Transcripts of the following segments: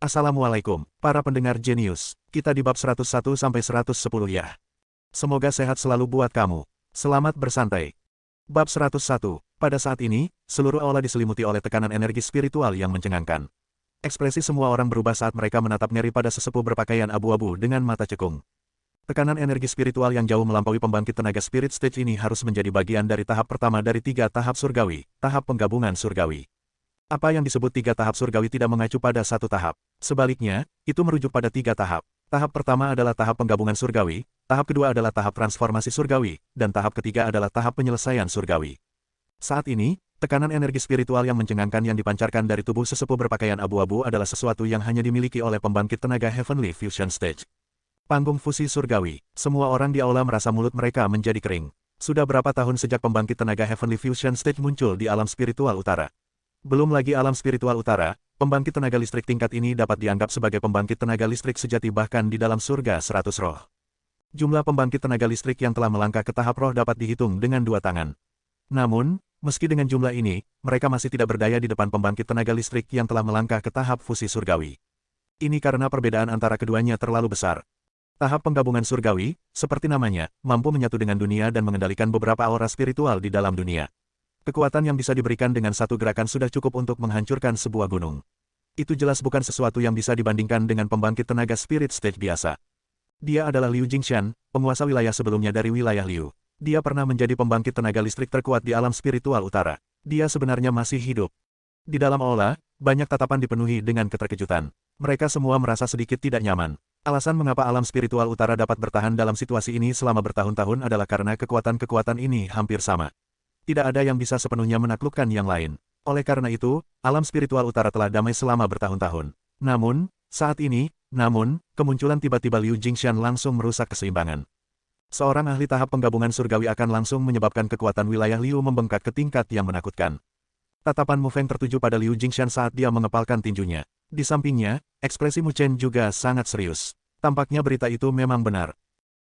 Assalamualaikum, para pendengar jenius. Kita di bab 101-110 ya. Semoga sehat selalu buat kamu. Selamat bersantai. Bab 101. Pada saat ini, seluruh aula diselimuti oleh tekanan energi spiritual yang mencengangkan. Ekspresi semua orang berubah saat mereka menatap Neri pada sesepuh berpakaian abu-abu dengan mata cekung. Tekanan energi spiritual yang jauh melampaui pembangkit tenaga spirit stage ini harus menjadi bagian dari tahap pertama dari 3 tahap surgawi, tahap penggabungan surgawi. Apa yang disebut 3 tahap surgawi tidak mengacu pada satu tahap. Sebaliknya, itu merujuk pada 3 tahap. Tahap pertama adalah tahap penggabungan surgawi, tahap kedua adalah tahap transformasi surgawi, dan tahap ketiga adalah tahap penyelesaian surgawi. Saat ini, tekanan energi spiritual yang mencengangkan yang dipancarkan dari tubuh sesepuh berpakaian abu-abu adalah sesuatu yang hanya dimiliki oleh pembangkit tenaga Heavenly Fusion Stage. Panggung fusi surgawi. Semua orang di aula merasa mulut mereka menjadi kering. Sudah berapa tahun sejak pembangkit tenaga Heavenly Fusion Stage muncul di alam spiritual utara? Belum lagi alam spiritual utara, pembangkit tenaga listrik tingkat ini dapat dianggap sebagai pembangkit tenaga listrik sejati bahkan di dalam surga 100 roh. Jumlah pembangkit tenaga listrik yang telah melangkah ke tahap roh dapat dihitung dengan 2 tangan. Namun, meski dengan jumlah ini, mereka masih tidak berdaya di depan pembangkit tenaga listrik yang telah melangkah ke tahap fusi surgawi. Ini karena perbedaan antara keduanya terlalu besar. Tahap penggabungan surgawi, seperti namanya, mampu menyatu dengan dunia dan mengendalikan beberapa aura spiritual di dalam dunia. Kekuatan yang bisa diberikan dengan satu gerakan sudah cukup untuk menghancurkan sebuah gunung. Itu jelas bukan sesuatu yang bisa dibandingkan dengan pembangkit tenaga spirit stage biasa. Dia adalah Liu Jingshan, penguasa wilayah sebelumnya dari wilayah Liu. Dia pernah menjadi pembangkit tenaga listrik terkuat di alam spiritual utara. Dia sebenarnya masih hidup. Di dalam aula, banyak tatapan dipenuhi dengan keterkejutan. Mereka semua merasa sedikit tidak nyaman. Alasan mengapa alam spiritual utara dapat bertahan dalam situasi ini selama bertahun-tahun adalah karena kekuatan-kekuatan ini hampir sama. Tidak ada yang bisa sepenuhnya menaklukkan yang lain. Oleh karena itu, alam spiritual utara telah damai selama bertahun-tahun. Namun, saat ini, kemunculan tiba-tiba Liu Jingshan langsung merusak keseimbangan. Seorang ahli tahap penggabungan surgawi akan langsung menyebabkan kekuatan wilayah Liu membengkak ke tingkat yang menakutkan. Tatapan Mu Feng tertuju pada Liu Jingshan saat dia mengepalkan tinjunya. Di sampingnya, ekspresi Mu Chen juga sangat serius. Tampaknya berita itu memang benar.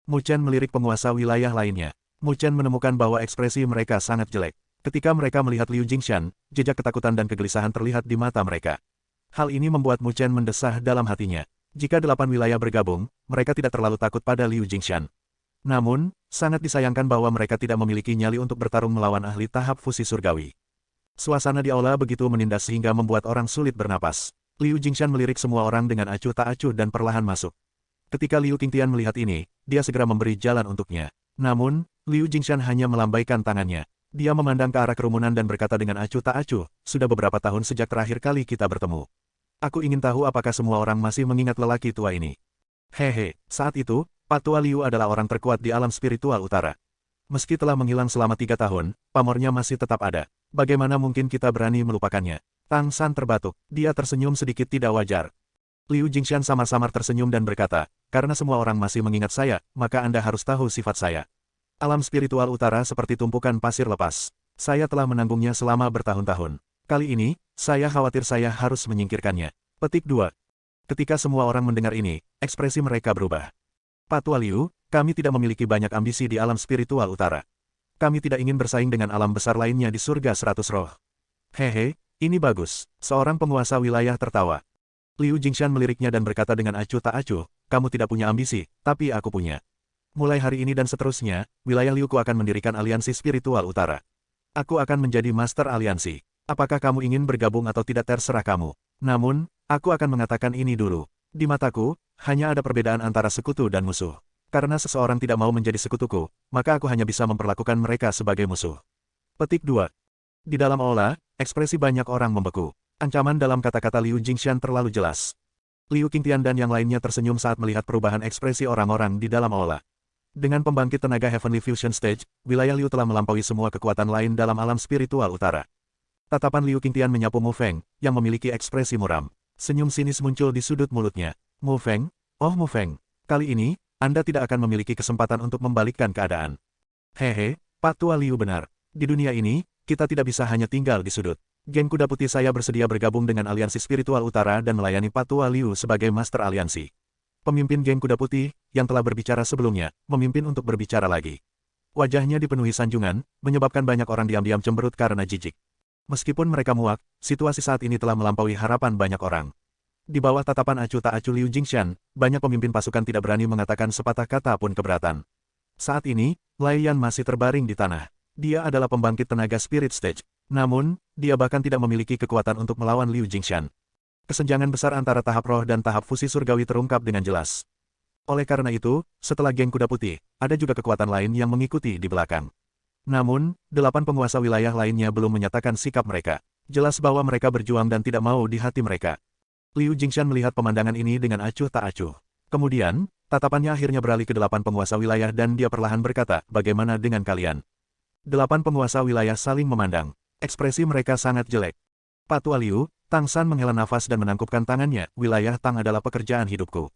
Mu Chen melirik penguasa wilayah lainnya. Mu Chen menemukan bahwa ekspresi mereka sangat jelek. Ketika mereka melihat Liu Jingshan, jejak ketakutan dan kegelisahan terlihat di mata mereka. Hal ini membuat Mu Chen mendesah dalam hatinya. Jika 8 wilayah bergabung, mereka tidak terlalu takut pada Liu Jingshan. Namun, sangat disayangkan bahwa mereka tidak memiliki nyali untuk bertarung melawan ahli tahap fusi surgawi. Suasana di aula begitu menindas sehingga membuat orang sulit bernapas. Liu Jingshan melirik semua orang dengan acuh tak acuh dan perlahan masuk. Ketika Liu Qingtian melihat ini, dia segera memberi jalan untuknya. Namun, Liu Jingshan hanya melambaikan tangannya. Dia memandang ke arah kerumunan dan berkata dengan acuh tak acuh, sudah beberapa tahun sejak terakhir kali kita bertemu. Aku ingin tahu apakah semua orang masih mengingat lelaki tua ini. Hehe, saat itu, Pak Tua Liu adalah orang terkuat di alam spiritual utara. Meski telah menghilang selama 3 tahun, pamornya masih tetap ada. Bagaimana mungkin kita berani melupakannya? Tang San terbatuk, dia tersenyum sedikit tidak wajar. Liu Jingshan samar-samar tersenyum dan berkata, karena semua orang masih mengingat saya, maka Anda harus tahu sifat saya. Alam spiritual utara seperti tumpukan pasir lepas. Saya telah menanggungnya selama bertahun-tahun. Kali ini, saya khawatir saya harus menyingkirkannya. Petik 2. Ketika semua orang mendengar ini, ekspresi mereka berubah. Pak Tua Liu, kami tidak memiliki banyak ambisi di alam spiritual utara. Kami tidak ingin bersaing dengan alam besar lainnya di surga 100 roh. Hehe, ini bagus. Seorang penguasa wilayah tertawa. Liu Jingshan meliriknya dan berkata dengan acuh tak acuh, kamu tidak punya ambisi, tapi aku punya. Mulai hari ini dan seterusnya, wilayah Liuku akan mendirikan aliansi spiritual utara. Aku akan menjadi master aliansi. Apakah kamu ingin bergabung atau tidak terserah kamu. Namun, aku akan mengatakan ini dulu. Di mataku, hanya ada perbedaan antara sekutu dan musuh. Karena seseorang tidak mau menjadi sekutuku, maka aku hanya bisa memperlakukan mereka sebagai musuh. Petik 2. Di dalam aula, ekspresi banyak orang membeku. Ancaman dalam kata-kata Liu Jingshan terlalu jelas. Liu Qingtian dan yang lainnya tersenyum saat melihat perubahan ekspresi orang-orang di dalam aula. Dengan pembangkit tenaga Heavenly Fusion Stage, wilayah Liu telah melampaui semua kekuatan lain dalam alam spiritual utara. Tatapan Liu Qingtian menyapu Mu Feng, yang memiliki ekspresi muram. Senyum sinis muncul di sudut mulutnya. Mu Feng, oh Mu Feng, kali ini, Anda tidak akan memiliki kesempatan untuk membalikkan keadaan. Hehe, Pak Tua Liu benar. Di dunia ini, kita tidak bisa hanya tinggal di sudut. Geng Kuda Putih saya bersedia bergabung dengan aliansi spiritual utara dan melayani Pak Tua Liu sebagai master aliansi. Pemimpin geng Kuda Putih, yang telah berbicara sebelumnya, memimpin untuk berbicara lagi. Wajahnya dipenuhi sanjungan, menyebabkan banyak orang diam-diam cemberut karena jijik. Meskipun mereka muak, situasi saat ini telah melampaui harapan banyak orang. Di bawah tatapan acuh tak acuh Liu Jingshan, banyak pemimpin pasukan tidak berani mengatakan sepatah kata pun keberatan. Saat ini, Lei Yan masih terbaring di tanah. Dia adalah pembangkit tenaga Spirit Stage. Namun, dia bahkan tidak memiliki kekuatan untuk melawan Liu Jingshan. Kesenjangan besar antara tahap roh dan tahap fusi surgawi terungkap dengan jelas. Oleh karena itu, setelah geng kuda putih, ada juga kekuatan lain yang mengikuti di belakang. Namun, 8 penguasa wilayah lainnya belum menyatakan sikap mereka. Jelas bahwa mereka berjuang dan tidak mau di hati mereka. Liu Jingshan melihat pemandangan ini dengan acuh tak acuh. Kemudian, tatapannya akhirnya beralih ke 8 penguasa wilayah dan dia perlahan berkata, bagaimana dengan kalian? 8 penguasa wilayah saling memandang. Ekspresi mereka sangat jelek. Patua Liu, Tang San menghela nafas dan menangkupkan tangannya, wilayah Tang adalah pekerjaan hidupku.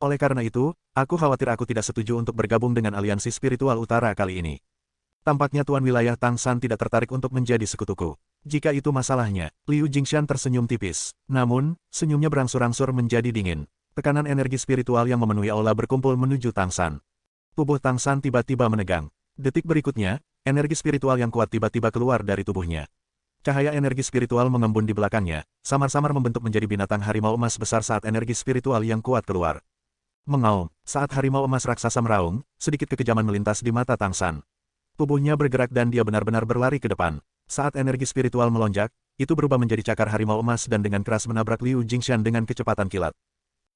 Oleh karena itu, aku khawatir aku tidak setuju untuk bergabung dengan aliansi spiritual utara kali ini. Tampaknya Tuan Wilayah Tang San tidak tertarik untuk menjadi sekutuku. Jika itu masalahnya, Liu Jingshan tersenyum tipis. Namun, senyumnya berangsur-angsur menjadi dingin. Tekanan energi spiritual yang memenuhi aula berkumpul menuju Tang San. Tubuh Tang San tiba-tiba menegang. Detik berikutnya, energi spiritual yang kuat tiba-tiba keluar dari tubuhnya. Cahaya energi spiritual mengembun di belakangnya, samar-samar membentuk menjadi binatang harimau emas besar saat energi spiritual yang kuat keluar. Mengaum, saat harimau emas raksasa meraung, sedikit kekejaman melintas di mata Tang San. Tubuhnya bergerak dan dia benar-benar berlari ke depan. Saat energi spiritual melonjak, itu berubah menjadi cakar harimau emas dan dengan keras menabrak Liu Jingshan dengan kecepatan kilat.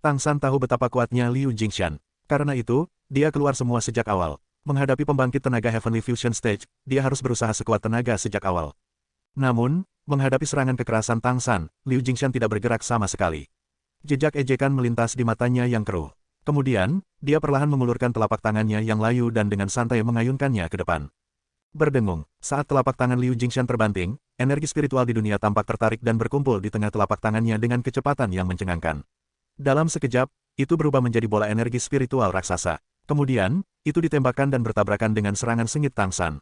Tang San tahu betapa kuatnya Liu Jingshan. Karena itu, dia keluar semua sejak awal. Menghadapi pembangkit tenaga Heavenly Fusion Stage, dia harus berusaha sekuat tenaga sejak awal. Namun, menghadapi serangan kekerasan Tang San, Liu Jingshan tidak bergerak sama sekali. Jejak ejekan melintas di matanya yang keruh. Kemudian, dia perlahan mengulurkan telapak tangannya yang layu dan dengan santai mengayunkannya ke depan. Berdengung, saat telapak tangan Liu Jingshan terbanting, energi spiritual di dunia tampak tertarik dan berkumpul di tengah telapak tangannya dengan kecepatan yang mencengangkan. Dalam sekejap, itu berubah menjadi bola energi spiritual raksasa. Kemudian, itu ditembakkan dan bertabrakan dengan serangan sengit Tang San.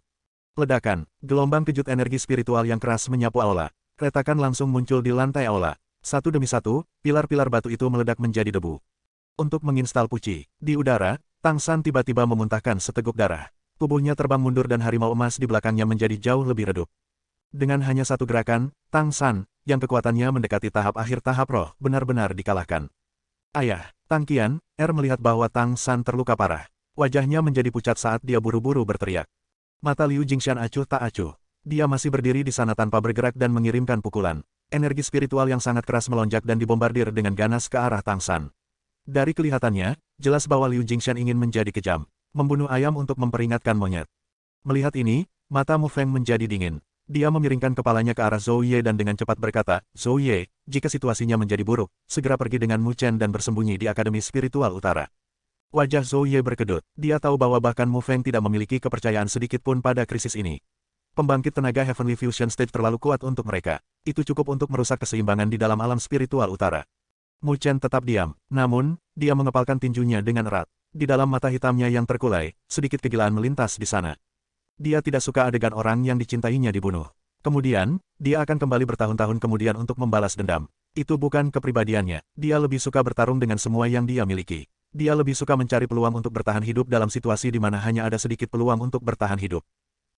Ledakan, gelombang kejut energi spiritual yang keras menyapu aula. Retakan langsung muncul di lantai aula. Satu demi satu, pilar-pilar batu itu meledak menjadi debu. Untuk menginstal puci, di udara, Tang San tiba-tiba memuntahkan seteguk darah. Tubuhnya terbang mundur dan harimau emas di belakangnya menjadi jauh lebih redup. Dengan hanya satu gerakan, Tang San, yang kekuatannya mendekati tahap akhir tahap roh, benar-benar dikalahkan. Ayah, Tang Qian, melihat bahwa Tang San terluka parah. Wajahnya menjadi pucat saat dia buru-buru berteriak. Mata Liu Jingshan acuh tak acuh. Dia masih berdiri di sana tanpa bergerak dan mengirimkan pukulan. Energi spiritual yang sangat keras melonjak dan dibombardir dengan ganas ke arah Tang San. Dari kelihatannya, jelas bahwa Liu Jingshan ingin menjadi kejam. Membunuh ayam untuk memperingatkan monyet. Melihat ini, mata Mu Feng menjadi dingin. Dia memiringkan kepalanya ke arah Zhou Ye dan dengan cepat berkata, Zhou Ye, jika situasinya menjadi buruk, segera pergi dengan Mu Chen dan bersembunyi di Akademi Spiritual Utara. Wajah Zhou Ye berkedut. Dia tahu bahwa bahkan Mu Feng tidak memiliki kepercayaan sedikit pun pada krisis ini. Pembangkit tenaga Heavenly Fusion Stage terlalu kuat untuk mereka. Itu cukup untuk merusak keseimbangan di dalam alam spiritual utara. Mu Chen tetap diam, namun, dia mengepalkan tinjunya dengan erat. Di dalam mata hitamnya yang terkulai, sedikit kegilaan melintas di sana. Dia tidak suka adegan orang yang dicintainya dibunuh. Kemudian, dia akan kembali bertahun-tahun kemudian untuk membalas dendam. Itu bukan kepribadiannya. Dia lebih suka bertarung dengan semua yang dia miliki. Dia lebih suka mencari peluang untuk bertahan hidup dalam situasi di mana hanya ada sedikit peluang untuk bertahan hidup.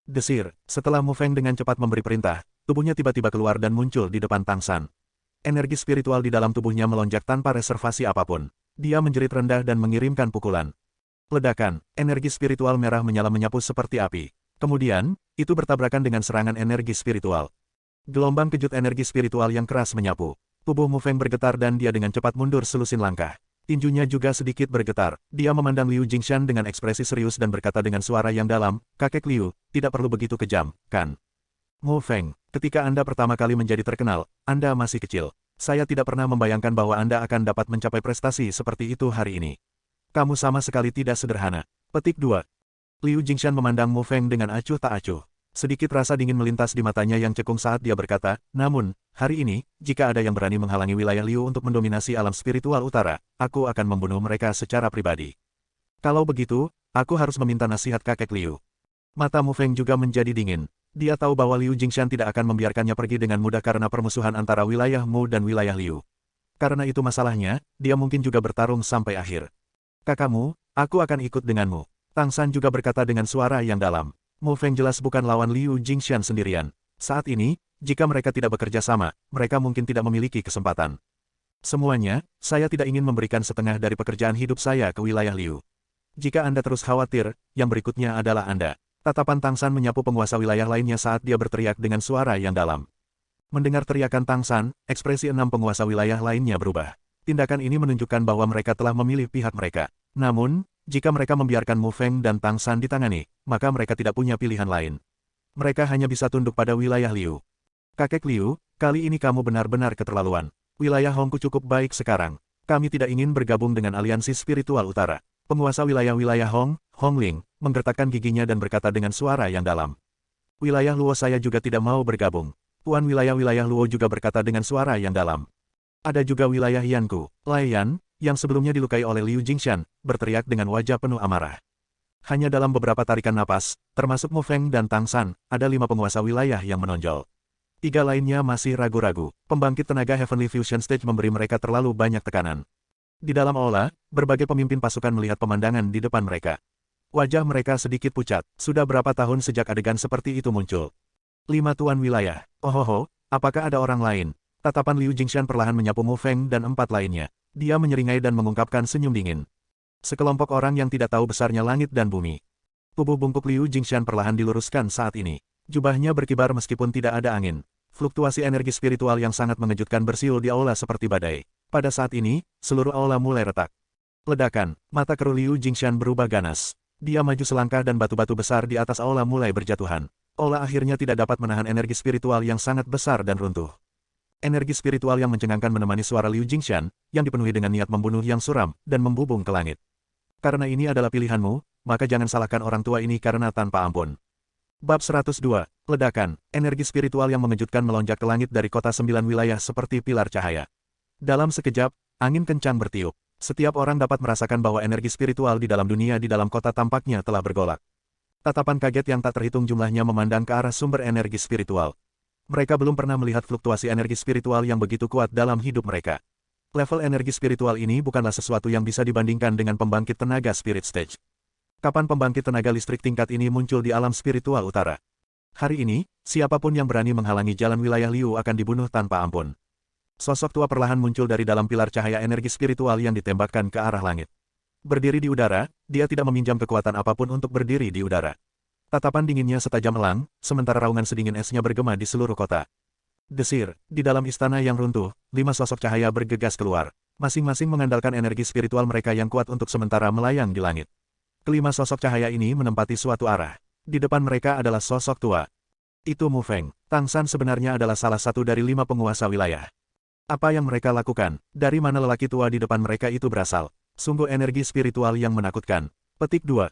Desir, setelah Mu Feng dengan cepat memberi perintah, tubuhnya tiba-tiba keluar dan muncul di depan Tang San. Energi spiritual di dalam tubuhnya melonjak tanpa reservasi apapun. Dia menjerit rendah dan mengirimkan pukulan. Ledakan, energi spiritual merah menyala menyapu seperti api. Kemudian, itu bertabrakan dengan serangan energi spiritual. Gelombang kejut energi spiritual yang keras menyapu. Tubuh Mu Feng bergetar dan dia dengan cepat mundur selusin langkah. Tinjunya juga sedikit bergetar. Dia memandang Liu Jingshan dengan ekspresi serius dan berkata dengan suara yang dalam, Kakek Liu, tidak perlu begitu kejam, kan? Mu Feng, ketika Anda pertama kali menjadi terkenal, Anda masih kecil. Saya tidak pernah membayangkan bahwa Anda akan dapat mencapai prestasi seperti itu hari ini. Kamu sama sekali tidak sederhana. Petik 2. Liu Jingshan memandang Mu Feng dengan acuh tak acuh. Sedikit rasa dingin melintas di matanya yang cekung saat dia berkata, namun, hari ini, jika ada yang berani menghalangi wilayah Liu untuk mendominasi alam spiritual utara, aku akan membunuh mereka secara pribadi. Kalau begitu, aku harus meminta nasihat kakek Liu. Mata Mu Feng juga menjadi dingin. Dia tahu bahwa Liu Jingshan tidak akan membiarkannya pergi dengan mudah karena permusuhan antara wilayah Mu dan wilayah Liu. Karena itu masalahnya, dia mungkin juga bertarung sampai akhir. Kakakmu, aku akan ikut denganmu. Tang San juga berkata dengan suara yang dalam. Mu Feng jelas bukan lawan Liu Jingshan sendirian. Saat ini, jika mereka tidak bekerja sama, mereka mungkin tidak memiliki kesempatan. Semuanya, saya tidak ingin memberikan setengah dari pekerjaan hidup saya ke wilayah Liu. Jika Anda terus khawatir, yang berikutnya adalah Anda. Tatapan Tang San menyapu penguasa wilayah lainnya saat dia berteriak dengan suara yang dalam. Mendengar teriakan Tang San, ekspresi 6 penguasa wilayah lainnya berubah. Tindakan ini menunjukkan bahwa mereka telah memilih pihak mereka. Namun, jika mereka membiarkan Mu Feng dan Tang San ditangani, maka mereka tidak punya pilihan lain. Mereka hanya bisa tunduk pada wilayah Liu. Kakek Liu, kali ini kamu benar-benar keterlaluan. Wilayah Hongku cukup baik sekarang. Kami tidak ingin bergabung dengan aliansi spiritual utara. Penguasa wilayah-wilayah Hongling, menggertakkan giginya dan berkata dengan suara yang dalam. Wilayah Luo saya juga tidak mau bergabung. Tuan wilayah-wilayah Luo juga berkata dengan suara yang dalam. Ada juga wilayah Yanku, Lai Yan, yang sebelumnya dilukai oleh Liu Jingshan, berteriak dengan wajah penuh amarah. Hanya dalam beberapa tarikan napas, termasuk Mu Feng dan Tang San, ada 5 penguasa wilayah yang menonjol. 3 lainnya masih ragu-ragu. Pembangkit tenaga Heavenly Fusion Stage memberi mereka terlalu banyak tekanan. Di dalam aula, berbagai pemimpin pasukan melihat pemandangan di depan mereka. Wajah mereka sedikit pucat. Sudah berapa tahun sejak adegan seperti itu muncul? 5 tuan wilayah. Ohoho, apakah ada orang lain? Tatapan Liu Jingshan perlahan menyapu Mu Feng dan 4 lainnya. Dia menyeringai dan mengungkapkan senyum dingin. Sekelompok orang yang tidak tahu besarnya langit dan bumi. Tubuh bungkuk Liu Jingshan perlahan diluruskan saat ini. Jubahnya berkibar meskipun tidak ada angin. Fluktuasi energi spiritual yang sangat mengejutkan bersiul di aula seperti badai. Pada saat ini, seluruh aula mulai retak. Ledakan, mata keruh Liu Jingshan berubah ganas. Dia maju selangkah dan batu-batu besar di atas aula mulai berjatuhan. Aula akhirnya tidak dapat menahan energi spiritual yang sangat besar dan runtuh. Energi spiritual yang mencengangkan menemani suara Liu Jingshan, yang dipenuhi dengan niat membunuh yang suram, dan membubung ke langit. Karena ini adalah pilihanmu, maka jangan salahkan orang tua ini karena tanpa ampun. Bab 102, Ledakan, energi spiritual yang mengejutkan melonjak ke langit dari kota 9 wilayah seperti pilar cahaya. Dalam sekejap, angin kencang bertiup. Setiap orang dapat merasakan bahwa energi spiritual di dalam dunia di dalam kota tampaknya telah bergolak. Tatapan kaget yang tak terhitung jumlahnya memandang ke arah sumber energi spiritual. Mereka belum pernah melihat fluktuasi energi spiritual yang begitu kuat dalam hidup mereka. Level energi spiritual ini bukanlah sesuatu yang bisa dibandingkan dengan pembangkit tenaga Spirit Stage. Kapan pembangkit tenaga listrik tingkat ini muncul di alam spiritual utara? Hari ini, siapapun yang berani menghalangi jalan wilayah Liu akan dibunuh tanpa ampun. Sosok tua perlahan muncul dari dalam pilar cahaya energi spiritual yang ditembakkan ke arah langit. Berdiri di udara, dia tidak meminjam kekuatan apapun untuk berdiri di udara. Tatapan dinginnya setajam elang, sementara raungan sedingin esnya bergema di seluruh kota. Desir, di dalam istana yang runtuh, 5 sosok cahaya bergegas keluar. Masing-masing mengandalkan energi spiritual mereka yang kuat untuk sementara melayang di langit. Kelima sosok cahaya ini menempati suatu arah. Di depan mereka adalah sosok tua. Itu Mu Feng. Tang San sebenarnya adalah salah satu dari 5 penguasa wilayah. Apa yang mereka lakukan? Dari mana lelaki tua di depan mereka itu berasal? Sungguh energi spiritual yang menakutkan. Petik 2.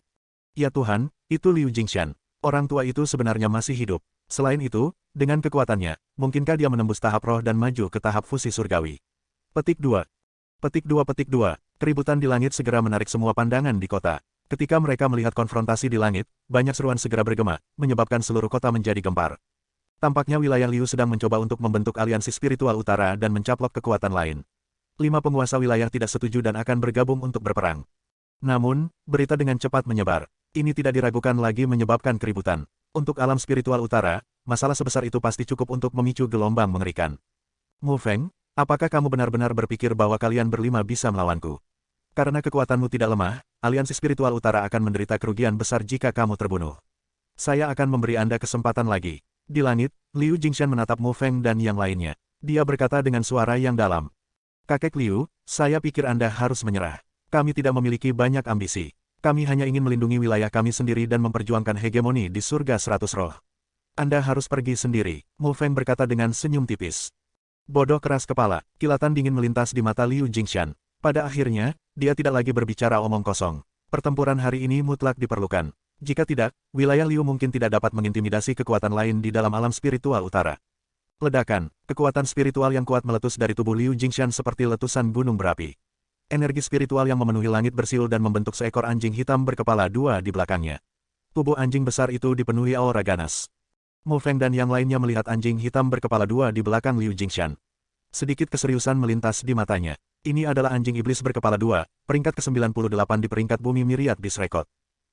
Ya Tuhan, itu Liu Jingshan. Orang tua itu sebenarnya masih hidup. Selain itu, dengan kekuatannya, mungkinkah dia menembus tahap roh dan maju ke tahap fusi surgawi? Petik 2. Petik 2. Petik 2. Keributan di langit segera menarik semua pandangan di kota. Ketika mereka melihat konfrontasi di langit, banyak seruan segera bergema, menyebabkan seluruh kota menjadi gempar. Tampaknya wilayah Liu sedang mencoba untuk membentuk aliansi spiritual utara dan mencaplok kekuatan lain. 5 penguasa wilayah tidak setuju dan akan bergabung untuk berperang. Namun, berita dengan cepat menyebar. Ini tidak diragukan lagi menyebabkan keributan. Untuk alam spiritual utara, masalah sebesar itu pasti cukup untuk memicu gelombang mengerikan. Mu Feng, apakah kamu benar-benar berpikir bahwa kalian berlima bisa melawanku? Karena kekuatanmu tidak lemah, aliansi spiritual utara akan menderita kerugian besar jika kamu terbunuh. Saya akan memberi Anda kesempatan lagi. Di langit, Liu Jingshan menatap Mu Feng dan yang lainnya. Dia berkata dengan suara yang dalam. Kakek Liu, saya pikir Anda harus menyerah. Kami tidak memiliki banyak ambisi. Kami hanya ingin melindungi wilayah kami sendiri dan memperjuangkan hegemoni di surga 100 roh. Anda harus pergi sendiri, Mu Feng berkata dengan senyum tipis. Bodoh keras kepala, kilatan dingin melintas di mata Liu Jingshan. Pada akhirnya, dia tidak lagi berbicara omong kosong. Pertempuran hari ini mutlak diperlukan. Jika tidak, wilayah Liu mungkin tidak dapat mengintimidasi kekuatan lain di dalam alam spiritual utara. Ledakan, kekuatan spiritual yang kuat meletus dari tubuh Liu Jingshan seperti letusan gunung berapi. Energi spiritual yang memenuhi langit bersiul dan membentuk seekor anjing hitam berkepala 2 di belakangnya. Tubuh anjing besar itu dipenuhi aura ganas. Mu Feng dan yang lainnya melihat anjing hitam berkepala 2 di belakang Liu Jingshan. Sedikit keseriusan melintas di matanya. Ini adalah anjing iblis berkepala 2, peringkat ke-98 di peringkat bumi Myriad Beast Record.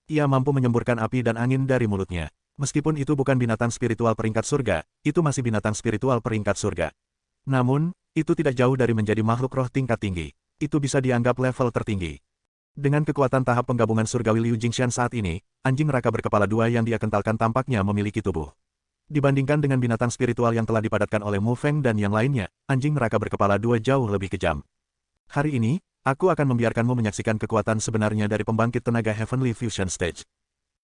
Ia mampu menyemburkan api dan angin dari mulutnya. Meskipun itu bukan binatang spiritual peringkat surga, itu masih binatang spiritual peringkat surga. Namun, Itu tidak jauh dari menjadi makhluk roh tingkat tinggi. Itu bisa dianggap level tertinggi. Dengan kekuatan tahap penggabungan surgawi Liu Jingxian saat ini, anjing neraka berkepala dua yang dia kentalkan tampaknya memiliki tubuh. Dibandingkan dengan binatang spiritual yang telah dipadatkan oleh Mu Feng dan yang lainnya, anjing neraka berkepala dua jauh lebih kejam. Hari ini, aku akan membiarkanmu menyaksikan kekuatan sebenarnya dari pembangkit tenaga Heavenly Fusion Stage.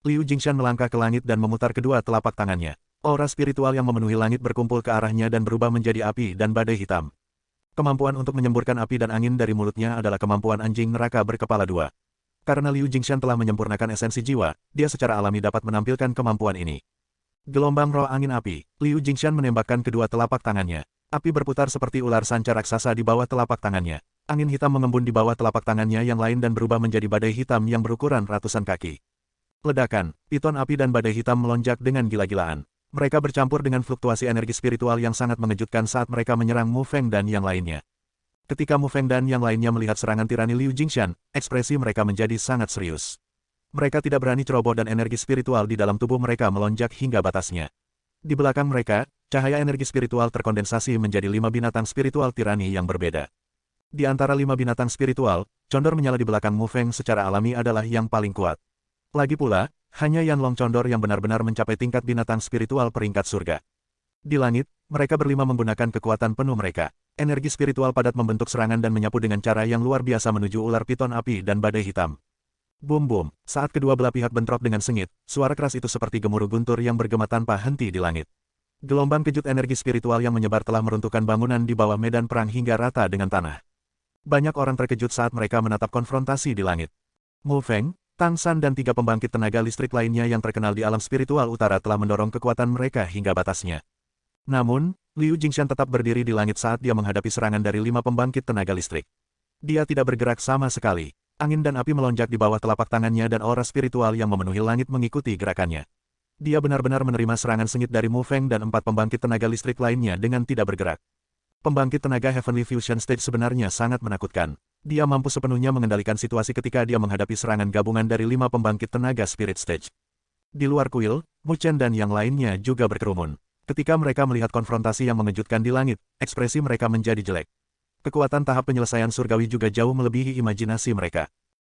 Liu Jingxian melangkah ke langit dan memutar kedua telapak tangannya. Aura spiritual yang memenuhi langit berkumpul ke arahnya dan berubah menjadi api dan badai hitam. Kemampuan untuk menyemburkan api dan angin dari mulutnya adalah kemampuan anjing neraka berkepala dua. Karena Liu Jingxian telah menyempurnakan esensi jiwa, dia secara alami dapat menampilkan kemampuan ini. Gelombang roh angin api, Liu Jingxian menembakkan kedua telapak tangannya. Api berputar seperti ular sanca raksasa di bawah telapak tangannya. Angin hitam mengembun di bawah telapak tangannya yang lain dan berubah menjadi badai hitam yang berukuran ratusan kaki. Ledakan, piton api dan badai hitam melonjak dengan gila-gilaan. Mereka bercampur dengan fluktuasi energi spiritual yang sangat mengejutkan saat mereka menyerang Mu Feng dan yang lainnya. Ketika Mu Feng dan yang lainnya melihat serangan tirani Liu Jingxian, ekspresi mereka menjadi sangat serius. Mereka tidak berani ceroboh dan energi spiritual di dalam tubuh mereka melonjak hingga batasnya. Di belakang mereka, cahaya energi spiritual terkondensasi menjadi 5 binatang spiritual tirani yang berbeda. Di antara 5 binatang spiritual, condor menyala di belakang Mu Feng secara alami adalah yang paling kuat. Lagi pula, hanya Yanlong Condor yang benar-benar mencapai tingkat binatang spiritual peringkat surga. Di langit, mereka berlima menggunakan kekuatan penuh mereka. Energi spiritual padat membentuk serangan dan menyapu dengan cara yang luar biasa menuju ular piton api dan badai hitam. Boom-boom, saat kedua belah pihak bentrok dengan sengit, suara keras itu seperti gemuruh guntur yang bergema tanpa henti di langit. Gelombang kejut energi spiritual yang menyebar telah meruntuhkan bangunan di bawah medan perang hingga rata dengan tanah. Banyak orang terkejut saat mereka menatap konfrontasi di langit. Mu Feng, Tang San dan 3 pembangkit tenaga listrik lainnya yang terkenal di alam spiritual utara telah mendorong kekuatan mereka hingga batasnya. Namun, Liu Jingxian tetap berdiri di langit saat dia menghadapi serangan dari 5 pembangkit tenaga listrik. Dia tidak bergerak sama sekali. Angin dan api melonjak di bawah telapak tangannya dan aura spiritual yang memenuhi langit mengikuti gerakannya. Dia benar-benar menerima serangan sengit dari Mu Feng dan 4 pembangkit tenaga listrik lainnya dengan tidak bergerak. Pembangkit tenaga Heavenly Fusion Stage sebenarnya sangat menakutkan. Dia mampu sepenuhnya mengendalikan situasi ketika dia menghadapi serangan gabungan dari 5 pembangkit tenaga Spirit Stage. Di luar kuil, Mu Chen dan yang lainnya juga berkerumun. Ketika mereka melihat konfrontasi yang mengejutkan di langit, ekspresi mereka menjadi jelek. Kekuatan tahap penyelesaian surgawi juga jauh melebihi imajinasi mereka.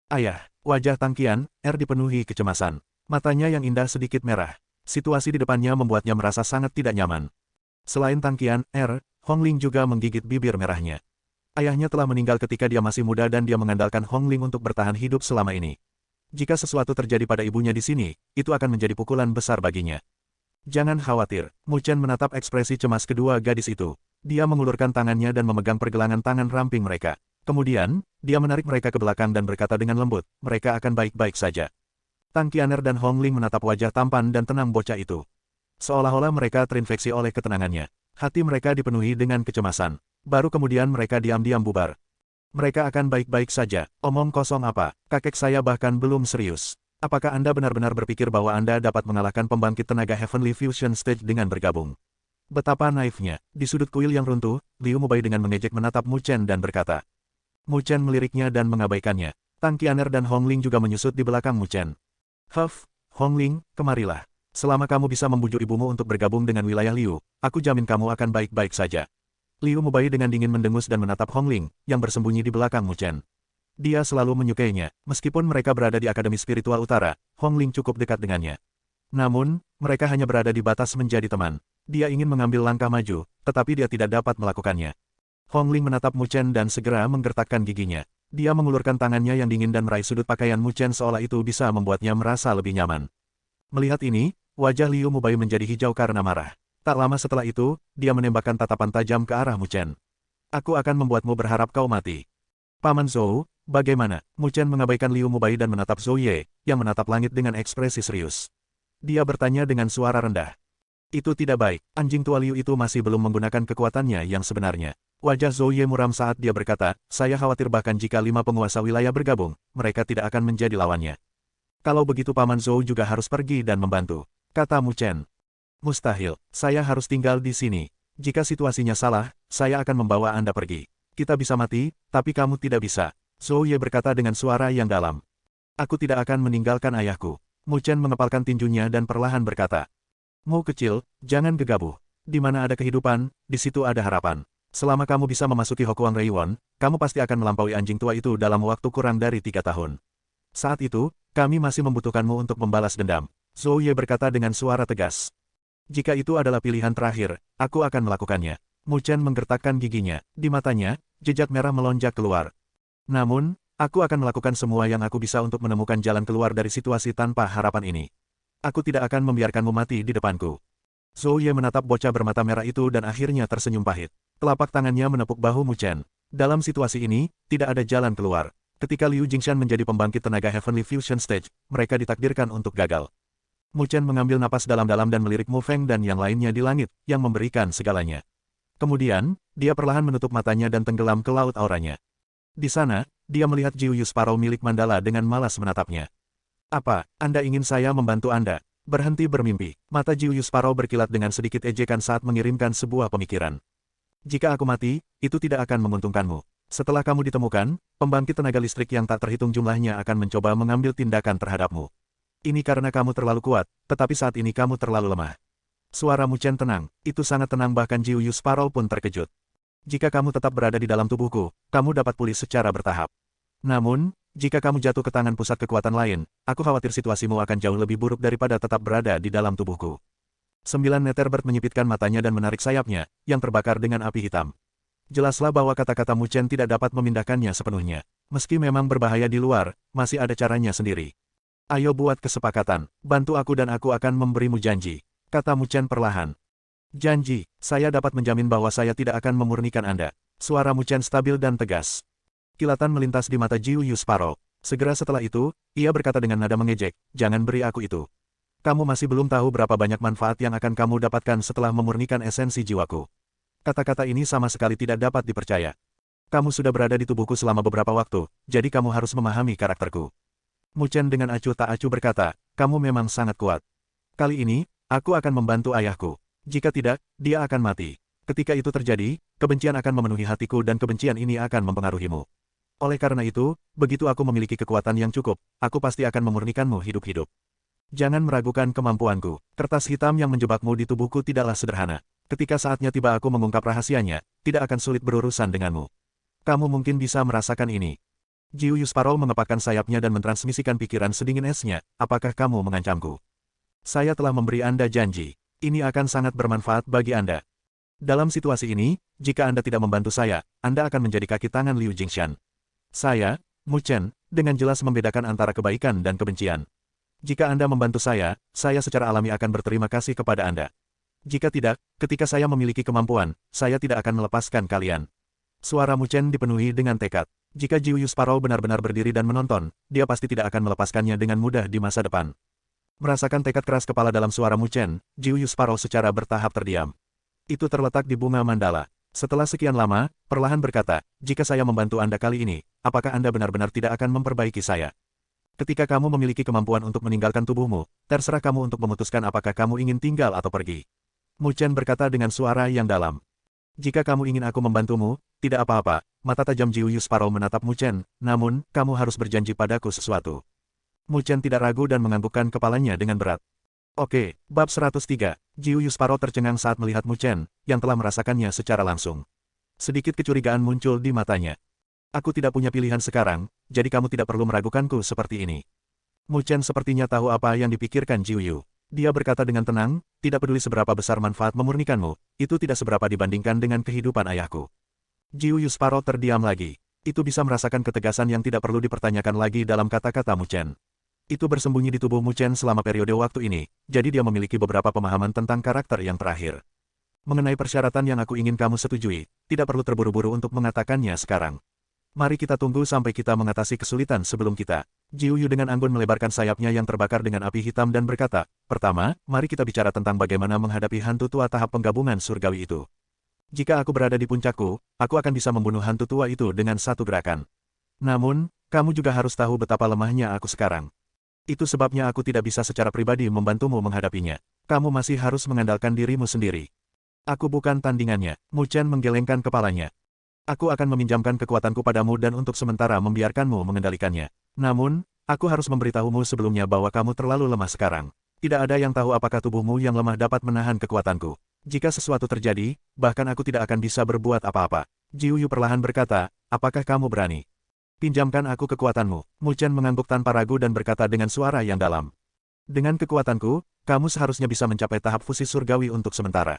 Ayah, wajah Tang Qian, dipenuhi kecemasan. Matanya yang indah sedikit merah. Situasi di depannya membuatnya merasa sangat tidak nyaman. Selain Tang Qian, Hong Ling juga menggigit bibir merahnya. Ayahnya telah meninggal ketika dia masih muda dan dia mengandalkan Hong Ling untuk bertahan hidup selama ini. Jika sesuatu terjadi pada ibunya di sini, itu akan menjadi pukulan besar baginya. Jangan khawatir, Mu Chen menatap ekspresi cemas kedua gadis itu. Dia mengulurkan tangannya dan memegang pergelangan tangan ramping mereka. Kemudian, dia menarik mereka ke belakang dan berkata dengan lembut, mereka akan baik-baik saja. Tang Qianer dan Hong Ling menatap wajah tampan dan tenang bocah itu. Seolah-olah mereka terinfeksi oleh ketenangannya. Hati mereka dipenuhi dengan kecemasan. Baru kemudian mereka diam-diam bubar. Mereka akan baik-baik saja. Omong kosong apa? Kakek saya bahkan belum serius. Apakah Anda benar-benar berpikir bahwa Anda dapat mengalahkan pembangkit tenaga Heavenly Fusion Stage dengan bergabung? Betapa naifnya. Di sudut kuil yang runtuh, Liu Mubai dengan mengejek menatap Mu Chen dan berkata. Mu Chen meliriknya dan mengabaikannya. Tang Qianer dan Hong Ling juga menyusut di belakang Mu Chen. Huff, Hong Ling, kemarilah. Selama kamu bisa membujuk ibumu untuk bergabung dengan wilayah Liu, aku jamin kamu akan baik-baik saja. Liu Mubai dengan dingin mendengus dan menatap Hong Ling, yang bersembunyi di belakang Mu Chen. Dia selalu menyukainya, meskipun mereka berada di Akademi Spiritual Utara, Hong Ling cukup dekat dengannya. Namun, mereka hanya berada di batas menjadi teman. Dia ingin mengambil langkah maju, tetapi dia tidak dapat melakukannya. Hong Ling menatap Mu Chen dan segera menggertakkan giginya. Dia mengulurkan tangannya yang dingin dan meraih sudut pakaian Mu Chen seolah itu bisa membuatnya merasa lebih nyaman. Melihat ini, wajah Liu Mubai menjadi hijau karena marah. Tak lama setelah itu, dia menembakkan tatapan tajam ke arah Mu Chen. Aku akan membuatmu berharap kau mati. Paman Zhou, bagaimana? Mu Chen mengabaikan Liu Mubai dan menatap Zhou Ye, yang menatap langit dengan ekspresi serius. Dia bertanya dengan suara rendah. Itu tidak baik, anjing tua Liu itu masih belum menggunakan kekuatannya yang sebenarnya. Wajah Zhou Ye muram saat dia berkata, saya khawatir bahkan jika 5 penguasa wilayah bergabung, mereka tidak akan menjadi lawannya. Kalau begitu Paman Zhou juga harus pergi dan membantu, kata Mu Chen. Mustahil, saya harus tinggal di sini. Jika situasinya salah, saya akan membawa Anda pergi. Kita bisa mati, tapi kamu tidak bisa. Zhou Ye berkata dengan suara yang dalam. Aku tidak akan meninggalkan ayahku. Mu Chen mengepalkan tinjunya dan perlahan berkata. Mu kecil, jangan gegabah. Di mana ada kehidupan, di situ ada harapan. Selama kamu bisa memasuki Hokuang Reiwon, kamu pasti akan melampaui anjing tua itu dalam waktu kurang dari 3 tahun. Saat itu, kami masih membutuhkanmu untuk membalas dendam. Zhou Ye berkata dengan suara tegas. Jika itu adalah pilihan terakhir, aku akan melakukannya. Mu Chen menggertakkan giginya. Di matanya, jejak merah melonjak keluar. Namun, aku akan melakukan semua yang aku bisa untuk menemukan jalan keluar dari situasi tanpa harapan ini. Aku tidak akan membiarkanmu mati di depanku. Zhou Ye menatap bocah bermata merah itu dan akhirnya tersenyum pahit. Telapak tangannya menepuk bahu Mu Chen. Dalam situasi ini, tidak ada jalan keluar. Ketika Liu Jingshan menjadi pembangkit tenaga Heavenly Fusion Stage, mereka ditakdirkan untuk gagal. Mu Chen mengambil napas dalam-dalam dan melirik Mu Feng dan yang lainnya di langit, yang memberikan segalanya. Kemudian, dia perlahan menutup matanya dan tenggelam ke laut auranya. Di sana, dia melihat Jiuyu Sparrow milik Mandala dengan malas menatapnya. Apa, Anda ingin saya membantu Anda? Berhenti bermimpi. Mata Jiuyu Sparrow berkilat dengan sedikit ejekan saat mengirimkan sebuah pemikiran. Jika aku mati, itu tidak akan menguntungkanmu. Setelah kamu ditemukan, pembangkit tenaga listrik yang tak terhitung jumlahnya akan mencoba mengambil tindakan terhadapmu. Ini karena kamu terlalu kuat, tetapi saat ini kamu terlalu lemah. Suara Mu Chen tenang, itu sangat tenang bahkan Jiuyu Sparrow pun terkejut. Jika kamu tetap berada di dalam tubuhku, kamu dapat pulih secara bertahap. Namun, jika kamu jatuh ke tangan pusat kekuatan lain, aku khawatir situasimu akan jauh lebih buruk daripada tetap berada di dalam tubuhku. 9 Netherbird menyipitkan matanya dan menarik sayapnya, yang terbakar dengan api hitam. Jelaslah bahwa kata-kata Mu Chen tidak dapat memindahkannya sepenuhnya. Meski memang berbahaya di luar, masih ada caranya sendiri. Ayo buat kesepakatan, bantu aku dan aku akan memberimu janji, kata Mu Chen perlahan. Janji, saya dapat menjamin bahwa saya tidak akan memurnikan Anda. Suara Mu Chen stabil dan tegas. Kilatan melintas di mata Jiuyu Sparrow. Segera setelah itu, ia berkata dengan nada mengejek, jangan beri aku itu. Kamu masih belum tahu berapa banyak manfaat yang akan kamu dapatkan setelah memurnikan esensi jiwaku. Kata-kata ini sama sekali tidak dapat dipercaya. Kamu sudah berada di tubuhku selama beberapa waktu, jadi kamu harus memahami karakterku. Mu Chen dengan acuh tak acuh berkata, kamu memang sangat kuat. Kali ini, aku akan membantu ayahku. Jika tidak, dia akan mati. Ketika itu terjadi, kebencian akan memenuhi hatiku dan kebencian ini akan mempengaruhimu. Oleh karena itu, begitu aku memiliki kekuatan yang cukup, aku pasti akan memurnikanmu hidup-hidup. Jangan meragukan kemampuanku. Kertas hitam yang menjebakmu di tubuhku tidaklah sederhana. Ketika saatnya tiba aku mengungkap rahasianya, tidak akan sulit berurusan denganmu. Kamu mungkin bisa merasakan ini. Jiuyu Sparrow mengepakkan sayapnya dan mentransmisikan pikiran sedingin esnya, apakah kamu mengancamku? Saya telah memberi Anda janji. Ini akan sangat bermanfaat bagi Anda. Dalam situasi ini, jika Anda tidak membantu saya, Anda akan menjadi kaki tangan Liu Jingshan. Saya, Mu Chen, dengan jelas membedakan antara kebaikan dan kebencian. Jika Anda membantu saya secara alami akan berterima kasih kepada Anda. Jika tidak, ketika saya memiliki kemampuan, saya tidak akan melepaskan kalian. Suara Mu Chen dipenuhi dengan tekad. Jika Jiuyu Sparrow benar-benar berdiri dan menonton, dia pasti tidak akan melepaskannya dengan mudah di masa depan. Merasakan tekad keras kepala dalam suara Mu Chen, Jiuyu Sparrow secara bertahap terdiam. Itu terletak di bunga mandala. Setelah sekian lama, perlahan berkata, jika saya membantu Anda kali ini, apakah Anda benar-benar tidak akan memperbaiki saya? Ketika kamu memiliki kemampuan untuk meninggalkan tubuhmu, terserah kamu untuk memutuskan apakah kamu ingin tinggal atau pergi. Mu Chen berkata dengan suara yang dalam. Jika kamu ingin aku membantumu, tidak apa-apa. Mata tajam Jiuyu Sparrow menatap Mu Chen, namun, kamu harus berjanji padaku sesuatu. Mu Chen tidak ragu dan menganggukkan kepalanya dengan berat. Oke, bab 103. Jiuyu Sparrow tercengang saat melihat Mu Chen, yang telah merasakannya secara langsung. Sedikit kecurigaan muncul di matanya. Aku tidak punya pilihan sekarang, jadi kamu tidak perlu meragukanku seperti ini. Mu Chen sepertinya tahu apa yang dipikirkan Jiuyu. Dia berkata dengan tenang, tidak peduli seberapa besar manfaat memurnikanmu, itu tidak seberapa dibandingkan dengan kehidupan ayahku. Jiuyu Sparrow terdiam lagi. Itu bisa merasakan ketegasan yang tidak perlu dipertanyakan lagi dalam kata-kata Mu Chen. Itu bersembunyi di tubuh Mu Chen selama periode waktu ini, jadi dia memiliki beberapa pemahaman tentang karakter yang terakhir. Mengenai persyaratan yang aku ingin kamu setujui, tidak perlu terburu-buru untuk mengatakannya sekarang. Mari kita tunggu sampai kita mengatasi kesulitan sebelum kita. Jiuyu dengan anggun melebarkan sayapnya yang terbakar dengan api hitam dan berkata, pertama, mari kita bicara tentang bagaimana menghadapi hantu tua tahap penggabungan surgawi itu. Jika aku berada di puncakku, aku akan bisa membunuh hantu tua itu dengan satu gerakan. Namun, kamu juga harus tahu betapa lemahnya aku sekarang. Itu sebabnya aku tidak bisa secara pribadi membantumu menghadapinya. Kamu masih harus mengandalkan dirimu sendiri. Aku bukan tandingannya. Mu Chen menggelengkan kepalanya. Aku akan meminjamkan kekuatanku padamu dan untuk sementara membiarkanmu mengendalikannya. Namun, aku harus memberitahumu sebelumnya bahwa kamu terlalu lemah sekarang. Tidak ada yang tahu apakah tubuhmu yang lemah dapat menahan kekuatanku. Jika sesuatu terjadi, bahkan aku tidak akan bisa berbuat apa-apa. Jiu Yu perlahan berkata, apakah kamu berani? Pinjamkan aku kekuatanmu. Mu Chen mengangguk tanpa ragu dan berkata dengan suara yang dalam. Dengan kekuatanku, kamu seharusnya bisa mencapai tahap fusi surgawi untuk sementara.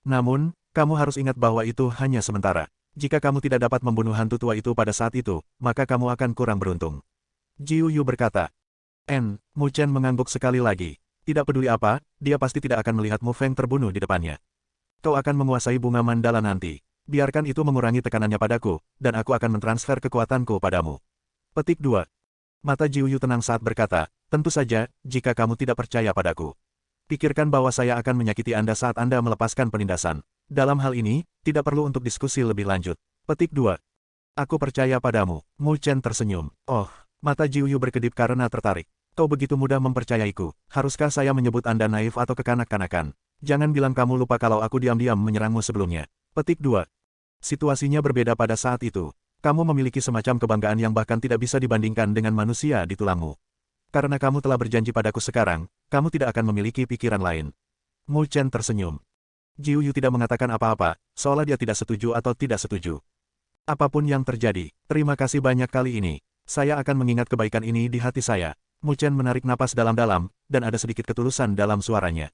Namun, kamu harus ingat bahwa itu hanya sementara. Jika kamu tidak dapat membunuh hantu tua itu pada saat itu, maka kamu akan kurang beruntung. Jiu Yu berkata. Mu Chen mengangguk sekali lagi. Tidak peduli apa, dia pasti tidak akan melihat Mu Feng terbunuh di depannya. Kau akan menguasai bunga mandala nanti. Biarkan itu mengurangi tekanannya padaku, dan aku akan mentransfer kekuatanku padamu. Petik 2. Mata Jiu Yu tenang saat berkata, tentu saja, jika kamu tidak percaya padaku. Pikirkan bahwa saya akan menyakiti Anda saat Anda melepaskan penindasan. Dalam hal ini, tidak perlu untuk diskusi lebih lanjut. Petik 2. Aku percaya padamu. Mu Chen tersenyum. Oh, mata Jiu Yu berkedip karena tertarik. Kau begitu mudah mempercayaiku. Haruskah saya menyebut Anda naif atau kekanak-kanakan? Jangan bilang kamu lupa kalau aku diam-diam menyerangmu sebelumnya. Petik 2. Situasinya berbeda pada saat itu. Kamu memiliki semacam kebanggaan yang bahkan tidak bisa dibandingkan dengan manusia di tulangmu. Karena kamu telah berjanji padaku sekarang, kamu tidak akan memiliki pikiran lain. Mu Chen tersenyum. Jiu Yu tidak mengatakan apa-apa, seolah dia tidak setuju atau tidak setuju. Apapun yang terjadi, terima kasih banyak kali ini. Saya akan mengingat kebaikan ini di hati saya. Mu Chen menarik napas dalam-dalam, dan ada sedikit ketulusan dalam suaranya.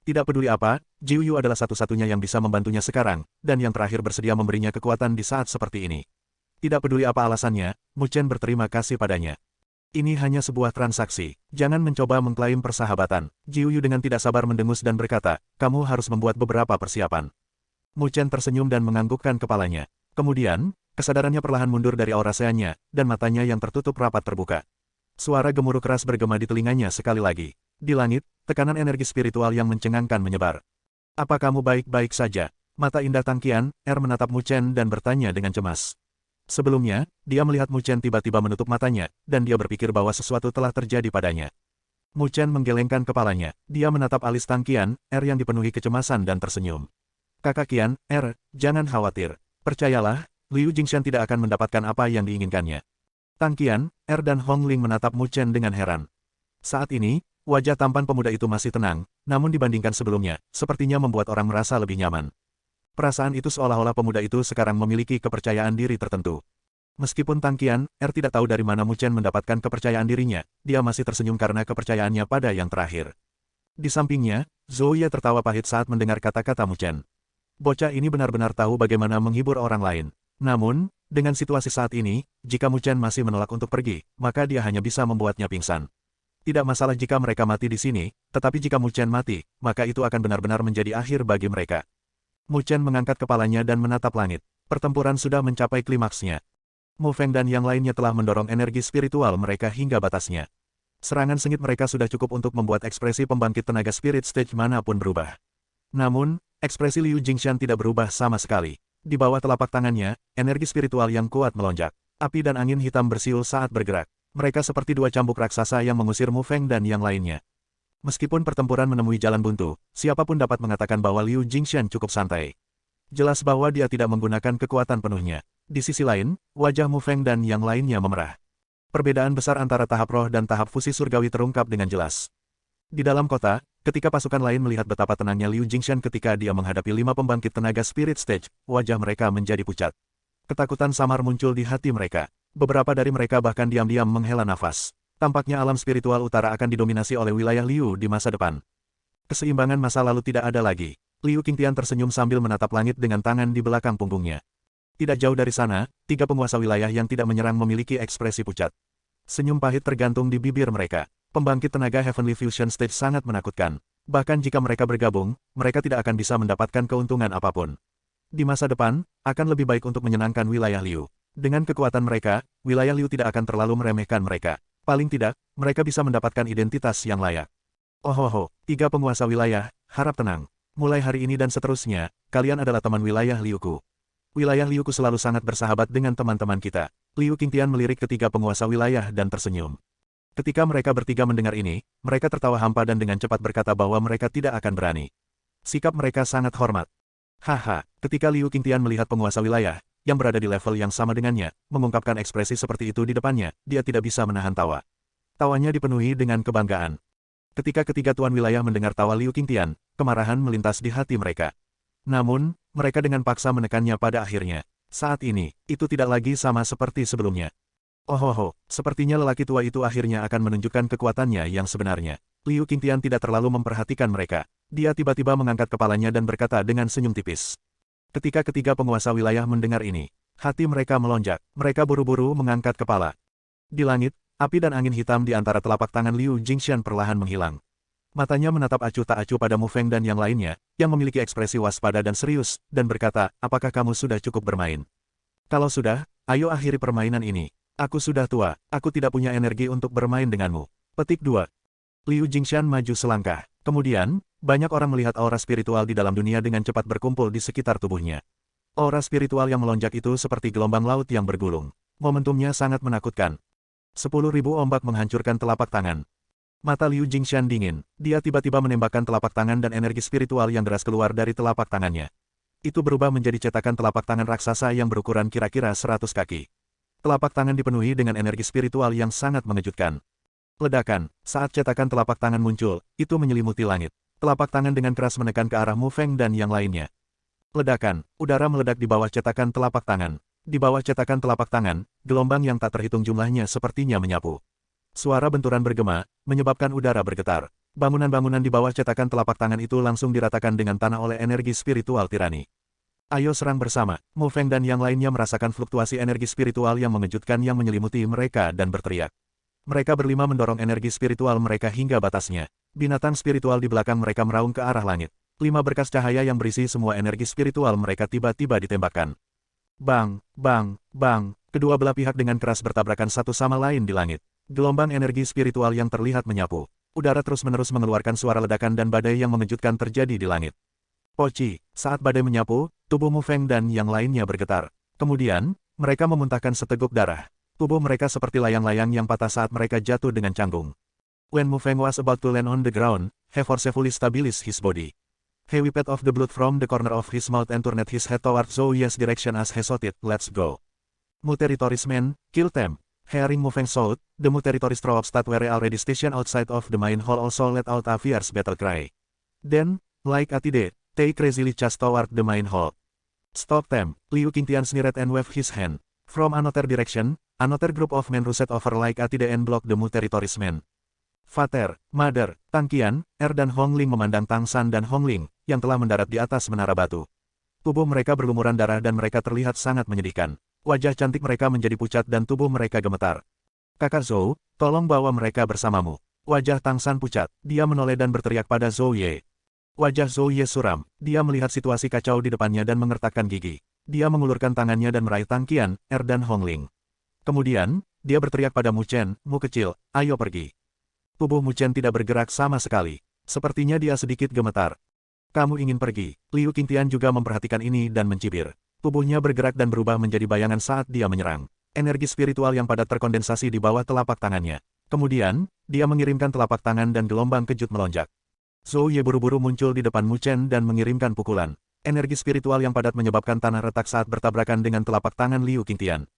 Tidak peduli apa, Jiu Yu adalah satu-satunya yang bisa membantunya sekarang, dan yang terakhir bersedia memberinya kekuatan di saat seperti ini. Tidak peduli apa alasannya, Mu Chen berterima kasih padanya. Ini hanya sebuah transaksi, jangan mencoba mengklaim persahabatan. Jiu Yu dengan tidak sabar mendengus dan berkata, kamu harus membuat beberapa persiapan. Mu Chen tersenyum dan menganggukkan kepalanya. Kemudian, kesadarannya perlahan mundur dari aura seannya, dan matanya yang tertutup rapat terbuka. Suara gemuruh keras bergema di telinganya sekali lagi. Di langit, tekanan energi spiritual yang mencengangkan menyebar. Apa kamu baik-baik saja? Mata indah Tang Qian menatap Mu Chen dan bertanya dengan cemas. Sebelumnya, dia melihat Mu Chen tiba-tiba menutup matanya, dan dia berpikir bahwa sesuatu telah terjadi padanya. Mu Chen menggelengkan kepalanya. Dia menatap alis Tang Qian yang dipenuhi kecemasan dan tersenyum. Kakak Qian, jangan khawatir. Percayalah, Liu Jingshan tidak akan mendapatkan apa yang diinginkannya. Tang Qian, dan Hong Ling menatap Mu Chen dengan heran. Saat ini, wajah tampan pemuda itu masih tenang, namun dibandingkan sebelumnya, sepertinya membuat orang merasa lebih nyaman. Perasaan itu seolah-olah pemuda itu sekarang memiliki kepercayaan diri tertentu. Meskipun Tang Qian, tidak tahu dari mana Mu Chen mendapatkan kepercayaan dirinya, dia masih tersenyum karena kepercayaannya pada yang terakhir. Di sampingnya, Zhou Ye tertawa pahit saat mendengar kata-kata Mu Chen. Bocah ini benar-benar tahu bagaimana menghibur orang lain. Namun, dengan situasi saat ini, jika Mu Chen masih menolak untuk pergi, maka dia hanya bisa membuatnya pingsan. Tidak masalah jika mereka mati di sini, tetapi jika Mu Chen mati, maka itu akan benar-benar menjadi akhir bagi mereka. Mu Chen mengangkat kepalanya dan menatap langit. Pertempuran sudah mencapai klimaksnya. Mu Feng dan yang lainnya telah mendorong energi spiritual mereka hingga batasnya. Serangan sengit mereka sudah cukup untuk membuat ekspresi pembangkit tenaga spirit stage manapun berubah. Namun, ekspresi Liu Jingshan tidak berubah sama sekali. Di bawah telapak tangannya, energi spiritual yang kuat melonjak. Api dan angin hitam bersiul saat bergerak. Mereka seperti dua cambuk raksasa yang mengusir Mu Feng dan yang lainnya. Meskipun pertempuran menemui jalan buntu, siapapun dapat mengatakan bahwa Liu Jingshan cukup santai. Jelas bahwa dia tidak menggunakan kekuatan penuhnya. Di sisi lain, wajah Mu Feng dan yang lainnya memerah. Perbedaan besar antara tahap roh dan tahap fusi surgawi terungkap dengan jelas. Di dalam kota, ketika pasukan lain melihat betapa tenangnya Liu Jingshan ketika dia menghadapi 5 pembangkit tenaga spirit stage, wajah mereka menjadi pucat. Ketakutan samar muncul di hati mereka. Beberapa dari mereka bahkan diam-diam menghela nafas. Tampaknya alam spiritual utara akan didominasi oleh wilayah Liu di masa depan. Keseimbangan masa lalu tidak ada lagi. Liu Qingtian tersenyum sambil menatap langit dengan tangan di belakang punggungnya. Tidak jauh dari sana, 3 penguasa wilayah yang tidak menyerang memiliki ekspresi pucat. Senyum pahit tergantung di bibir mereka. Pembangkit tenaga Heavenly Fusion Stage sangat menakutkan. Bahkan jika mereka bergabung, mereka tidak akan bisa mendapatkan keuntungan apapun. Di masa depan, akan lebih baik untuk menyenangkan wilayah Liu. Dengan kekuatan mereka, wilayah Liu tidak akan terlalu meremehkan mereka. Paling tidak, mereka bisa mendapatkan identitas yang layak. 3 penguasa wilayah, harap tenang. Mulai hari ini dan seterusnya, kalian adalah teman wilayah Liuku. Wilayah Liuku selalu sangat bersahabat dengan teman-teman kita. Liu Qingtian melirik ketiga penguasa wilayah dan tersenyum. Ketika mereka bertiga mendengar ini, mereka tertawa hampa dan dengan cepat berkata bahwa mereka tidak akan berani. Sikap mereka sangat hormat. Haha, ketika Liu Qingtian melihat penguasa wilayah, yang berada di level yang sama dengannya, mengungkapkan ekspresi seperti itu di depannya, dia tidak bisa menahan tawa. Tawanya dipenuhi dengan kebanggaan. Ketika ketiga tuan wilayah mendengar tawa Liu Qingtian, kemarahan melintas di hati mereka. Namun, mereka dengan paksa menekannya pada akhirnya. Saat ini, itu tidak lagi sama seperti sebelumnya. Sepertinya lelaki tua itu akhirnya akan menunjukkan kekuatannya yang sebenarnya. Liu Qingtian tidak terlalu memperhatikan mereka. Dia tiba-tiba mengangkat kepalanya dan berkata dengan senyum tipis. Ketika ketiga penguasa wilayah mendengar ini, hati mereka melonjak. Mereka buru-buru mengangkat kepala. Di langit, api dan angin hitam di antara telapak tangan Liu Jingxian perlahan menghilang. Matanya menatap acuh tak acuh pada Mu Feng dan yang lainnya, yang memiliki ekspresi waspada dan serius, dan berkata, apakah kamu sudah cukup bermain? Kalau sudah, ayo akhiri permainan ini. Aku sudah tua, aku tidak punya energi untuk bermain denganmu. Petik 2. Liu Jingxian maju selangkah. Kemudian, banyak orang melihat aura spiritual di dalam dunia dengan cepat berkumpul di sekitar tubuhnya. Aura spiritual yang melonjak itu seperti gelombang laut yang bergulung. Momentumnya sangat menakutkan. 10.000 ombak menghancurkan telapak tangan. Mata Liu Jingxian dingin. Dia tiba-tiba menembakkan telapak tangan dan energi spiritual yang deras keluar dari telapak tangannya. Itu berubah menjadi cetakan telapak tangan raksasa yang berukuran kira-kira 100 kaki. Telapak tangan dipenuhi dengan energi spiritual yang sangat mengejutkan. Ledakan. Saat cetakan telapak tangan muncul, itu menyelimuti langit. Telapak tangan dengan keras menekan ke arah Mu Feng dan yang lainnya. Ledakan. Udara meledak di bawah cetakan telapak tangan. Di bawah cetakan telapak tangan, gelombang yang tak terhitung jumlahnya sepertinya menyapu. Suara benturan bergema, menyebabkan udara bergetar. Bangunan-bangunan di bawah cetakan telapak tangan itu langsung diratakan dengan tanah oleh energi spiritual tirani. Ayo serang bersama. Mu Feng dan yang lainnya merasakan fluktuasi energi spiritual yang mengejutkan yang menyelimuti mereka dan berteriak. Mereka berlima mendorong energi spiritual mereka hingga batasnya. Binatang spiritual di belakang mereka meraung ke arah langit. 5 berkas cahaya yang berisi semua energi spiritual mereka tiba-tiba ditembakkan. Bang, bang, bang, kedua belah pihak dengan keras bertabrakan satu sama lain di langit. Gelombang energi spiritual yang terlihat menyapu. Udara terus-menerus mengeluarkan suara ledakan dan badai yang mengejutkan terjadi di langit. Poci, saat badai menyapu, tubuh Mu Feng dan yang lainnya bergetar. Kemudian, mereka memuntahkan seteguk darah. Tubuh mereka seperti layang-layang yang patah saat mereka jatuh dengan canggung. When Mu Feng was about to land on the ground, he forcefully stabilized his body. He wiped off the blood from the corner of his mouth and turned his head toward Zhou Ye's direction as he shouted, "Let's go. Mu territories men, kill them." Hearing Mu Feng shout, the Mu territories troops that were already stationed outside of the main hall also let out a fierce battle cry. Then, like a tide, they crazily charged toward the main hall. "Stop them!" Liu Qingtian sneered and waved his hand. From another direction, another group of men rushed over like a tide and blocked the Mu territories men. Father, Mother, Tang Qian, dan Hong Ling memandang Tang San dan Hong Ling, yang telah mendarat di atas menara batu. Tubuh mereka berlumuran darah dan mereka terlihat sangat menyedihkan. Wajah cantik mereka menjadi pucat dan tubuh mereka gemetar. Kakak Zhou, tolong bawa mereka bersamamu. Wajah Tang San pucat, dia menoleh dan berteriak pada Zhou Ye. Wajah Zhou Ye suram, dia melihat situasi kacau di depannya dan mengertakkan gigi. Dia mengulurkan tangannya dan meraih Tang Qian, dan Hong Ling. Kemudian, dia berteriak pada Mu Chen, "Mu kecil, ayo pergi." Tubuh Mu Chen tidak bergerak sama sekali. Sepertinya dia sedikit gemetar. Kamu ingin pergi? Liu Qingtian juga memperhatikan ini dan mencibir. Tubuhnya bergerak dan berubah menjadi bayangan saat dia menyerang. Energi spiritual yang padat terkondensasi di bawah telapak tangannya. Kemudian, dia mengirimkan telapak tangan dan gelombang kejut melonjak. Zhou Ye buru-buru muncul di depan Mu Chen dan mengirimkan pukulan. Energi spiritual yang padat menyebabkan tanah retak saat bertabrakan dengan telapak tangan Liu Qingtian.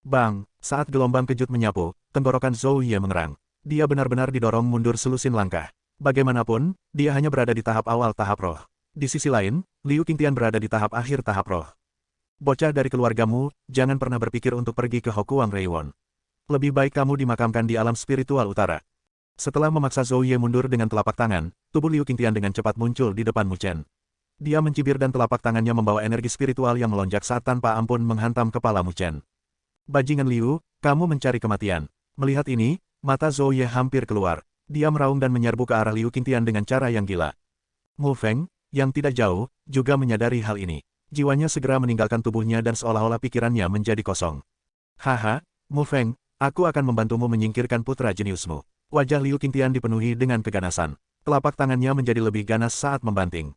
Bang! Saat gelombang kejut menyapu, tenggorokan Zhou Ye mengerang. Dia benar-benar didorong mundur selusin langkah. Bagaimanapun, dia hanya berada di tahap awal tahap roh. Di sisi lain, Liu Qingtian berada di tahap akhir tahap roh. Bocah dari keluargamu, jangan pernah berpikir untuk pergi ke Hokuang Reiwon. Lebih baik kamu dimakamkan di alam spiritual utara. Setelah memaksa Zhou Ye mundur dengan telapak tangan, tubuh Liu Qingtian dengan cepat muncul di depan Mu Chen. Dia mencibir dan telapak tangannya membawa energi spiritual yang melonjak saat tanpa ampun menghantam kepala Mu Chen. Bajingan Liu, kamu mencari kematian. Melihat ini, mata Zhou Ye hampir keluar. Dia meraung dan menyerbu ke arah Liu Qingtian dengan cara yang gila. Mu Feng, yang tidak jauh, juga menyadari hal ini. Jiwanya segera meninggalkan tubuhnya dan seolah-olah pikirannya menjadi kosong. Haha, Mu Feng, aku akan membantumu menyingkirkan putra jeniusmu. Wajah Liu Qingtian dipenuhi dengan keganasan. Telapak tangannya menjadi lebih ganas saat membanting.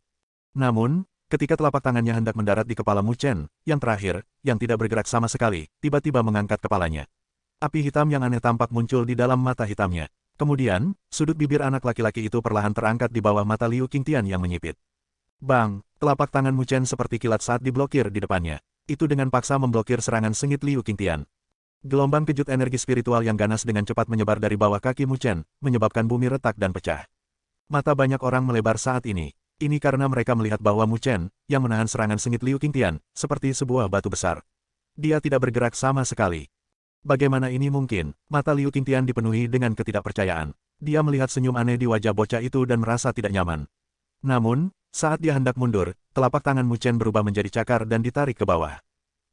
Namun, ketika telapak tangannya hendak mendarat di kepala Mu Chen, yang terakhir, yang tidak bergerak sama sekali, tiba-tiba mengangkat kepalanya. Api hitam yang aneh tampak muncul di dalam mata hitamnya. Kemudian, sudut bibir anak laki-laki itu perlahan terangkat di bawah mata Liu Qingtian yang menyipit. Bang! Telapak tangan Mu Chen seperti kilat saat diblokir di depannya. Itu dengan paksa memblokir serangan sengit Liu Qingtian. Gelombang kejut energi spiritual yang ganas dengan cepat menyebar dari bawah kaki Mu Chen, menyebabkan bumi retak dan pecah. Mata banyak orang melebar saat ini. Ini karena mereka melihat bahwa Mu Chen, yang menahan serangan sengit Liu Qingtian, seperti sebuah batu besar. Dia tidak bergerak sama sekali. Bagaimana ini mungkin? Mata Liu Qingtian dipenuhi dengan ketidakpercayaan. Dia melihat senyum aneh di wajah bocah itu dan merasa tidak nyaman. Namun, saat dia hendak mundur, telapak tangan Mu Chen berubah menjadi cakar dan ditarik ke bawah.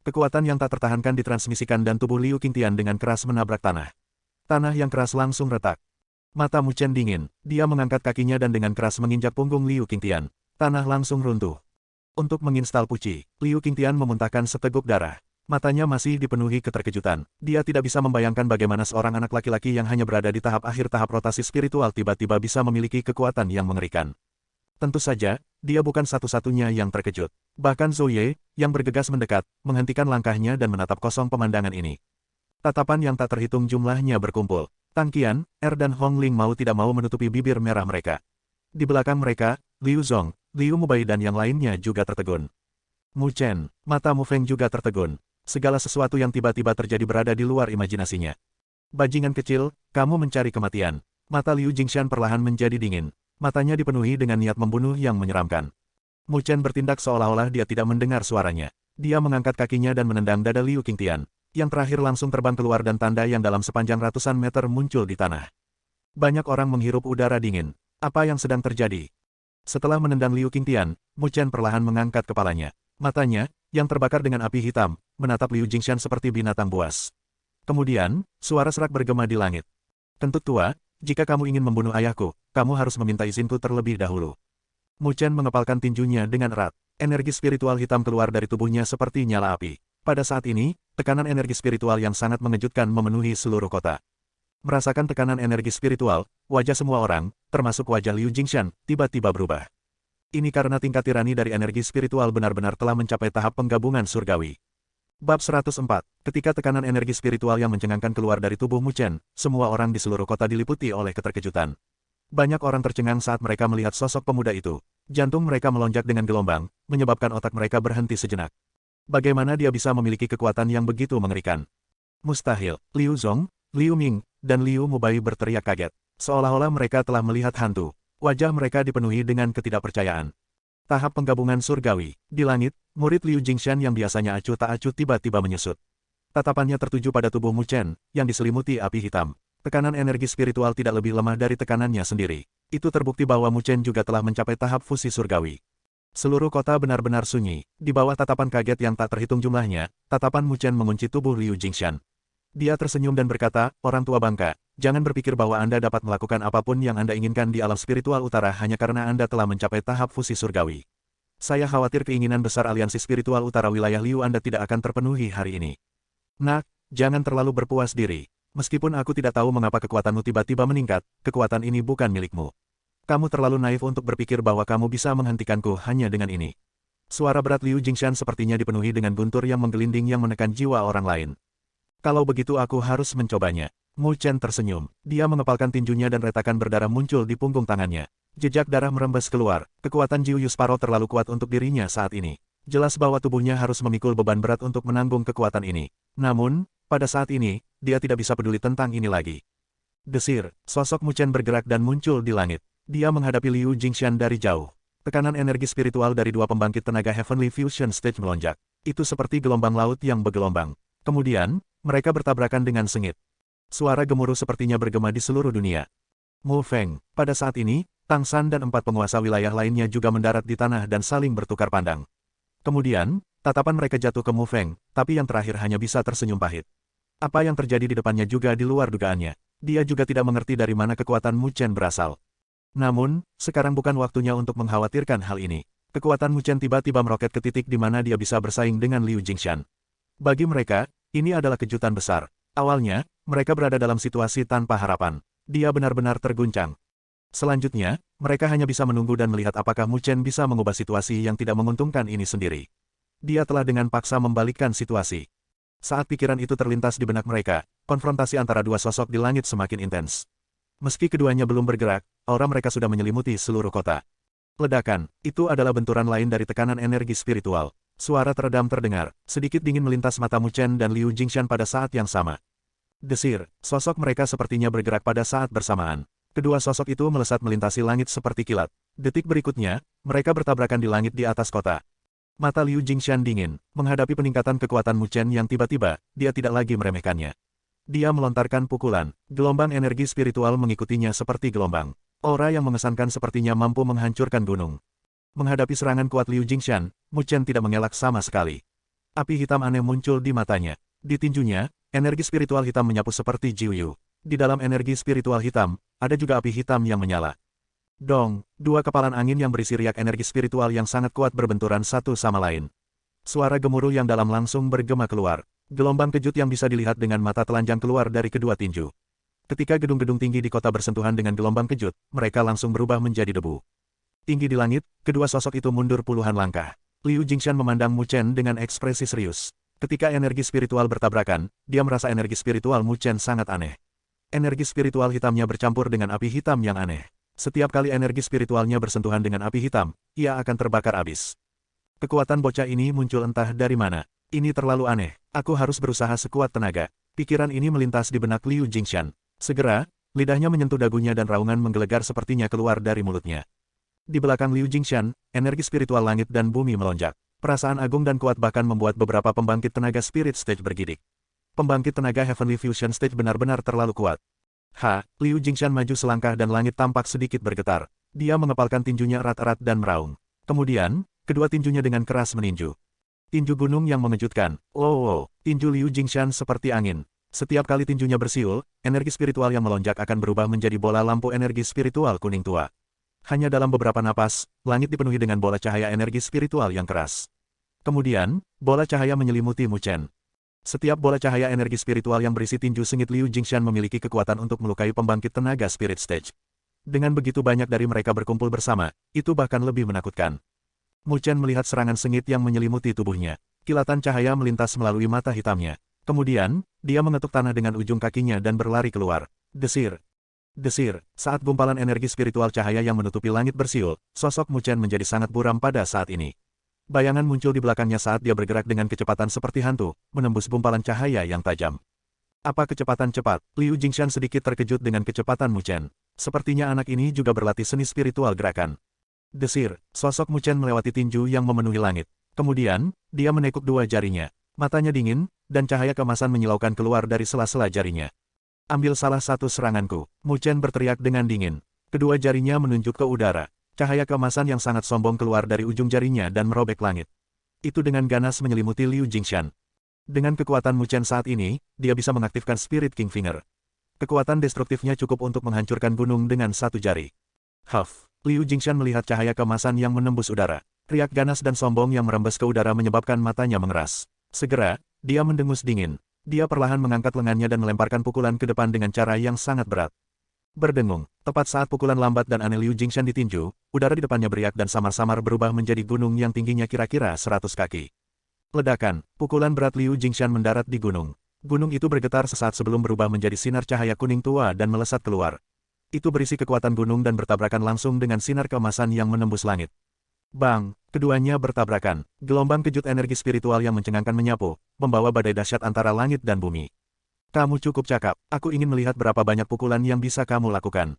Kekuatan yang tak tertahankan ditransmisikan dan tubuh Liu Qingtian dengan keras menabrak tanah. Tanah yang keras langsung retak. Mata Mu Chen dingin, dia mengangkat kakinya dan dengan keras menginjak punggung Liu Qingtian. Tanah langsung runtuh. Untuk menginstal puci, Liu Qingtian memuntahkan seteguk darah. Matanya masih dipenuhi keterkejutan. Dia tidak bisa membayangkan bagaimana seorang anak laki-laki yang hanya berada di tahap akhir tahap rotasi spiritual tiba-tiba bisa memiliki kekuatan yang mengerikan. Tentu saja, dia bukan satu-satunya yang terkejut. Bahkan Zhou Ye, yang bergegas mendekat, menghentikan langkahnya dan menatap kosong pemandangan ini. Tatapan yang tak terhitung jumlahnya berkumpul. Tang Qian, dan Hong Ling mau tidak mau menutupi bibir merah mereka. Di belakang mereka, Liu Zong, Liu Mubai dan yang lainnya juga tertegun. Mu Chen, mata Mu Feng juga tertegun. Segala sesuatu yang tiba-tiba terjadi berada di luar imajinasinya. Bajingan kecil, kamu mencari kematian. Mata Liu Jingshan perlahan menjadi dingin. Matanya dipenuhi dengan niat membunuh yang menyeramkan. Mu Chen bertindak seolah-olah dia tidak mendengar suaranya. Dia mengangkat kakinya dan menendang dada Liu Qingtian. Yang terakhir langsung terbang keluar dan tanda yang dalam sepanjang ratusan meter muncul di tanah. Banyak orang menghirup udara dingin. Apa yang sedang terjadi? Setelah menendang Liu Qingtian, Mu Chen perlahan mengangkat kepalanya. Matanya, yang terbakar dengan api hitam, menatap Liu Jingshan seperti binatang buas. Kemudian, suara serak bergema di langit. Kentut tua, jika kamu ingin membunuh ayahku, kamu harus meminta izinku terlebih dahulu. Mu Chen mengepalkan tinjunya dengan erat. Energi spiritual hitam keluar dari tubuhnya seperti nyala api. Pada saat ini, tekanan energi spiritual yang sangat mengejutkan memenuhi seluruh kota. Merasakan tekanan energi spiritual, wajah semua orang, termasuk wajah Liu Jingshan, tiba-tiba berubah. Ini karena tingkat tirani dari energi spiritual benar-benar telah mencapai tahap penggabungan surgawi. Bab 104. Ketika tekanan energi spiritual yang mencengangkan keluar dari tubuh Mu Chen, semua orang di seluruh kota diliputi oleh keterkejutan. Banyak orang tercengang saat mereka melihat sosok pemuda itu. Jantung mereka melonjak dengan gelombang, menyebabkan otak mereka berhenti sejenak. Bagaimana dia bisa memiliki kekuatan yang begitu mengerikan? Mustahil. Liu Zong, Liu Ming, dan Liu Mubai berteriak kaget. Seolah-olah mereka telah melihat hantu. Wajah mereka dipenuhi dengan ketidakpercayaan. Tahap penggabungan surgawi. Di langit, murid Liu Jingshan yang biasanya acuh tak acuh tiba-tiba menyusut. Tatapannya tertuju pada tubuh Mu Chen, yang diselimuti api hitam. Tekanan energi spiritual tidak lebih lemah dari tekanannya sendiri. Itu terbukti bahwa Mu Chen juga telah mencapai tahap fusi surgawi. Seluruh kota benar-benar sunyi. Di bawah tatapan kaget yang tak terhitung jumlahnya, tatapan Mu Chen mengunci tubuh Liu Jingshan. Dia tersenyum dan berkata, orang tua bangka, jangan berpikir bahwa Anda dapat melakukan apapun yang Anda inginkan di alam spiritual utara hanya karena Anda telah mencapai tahap fusi surgawi. Saya khawatir keinginan besar aliansi spiritual utara wilayah Liu Anda tidak akan terpenuhi hari ini. Nak, jangan terlalu berpuas diri. Meskipun aku tidak tahu mengapa kekuatanmu tiba-tiba meningkat, kekuatan ini bukan milikmu. Kamu terlalu naif untuk berpikir bahwa kamu bisa menghentikanku hanya dengan ini. Suara berat Liu Jingshan sepertinya dipenuhi dengan guntur yang menggelinding yang menekan jiwa orang lain. Kalau begitu aku harus mencobanya. Mu Chen tersenyum. Dia mengepalkan tinjunya dan retakan berdarah muncul di punggung tangannya. Jejak darah merembes keluar. Kekuatan Jiu Yusparo terlalu kuat untuk dirinya saat ini. Jelas bahwa tubuhnya harus memikul beban berat untuk menanggung kekuatan ini. Namun, pada saat ini, dia tidak bisa peduli tentang ini lagi. Desir, sosok Mu Chen bergerak dan muncul di langit. Dia menghadapi Liu Jingshan dari jauh. Tekanan energi spiritual dari dua pembangkit tenaga Heavenly Fusion Stage melonjak. Itu seperti gelombang laut yang bergelombang. Kemudian, mereka bertabrakan dengan sengit. Suara gemuruh sepertinya bergema di seluruh dunia. Mu Feng, pada saat ini, Tang San dan 4 penguasa wilayah lainnya juga mendarat di tanah dan saling bertukar pandang. Kemudian, tatapan mereka jatuh ke Mu Feng, tapi yang terakhir hanya bisa tersenyum pahit. Apa yang terjadi di depannya juga di luar dugaannya. Dia juga tidak mengerti dari mana kekuatan Mu Chen berasal. Namun, sekarang bukan waktunya untuk mengkhawatirkan hal ini. Kekuatan Mu Chen tiba-tiba meroket ke titik di mana dia bisa bersaing dengan Liu Jingshan. Bagi mereka, ini adalah kejutan besar. Awalnya, mereka berada dalam situasi tanpa harapan. Dia benar-benar terguncang. Selanjutnya, mereka hanya bisa menunggu dan melihat apakah Mu Chen bisa mengubah situasi yang tidak menguntungkan ini sendiri. Dia telah dengan paksa membalikkan situasi. Saat pikiran itu terlintas di benak mereka, konfrontasi antara dua sosok di langit semakin intens. Meski keduanya belum bergerak, aura mereka sudah menyelimuti seluruh kota. Ledakan, itu adalah benturan lain dari tekanan energi spiritual. Suara teredam terdengar, sedikit dingin melintas mata Mu Chen dan Liu Jingshan pada saat yang sama. Desir, sosok mereka sepertinya bergerak pada saat bersamaan. Kedua sosok itu melesat melintasi langit seperti kilat. Detik berikutnya, mereka bertabrakan di langit di atas kota. Mata Liu Jingshan dingin, menghadapi peningkatan kekuatan Mu Chen yang tiba-tiba, dia tidak lagi meremehkannya. Dia melontarkan pukulan, gelombang energi spiritual mengikutinya seperti gelombang. Aura yang mengesankan sepertinya mampu menghancurkan gunung. Menghadapi serangan kuat Liu Jingshan, Mu Chen tidak mengelak sama sekali. Api hitam aneh muncul di matanya. Di tinjunya, energi spiritual hitam menyapu seperti Jiuyu. Di dalam energi spiritual hitam, ada juga api hitam yang menyala. Dong, dua kepalan angin yang berisi riak energi spiritual yang sangat kuat berbenturan satu sama lain. Suara gemuruh yang dalam langsung bergema keluar. Gelombang kejut yang bisa dilihat dengan mata telanjang keluar dari kedua tinju. Ketika gedung-gedung tinggi di kota bersentuhan dengan gelombang kejut, mereka langsung berubah menjadi debu. Tinggi di langit, kedua sosok itu mundur puluhan langkah. Liu Jingshan memandang Mu Chen dengan ekspresi serius. Ketika energi spiritual bertabrakan, dia merasa energi spiritual Mu Chen sangat aneh. Energi spiritual hitamnya bercampur dengan api hitam yang aneh. Setiap kali energi spiritualnya bersentuhan dengan api hitam, ia akan terbakar habis. Kekuatan bocah ini muncul entah dari mana. Ini terlalu aneh. Aku harus berusaha sekuat tenaga. Pikiran ini melintas di benak Liu Jingshan. Segera, lidahnya menyentuh dagunya dan raungan menggelegar sepertinya keluar dari mulutnya. Di belakang Liu Jingshan, energi spiritual langit dan bumi melonjak. Perasaan agung dan kuat bahkan membuat beberapa pembangkit tenaga Spirit Stage bergidik. Pembangkit tenaga Heavenly Fusion Stage benar-benar terlalu kuat. Liu Jingshan maju selangkah dan langit tampak sedikit bergetar. Dia mengepalkan tinjunya erat-erat dan meraung. Kemudian, kedua tinjunya dengan keras meninju. Tinju gunung yang mengejutkan. Tinju Liu Jingshan seperti angin. Setiap kali tinjunya bersiul, energi spiritual yang melonjak akan berubah menjadi bola lampu energi spiritual kuning tua. Hanya dalam beberapa napas, langit dipenuhi dengan bola cahaya energi spiritual yang keras. Kemudian, bola cahaya menyelimuti Mu Chen. Setiap bola cahaya energi spiritual yang berisi tinju sengit Liu Jingshan memiliki kekuatan untuk melukai pembangkit tenaga Spirit Stage. Dengan begitu banyak dari mereka berkumpul bersama, itu bahkan lebih menakutkan. Mu Chen melihat serangan sengit yang menyelimuti tubuhnya. Kilatan cahaya melintas melalui mata hitamnya. Kemudian, dia mengetuk tanah dengan ujung kakinya dan berlari keluar. Desir. Desir, saat gumpalan energi spiritual cahaya yang menutupi langit bersiul, sosok Mu Chen menjadi sangat buram pada saat ini. Bayangan muncul di belakangnya saat dia bergerak dengan kecepatan seperti hantu, menembus gumpalan cahaya yang tajam. Apa kecepatan cepat? Liu Jingshan sedikit terkejut dengan kecepatan Mu Chen. Sepertinya anak ini juga berlatih seni spiritual gerakan. Desir, sosok Mu Chen melewati tinju yang memenuhi langit. Kemudian, dia menekuk dua jarinya. Matanya dingin, dan cahaya keemasan menyilaukan keluar dari sela-sela jarinya. Ambil salah satu seranganku, Mu Chen berteriak dengan dingin. Kedua jarinya menunjuk ke udara. Cahaya keemasan yang sangat sombong keluar dari ujung jarinya dan merobek langit. Itu dengan ganas menyelimuti Liu Jingshan. Dengan kekuatan Mu Chen saat ini, dia bisa mengaktifkan Spirit King Finger. Kekuatan destruktifnya cukup untuk menghancurkan gunung dengan satu jari. Liu Jingshan melihat cahaya keemasan yang menembus udara. Riak ganas dan sombong yang merembes ke udara menyebabkan matanya mengeras. Segera, dia mendengus dingin. Dia perlahan mengangkat lengannya dan melemparkan pukulan ke depan dengan cara yang sangat berat. Berdengung, tepat saat pukulan lambat dan aneh Liu Jingshan ditinju, udara di depannya beriak dan samar-samar berubah menjadi gunung yang tingginya kira-kira 100 kaki. Ledakan, pukulan berat Liu Jingshan mendarat di gunung. Gunung itu bergetar sesaat sebelum berubah menjadi sinar cahaya kuning tua dan melesat keluar. Itu berisi kekuatan gunung dan bertabrakan langsung dengan sinar keemasan yang menembus langit. Bang, keduanya bertabrakan. Gelombang kejut energi spiritual yang mencengangkan menyapu, membawa badai dahsyat antara langit dan bumi. Kamu cukup cakap, aku ingin melihat berapa banyak pukulan yang bisa kamu lakukan.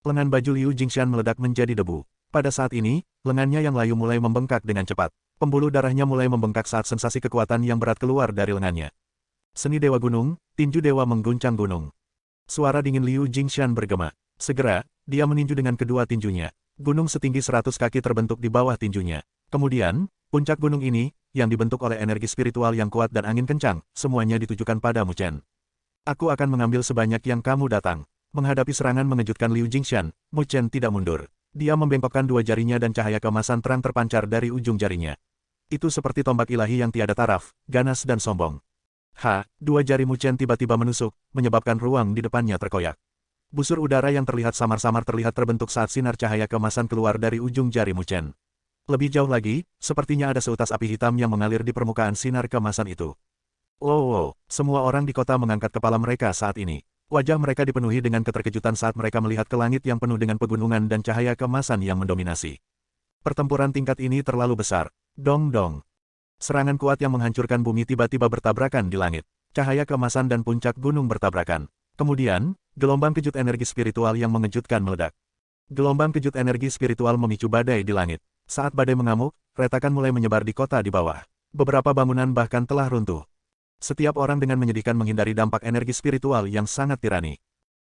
Lengan baju Liu Jingshan meledak menjadi debu. Pada saat ini, lengannya yang layu mulai membengkak dengan cepat. Pembuluh darahnya mulai membengkak saat sensasi kekuatan yang berat keluar dari lengannya. Seni Dewa Gunung, tinju dewa mengguncang gunung. Suara dingin Liu Jingshan bergema. Segera, dia meninju dengan kedua tinjunya. Gunung setinggi 100 kaki terbentuk di bawah tinjunya. Kemudian, puncak gunung ini, yang dibentuk oleh energi spiritual yang kuat dan angin kencang, semuanya ditujukan pada Mu Chen. Aku akan mengambil sebanyak yang kamu datang. Menghadapi serangan mengejutkan Liu Jingshan, Mu Chen tidak mundur. Dia membengkokkan dua jarinya dan cahaya keemasan terang terpancar dari ujung jarinya. Itu seperti tombak ilahi yang tiada taraf, ganas dan sombong. Dua jari Mu Chen tiba-tiba menusuk, menyebabkan ruang di depannya terkoyak. Busur udara yang terlihat samar-samar terlihat terbentuk saat sinar cahaya keemasan keluar dari ujung jari Mu Chen. Lebih jauh lagi, sepertinya ada seutas api hitam yang mengalir di permukaan sinar keemasan itu. Semua orang di kota mengangkat kepala mereka saat ini. Wajah mereka dipenuhi dengan keterkejutan saat mereka melihat ke langit yang penuh dengan pegunungan dan cahaya keemasan yang mendominasi. Pertempuran tingkat ini terlalu besar. Dong. Serangan kuat yang menghancurkan bumi tiba-tiba bertabrakan di langit. Cahaya keemasan dan puncak gunung bertabrakan. Kemudian, gelombang kejut energi spiritual yang mengejutkan meledak. Gelombang kejut energi spiritual memicu badai di langit. Saat badai mengamuk, retakan mulai menyebar di kota di bawah. Beberapa bangunan bahkan telah runtuh. Setiap orang dengan menyedihkan menghindari dampak energi spiritual yang sangat tirani.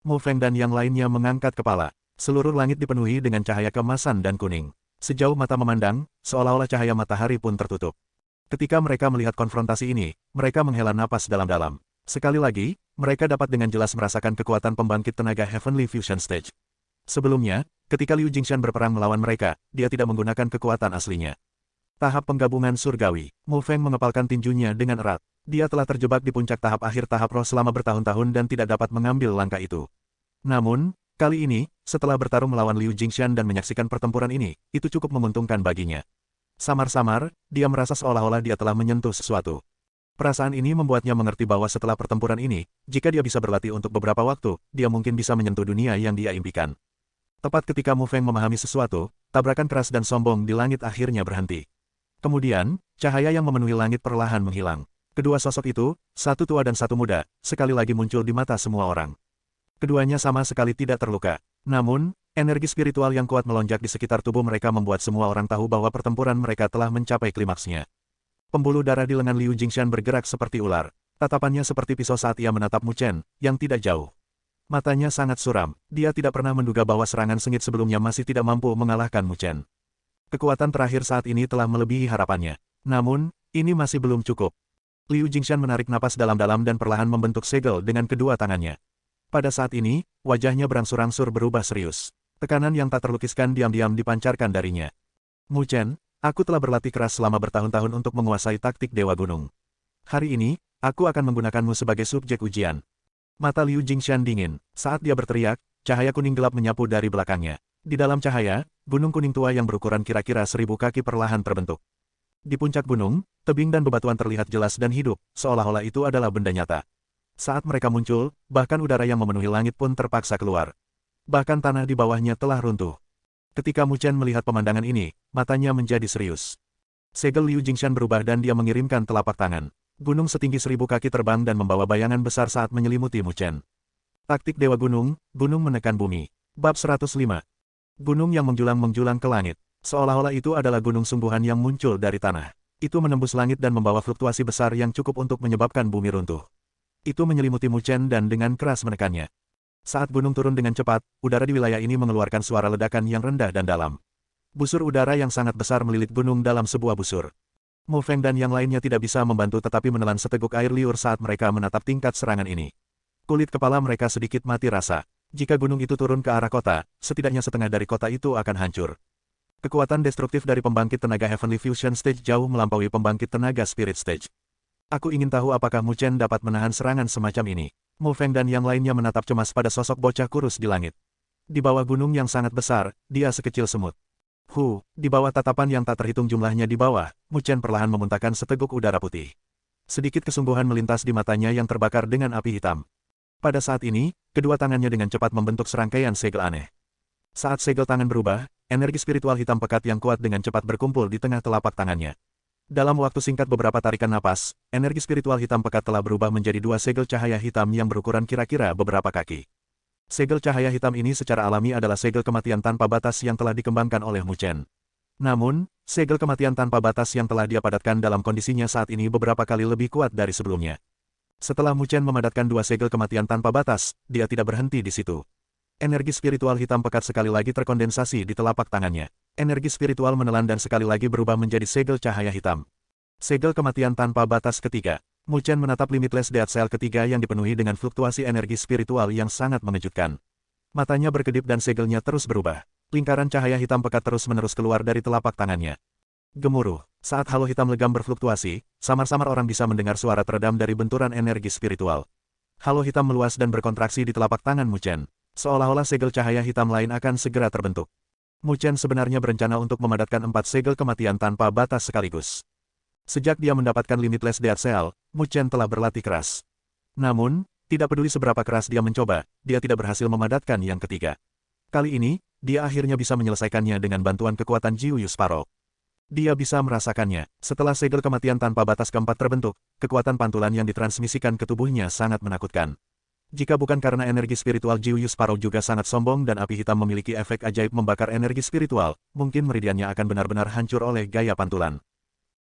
Mu Feng dan yang lainnya mengangkat kepala. Seluruh langit dipenuhi dengan cahaya keemasan dan kuning. Sejauh mata memandang, seolah-olah cahaya matahari pun tertutup. Ketika mereka melihat konfrontasi ini, mereka menghela napas dalam-dalam. Sekali lagi, mereka dapat dengan jelas merasakan kekuatan pembangkit tenaga Heavenly Fusion Stage. Sebelumnya, ketika Liu Jingshan berperang melawan mereka, dia tidak menggunakan kekuatan aslinya. Tahap penggabungan surgawi. Mu Feng mengepalkan tinjunya dengan erat. Dia telah terjebak di puncak tahap akhir tahap roh selama bertahun-tahun dan tidak dapat mengambil langkah itu. Namun, kali ini, setelah bertarung melawan Liu Jingshan dan menyaksikan pertempuran ini, itu cukup menguntungkan baginya. Samar-samar, dia merasa seolah-olah dia telah menyentuh sesuatu. Perasaan ini membuatnya mengerti bahwa setelah pertempuran ini, jika dia bisa berlatih untuk beberapa waktu, dia mungkin bisa menyentuh dunia yang dia impikan. Tepat ketika Mu Feng memahami sesuatu, tabrakan keras dan sombong di langit akhirnya berhenti. Kemudian, cahaya yang memenuhi langit perlahan menghilang. Kedua sosok itu, satu tua dan satu muda, sekali lagi muncul di mata semua orang. Keduanya sama sekali tidak terluka. Namun, energi spiritual yang kuat melonjak di sekitar tubuh mereka membuat semua orang tahu bahwa pertempuran mereka telah mencapai klimaksnya. Pembuluh darah di lengan Liu Jingshan bergerak seperti ular. Tatapannya seperti pisau saat ia menatap Mu Chen, yang tidak jauh. Matanya sangat suram, dia tidak pernah menduga bahwa serangan sengit sebelumnya masih tidak mampu mengalahkan Mu Chen. Kekuatan terakhir saat ini telah melebihi harapannya. Namun, ini masih belum cukup. Liu Jingshan menarik napas dalam-dalam dan perlahan membentuk segel dengan kedua tangannya. Pada saat ini, wajahnya berangsur-angsur berubah serius. Tekanan yang tak terlukiskan diam-diam dipancarkan darinya. Mu Chen, aku telah berlatih keras selama bertahun-tahun untuk menguasai taktik Dewa Gunung. Hari ini, aku akan menggunakanmu sebagai subjek ujian. Mata Liu Jingshan dingin. Saat dia berteriak, cahaya kuning gelap menyapu dari belakangnya. Di dalam cahaya, gunung kuning tua yang berukuran kira-kira 1000 kaki perlahan terbentuk. Di puncak gunung, tebing dan bebatuan terlihat jelas dan hidup, seolah-olah itu adalah benda nyata. Saat mereka muncul, bahkan udara yang memenuhi langit pun terpaksa keluar. Bahkan tanah di bawahnya telah runtuh. Ketika Mu Chen melihat pemandangan ini, matanya menjadi serius. Segel Liu Jingshan berubah dan dia mengirimkan telapak tangan. Gunung setinggi 1000 kaki terbang dan membawa bayangan besar saat menyelimuti Mu Chen. Taktik Dewa Gunung, gunung menekan bumi. Bab 105. Gunung yang menjulang-menjulang ke langit. Seolah-olah itu adalah gunung sungguhan yang muncul dari tanah. Itu menembus langit dan membawa fluktuasi besar yang cukup untuk menyebabkan bumi runtuh. Itu menyelimuti Mu Chen dan dengan keras menekannya. Saat gunung turun dengan cepat, udara di wilayah ini mengeluarkan suara ledakan yang rendah dan dalam. Busur udara yang sangat besar melilit gunung dalam sebuah busur. Mu Feng dan yang lainnya tidak bisa membantu tetapi menelan seteguk air liur saat mereka menatap tingkat serangan ini. Kulit kepala mereka sedikit mati rasa. Jika gunung itu turun ke arah kota, setidaknya setengah dari kota itu akan hancur. Kekuatan destruktif dari pembangkit tenaga Heavenly Fusion Stage jauh melampaui pembangkit tenaga Spirit Stage. Aku ingin tahu apakah Mu Chen dapat menahan serangan semacam ini. Mu Feng dan yang lainnya menatap cemas pada sosok bocah kurus di langit. Di bawah gunung yang sangat besar, dia sekecil semut. Di bawah tatapan yang tak terhitung jumlahnya di bawah, Mu Chen perlahan memuntahkan seteguk udara putih. Sedikit kesungguhan melintas di matanya yang terbakar dengan api hitam. Pada saat ini, kedua tangannya dengan cepat membentuk serangkaian segel aneh. Saat segel tangan berubah, energi spiritual hitam pekat yang kuat dengan cepat berkumpul di tengah telapak tangannya. Dalam waktu singkat beberapa tarikan napas, energi spiritual hitam pekat telah berubah menjadi dua segel cahaya hitam yang berukuran kira-kira beberapa kaki. Segel cahaya hitam ini secara alami adalah segel kematian tanpa batas yang telah dikembangkan oleh Mu Chen. Namun, segel kematian tanpa batas yang telah dia padatkan dalam kondisinya saat ini beberapa kali lebih kuat dari sebelumnya. Setelah Mu Chen memadatkan dua segel kematian tanpa batas, dia tidak berhenti di situ. Energi spiritual hitam pekat sekali lagi terkondensasi di telapak tangannya. Energi spiritual menelan dan sekali lagi berubah menjadi segel cahaya hitam. Segel kematian tanpa batas ketiga. Mu Chen menatap Limitless Death Cell ketiga yang dipenuhi dengan fluktuasi energi spiritual yang sangat mengejutkan. Matanya berkedip dan segelnya terus berubah. Lingkaran cahaya hitam pekat terus-menerus keluar dari telapak tangannya. Gemuruh. Saat halo hitam legam berfluktuasi, samar-samar orang bisa mendengar suara teredam dari benturan energi spiritual. Halo hitam meluas dan berkontraksi di telapak tangan Mu Chen. Seolah-olah segel cahaya hitam lain akan segera terbentuk. Mu Chen sebenarnya berencana untuk memadatkan 4 segel kematian tanpa batas sekaligus. Sejak dia mendapatkan Limitless Death Cell, Mu Chen telah berlatih keras. Namun, tidak peduli seberapa keras dia mencoba, dia tidak berhasil memadatkan yang ketiga. Kali ini, dia akhirnya bisa menyelesaikannya dengan bantuan kekuatan Jiu Yu Sparrow. Dia bisa merasakannya. Setelah segel kematian tanpa batas keempat terbentuk, kekuatan pantulan yang ditransmisikan ke tubuhnya sangat menakutkan. Jika bukan karena energi spiritual Jiuyu Sparrow juga sangat sombong dan api hitam memiliki efek ajaib membakar energi spiritual, mungkin meridiannya akan benar-benar hancur oleh gaya pantulan.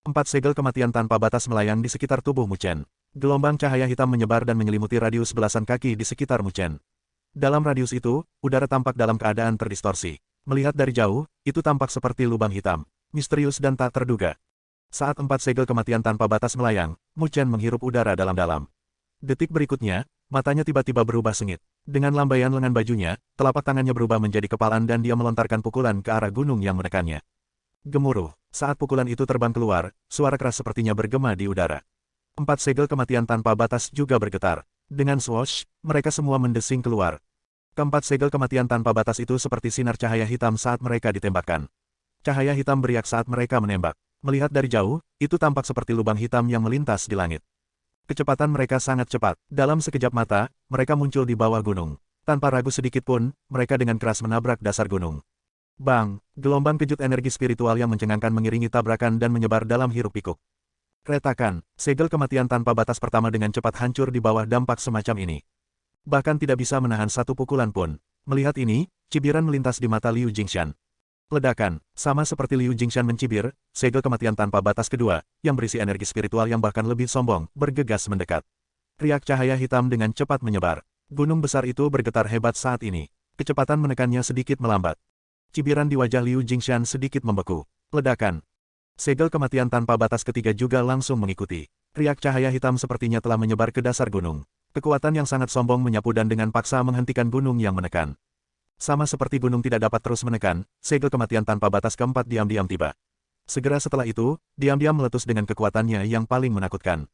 4 segel kematian tanpa batas melayang di sekitar tubuh Mu Chen. Gelombang cahaya hitam menyebar dan menyelimuti radius belasan kaki di sekitar Mu Chen. Dalam radius itu, udara tampak dalam keadaan terdistorsi. Melihat dari jauh, itu tampak seperti lubang hitam, misterius dan tak terduga. Saat 4 segel kematian tanpa batas melayang, Mu Chen menghirup udara dalam-dalam. Detik berikutnya, matanya tiba-tiba berubah sengit. Dengan lambaian lengan bajunya, telapak tangannya berubah menjadi kepalan dan dia melontarkan pukulan ke arah gunung yang menekannya. Gemuruh. Saat pukulan itu terbang keluar, suara keras sepertinya bergema di udara. 4 segel kematian tanpa batas juga bergetar. Dengan swoosh, mereka semua mendesing keluar. Keempat segel kematian tanpa batas itu seperti sinar cahaya hitam saat mereka ditembakkan. Cahaya hitam beriak saat mereka menembak. Melihat dari jauh, itu tampak seperti lubang hitam yang melintas di langit. Kecepatan mereka sangat cepat. Dalam sekejap mata, mereka muncul di bawah gunung. Tanpa ragu sedikit pun, mereka dengan keras menabrak dasar gunung. Bang! Gelombang kejut energi spiritual yang mencengangkan mengiringi tabrakan dan menyebar dalam hiruk-pikuk. Retakan, segel kematian tanpa batas pertama dengan cepat hancur di bawah dampak semacam ini. Bahkan tidak bisa menahan satu pukulan pun. Melihat ini, cibiran melintas di mata Liu Jingshan. Ledakan, sama seperti Liu Jingshan mencibir, segel kematian tanpa batas kedua, yang berisi energi spiritual yang bahkan lebih sombong, bergegas mendekat. Riak cahaya hitam dengan cepat menyebar. Gunung besar itu bergetar hebat saat ini. Kecepatan menekannya sedikit melambat. Cibiran di wajah Liu Jingshan sedikit membeku. Ledakan. Segel kematian tanpa batas ketiga juga langsung mengikuti. Riak cahaya hitam sepertinya telah menyebar ke dasar gunung. Kekuatan yang sangat sombong menyapu dan dengan paksa menghentikan gunung yang menekan. Sama seperti gunung tidak dapat terus menekan, segel kematian tanpa batas keempat diam-diam tiba. Segera setelah itu, diam-diam meletus dengan kekuatannya yang paling menakutkan.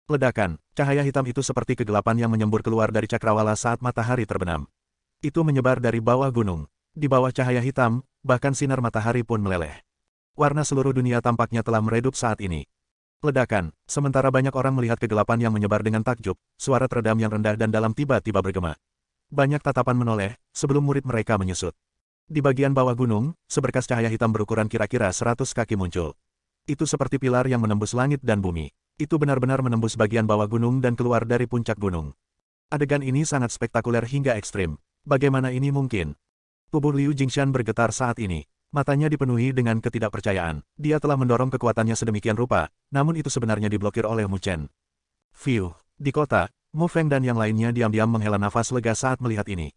Ledakan. Cahaya hitam itu seperti kegelapan yang menyembur keluar dari cakrawala saat matahari terbenam. Itu menyebar dari bawah gunung. Di bawah cahaya hitam, bahkan sinar matahari pun meleleh. Warna seluruh dunia tampaknya telah meredup saat ini. Ledakan, sementara banyak orang melihat kegelapan yang menyebar dengan takjub, suara teredam yang rendah dan dalam tiba-tiba bergema. Banyak tatapan menoleh, sebelum murid mereka menyusut. Di bagian bawah gunung, seberkas cahaya hitam berukuran kira-kira 100 kaki muncul. Itu seperti pilar yang menembus langit dan bumi. Itu benar-benar menembus bagian bawah gunung dan keluar dari puncak gunung. Adegan ini sangat spektakuler hingga ekstrim. Bagaimana ini mungkin? Tubuh Liu Jingshan bergetar saat ini. Matanya dipenuhi dengan ketidakpercayaan. Dia telah mendorong kekuatannya sedemikian rupa, namun itu sebenarnya diblokir oleh Mu Chen. Fiu. Di kota, Mu Feng dan yang lainnya diam-diam menghela nafas lega saat melihat ini.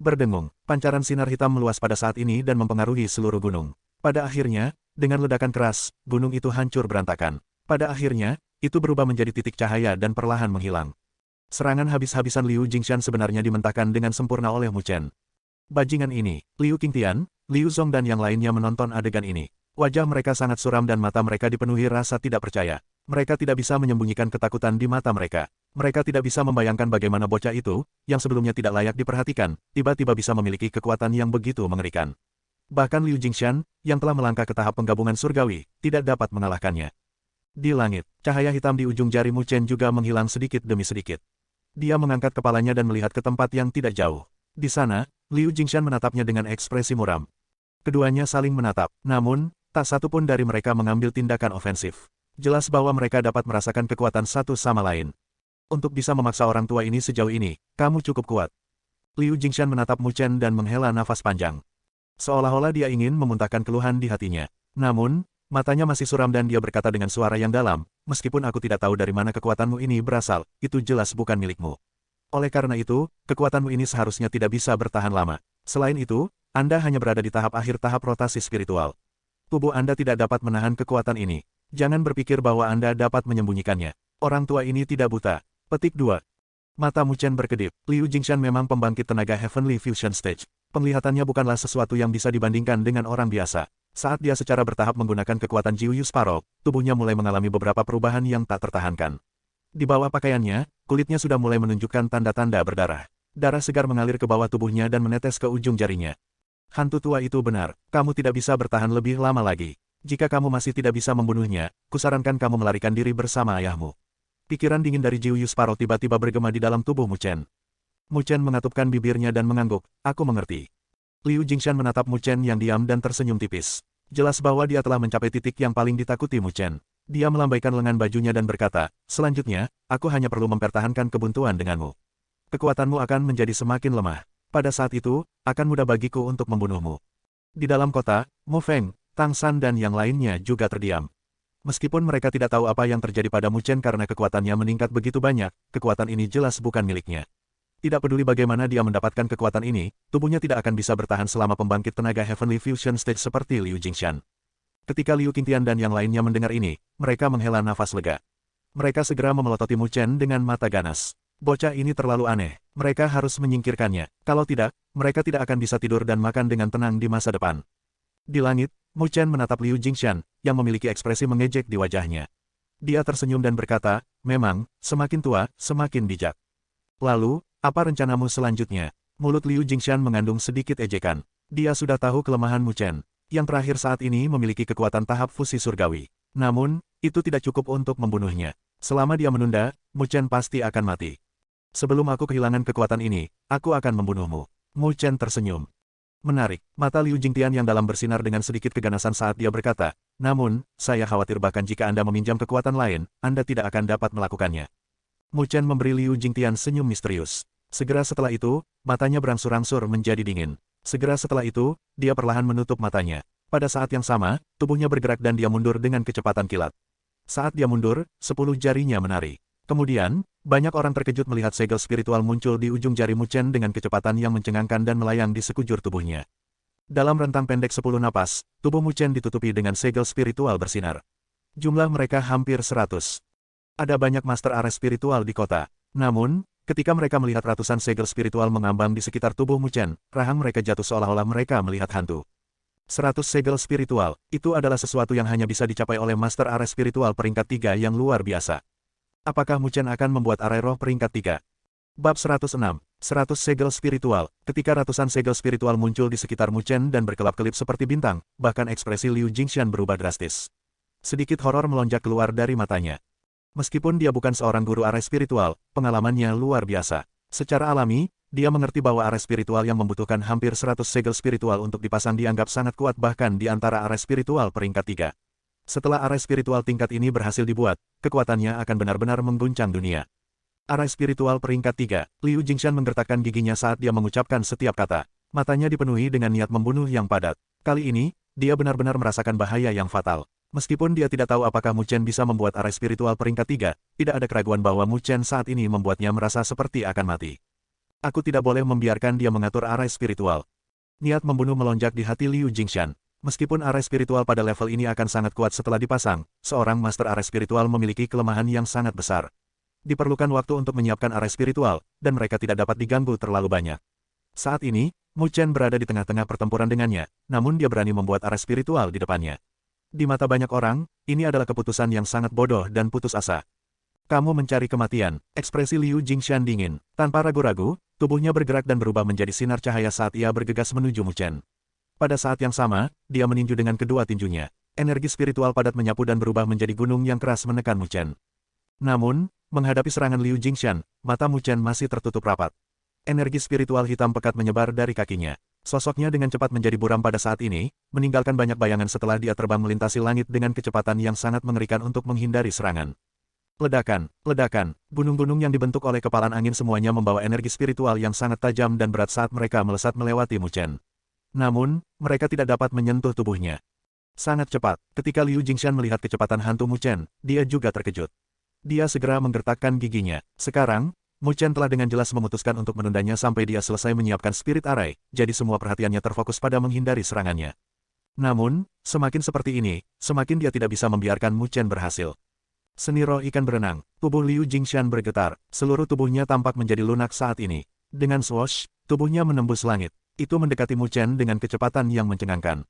Berdengung, pancaran sinar hitam meluas pada saat ini dan mempengaruhi seluruh gunung. Pada akhirnya, dengan ledakan keras, gunung itu hancur berantakan. Pada akhirnya, itu berubah menjadi titik cahaya dan perlahan menghilang. Serangan habis-habisan Liu Jingshan sebenarnya dimentahkan dengan sempurna oleh Mu Chen. Bajingan ini, Liu Qingtian, Liu Zong dan yang lainnya menonton adegan ini. Wajah mereka sangat suram dan mata mereka dipenuhi rasa tidak percaya. Mereka tidak bisa menyembunyikan ketakutan di mata mereka. Mereka tidak bisa membayangkan bagaimana bocah itu, yang sebelumnya tidak layak diperhatikan, tiba-tiba bisa memiliki kekuatan yang begitu mengerikan. Bahkan Liu Jingshan, yang telah melangkah ke tahap penggabungan surgawi, tidak dapat mengalahkannya. Di langit, cahaya hitam di ujung jari Mu Chen juga menghilang sedikit demi sedikit. Dia mengangkat kepalanya dan melihat ke tempat yang tidak jauh. Di sana, Liu Jingshan menatapnya dengan ekspresi muram. Keduanya saling menatap, namun, tak satu pun dari mereka mengambil tindakan ofensif. Jelas bahwa mereka dapat merasakan kekuatan satu sama lain. Untuk bisa memaksa orang tua ini sejauh ini, kamu cukup kuat. Liu Jingshan menatap Mu Chen dan menghela nafas panjang. Seolah-olah dia ingin memuntahkan keluhan di hatinya. Namun, matanya masih suram dan dia berkata dengan suara yang dalam, meskipun aku tidak tahu dari mana kekuatanmu ini berasal, itu jelas bukan milikmu. Oleh karena itu, kekuatanmu ini seharusnya tidak bisa bertahan lama. Selain itu, Anda hanya berada di tahap akhir tahap rotasi spiritual. Tubuh Anda tidak dapat menahan kekuatan ini. Jangan berpikir bahwa Anda dapat menyembunyikannya. Orang tua ini tidak buta. Petik 2. Mata Mu Chen berkedip. Liu Jingshan memang pembangkit tenaga Heavenly Fusion Stage. Penglihatannya bukanlah sesuatu yang bisa dibandingkan dengan orang biasa. Saat dia secara bertahap menggunakan kekuatan Jiuyu Sparrow, tubuhnya mulai mengalami beberapa perubahan yang tak tertahankan. Di bawah pakaiannya, kulitnya sudah mulai menunjukkan tanda-tanda berdarah. Darah segar mengalir ke bawah tubuhnya dan menetes ke ujung jarinya. Hantu tua itu benar, kamu tidak bisa bertahan lebih lama lagi. Jika kamu masih tidak bisa membunuhnya, kusarankan kamu melarikan diri bersama ayahmu. Pikiran dingin dari Jiuyu Sparrow tiba-tiba bergema di dalam tubuh Mu Chen. Mu Chen mengatupkan bibirnya dan mengangguk, aku mengerti. Liu Jingshan menatap Mu Chen yang diam dan tersenyum tipis. Jelas bahwa dia telah mencapai titik yang paling ditakuti Mu Chen. Dia melambaikan lengan bajunya dan berkata, selanjutnya, aku hanya perlu mempertahankan kebuntuan denganmu. kekuatanmu akan menjadi semakin lemah. Pada saat itu, akan mudah bagiku untuk membunuhmu. Di dalam kota, Mu Feng, Tang San dan yang lainnya juga terdiam. Meskipun mereka tidak tahu apa yang terjadi pada Mu Chen karena kekuatannya meningkat begitu banyak, kekuatan ini jelas bukan miliknya. Tidak peduli bagaimana dia mendapatkan kekuatan ini, tubuhnya tidak akan bisa bertahan selama pembangkit tenaga Heavenly Fusion Stage seperti Liu Jingshan. Ketika Liu Qingtian dan yang lainnya mendengar ini, mereka menghela nafas lega. Mereka segera memelototi Mu Chen dengan mata ganas. Bocah ini terlalu aneh. Mereka harus menyingkirkannya. Kalau tidak, mereka tidak akan bisa tidur dan makan dengan tenang di masa depan. Di langit, Mu Chen menatap Liu Jingshan, yang memiliki ekspresi mengejek di wajahnya. Dia tersenyum dan berkata, memang, semakin tua, semakin bijak. Lalu, apa rencanamu selanjutnya? Mulut Liu Jingshan mengandung sedikit ejekan. Dia sudah tahu kelemahan Mu Chen, yang terakhir saat ini memiliki kekuatan tahap fusi surgawi. Namun, itu tidak cukup untuk membunuhnya. Selama dia menunda, Mu Chen pasti akan mati. Sebelum aku kehilangan kekuatan ini, aku akan membunuhmu. Mu Chen tersenyum. Menarik, mata Liu Jingtian yang dalam bersinar dengan sedikit keganasan saat dia berkata, namun, saya khawatir bahkan jika Anda meminjam kekuatan lain, Anda tidak akan dapat melakukannya. Mu Chen memberi Liu Jingtian senyum misterius. Segera setelah itu, matanya berangsur-angsur menjadi dingin. Segera setelah itu, dia perlahan menutup matanya. Pada saat yang sama, tubuhnya bergerak dan dia mundur dengan kecepatan kilat. Saat dia mundur, 10 jarinya menari. Kemudian, banyak orang terkejut melihat segel spiritual muncul di ujung jari Mu Chen dengan kecepatan yang mencengangkan dan melayang di sekujur tubuhnya. Dalam rentang pendek 10 napas, tubuh Mu Chen ditutupi dengan segel spiritual bersinar. Jumlah mereka hampir 100. Ada banyak master arah spiritual di kota. Namun, ketika mereka melihat ratusan segel spiritual mengambang di sekitar tubuh Mu Chen, rahang mereka jatuh seolah-olah mereka melihat hantu. 100 segel spiritual, itu adalah sesuatu yang hanya bisa dicapai oleh master arah spiritual peringkat 3 yang luar biasa. Apakah Mu Chen akan membuat arai roh peringkat 3? Bab 106. 100 segel spiritual. Ketika ratusan segel spiritual muncul di sekitar Mu Chen dan berkelap-kelip seperti bintang, bahkan ekspresi Liu Jingshan berubah drastis. Sedikit horor melonjak keluar dari matanya. Meskipun dia bukan seorang guru arai spiritual, pengalamannya luar biasa. Secara alami, dia mengerti bahwa arai spiritual yang membutuhkan hampir 100 segel spiritual untuk dipasang dianggap sangat kuat bahkan di antara arai spiritual peringkat 3. Setelah arai spiritual tingkat ini berhasil dibuat, kekuatannya akan benar-benar mengguncang dunia. Arai spiritual peringkat 3, Liu Jingshan menggertakkan giginya saat dia mengucapkan setiap kata. Matanya dipenuhi dengan niat membunuh yang padat. Kali ini, dia benar-benar merasakan bahaya yang fatal. Meskipun dia tidak tahu apakah Mu Chen bisa membuat arai spiritual peringkat 3, tidak ada keraguan bahwa Mu Chen saat ini membuatnya merasa seperti akan mati. Aku tidak boleh membiarkan dia mengatur arai spiritual. Niat membunuh melonjak di hati Liu Jingshan. Meskipun arai spiritual pada level ini akan sangat kuat setelah dipasang, seorang master arai spiritual memiliki kelemahan yang sangat besar. Diperlukan waktu untuk menyiapkan arai spiritual, dan mereka tidak dapat diganggu terlalu banyak. Saat ini, Mu Chen berada di tengah-tengah pertempuran dengannya, namun dia berani membuat arai spiritual di depannya. Di mata banyak orang, ini adalah keputusan yang sangat bodoh dan putus asa. Kamu mencari kematian, ekspresi Liu Jingshan dingin. Tanpa ragu-ragu, tubuhnya bergerak dan berubah menjadi sinar cahaya saat ia bergegas menuju Mu Chen. Pada saat yang sama, dia meninju dengan kedua tinjunya. Energi spiritual padat menyapu dan berubah menjadi gunung yang keras menekan Mu Chen. Namun, menghadapi serangan Liu Jingshan, mata Mu Chen masih tertutup rapat. Energi spiritual hitam pekat menyebar dari kakinya. Sosoknya dengan cepat menjadi buram pada saat ini, meninggalkan banyak bayangan setelah dia terbang melintasi langit dengan kecepatan yang sangat mengerikan untuk menghindari serangan. Ledakan, ledakan, gunung-gunung yang dibentuk oleh kepalan angin semuanya membawa energi spiritual yang sangat tajam dan berat saat mereka melesat melewati Mu Chen. Namun, mereka tidak dapat menyentuh tubuhnya. Sangat cepat, ketika Liu Jingshan melihat kecepatan hantu Mu Chen, dia juga terkejut. Dia segera menggertakkan giginya. Sekarang, Mu Chen telah dengan jelas memutuskan untuk menundanya sampai dia selesai menyiapkan spirit array, jadi semua perhatiannya terfokus pada menghindari serangannya. Namun, semakin seperti ini, semakin dia tidak bisa membiarkan Mu Chen berhasil. Seni roh ikan berenang, tubuh Liu Jingshan bergetar, seluruh tubuhnya tampak menjadi lunak saat ini. Dengan swoosh, tubuhnya menembus langit. Itu mendekati Mu Chen dengan kecepatan yang mencengangkan.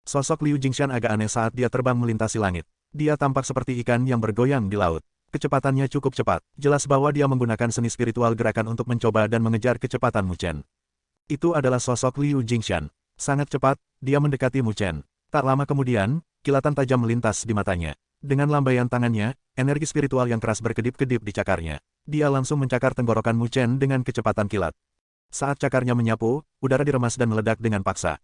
Sosok Liu Jingshan agak aneh saat dia terbang melintasi langit. Dia tampak seperti ikan yang bergoyang di laut. Kecepatannya cukup cepat, jelas bahwa dia menggunakan seni spiritual gerakan untuk mencoba dan mengejar kecepatan Mu Chen. Itu adalah sosok Liu Jingshan. Sangat cepat, dia mendekati Mu Chen. Tak lama kemudian, kilatan tajam melintas di matanya. Dengan lambaian tangannya, energi spiritual yang keras berkedip-kedip di cakarnya. Dia langsung mencakar tenggorokan Mu Chen dengan kecepatan kilat. Saat cakarnya menyapu, udara diremas dan meledak dengan paksa.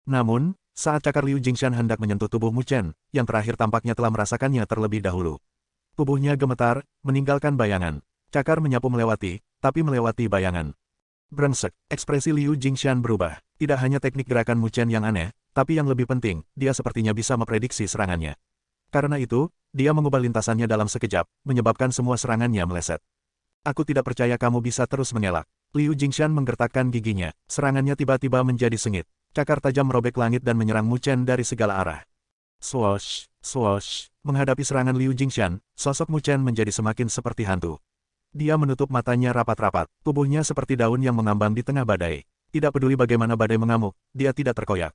Namun, saat cakar Liu Jingshan hendak menyentuh tubuh Mu Chen, yang terakhir tampaknya telah merasakannya terlebih dahulu. Tubuhnya gemetar, meninggalkan bayangan. Cakar menyapu melewati, tapi melewati bayangan. Brengsek, ekspresi Liu Jingshan berubah. Tidak hanya teknik gerakan Mu Chen yang aneh, tapi yang lebih penting, dia sepertinya bisa memprediksi serangannya. Karena itu, dia mengubah lintasannya dalam sekejap, menyebabkan semua serangannya meleset. Aku tidak percaya kamu bisa terus mengelak. Liu Jingshan menggertakkan giginya, serangannya tiba-tiba menjadi sengit. Cakar tajam merobek langit dan menyerang Mu Chen dari segala arah. Swoosh, swoosh. Menghadapi serangan Liu Jingshan, sosok Mu Chen menjadi semakin seperti hantu. Dia menutup matanya rapat-rapat, tubuhnya seperti daun yang mengambang di tengah badai. Tidak peduli bagaimana badai mengamuk, dia tidak terkoyak.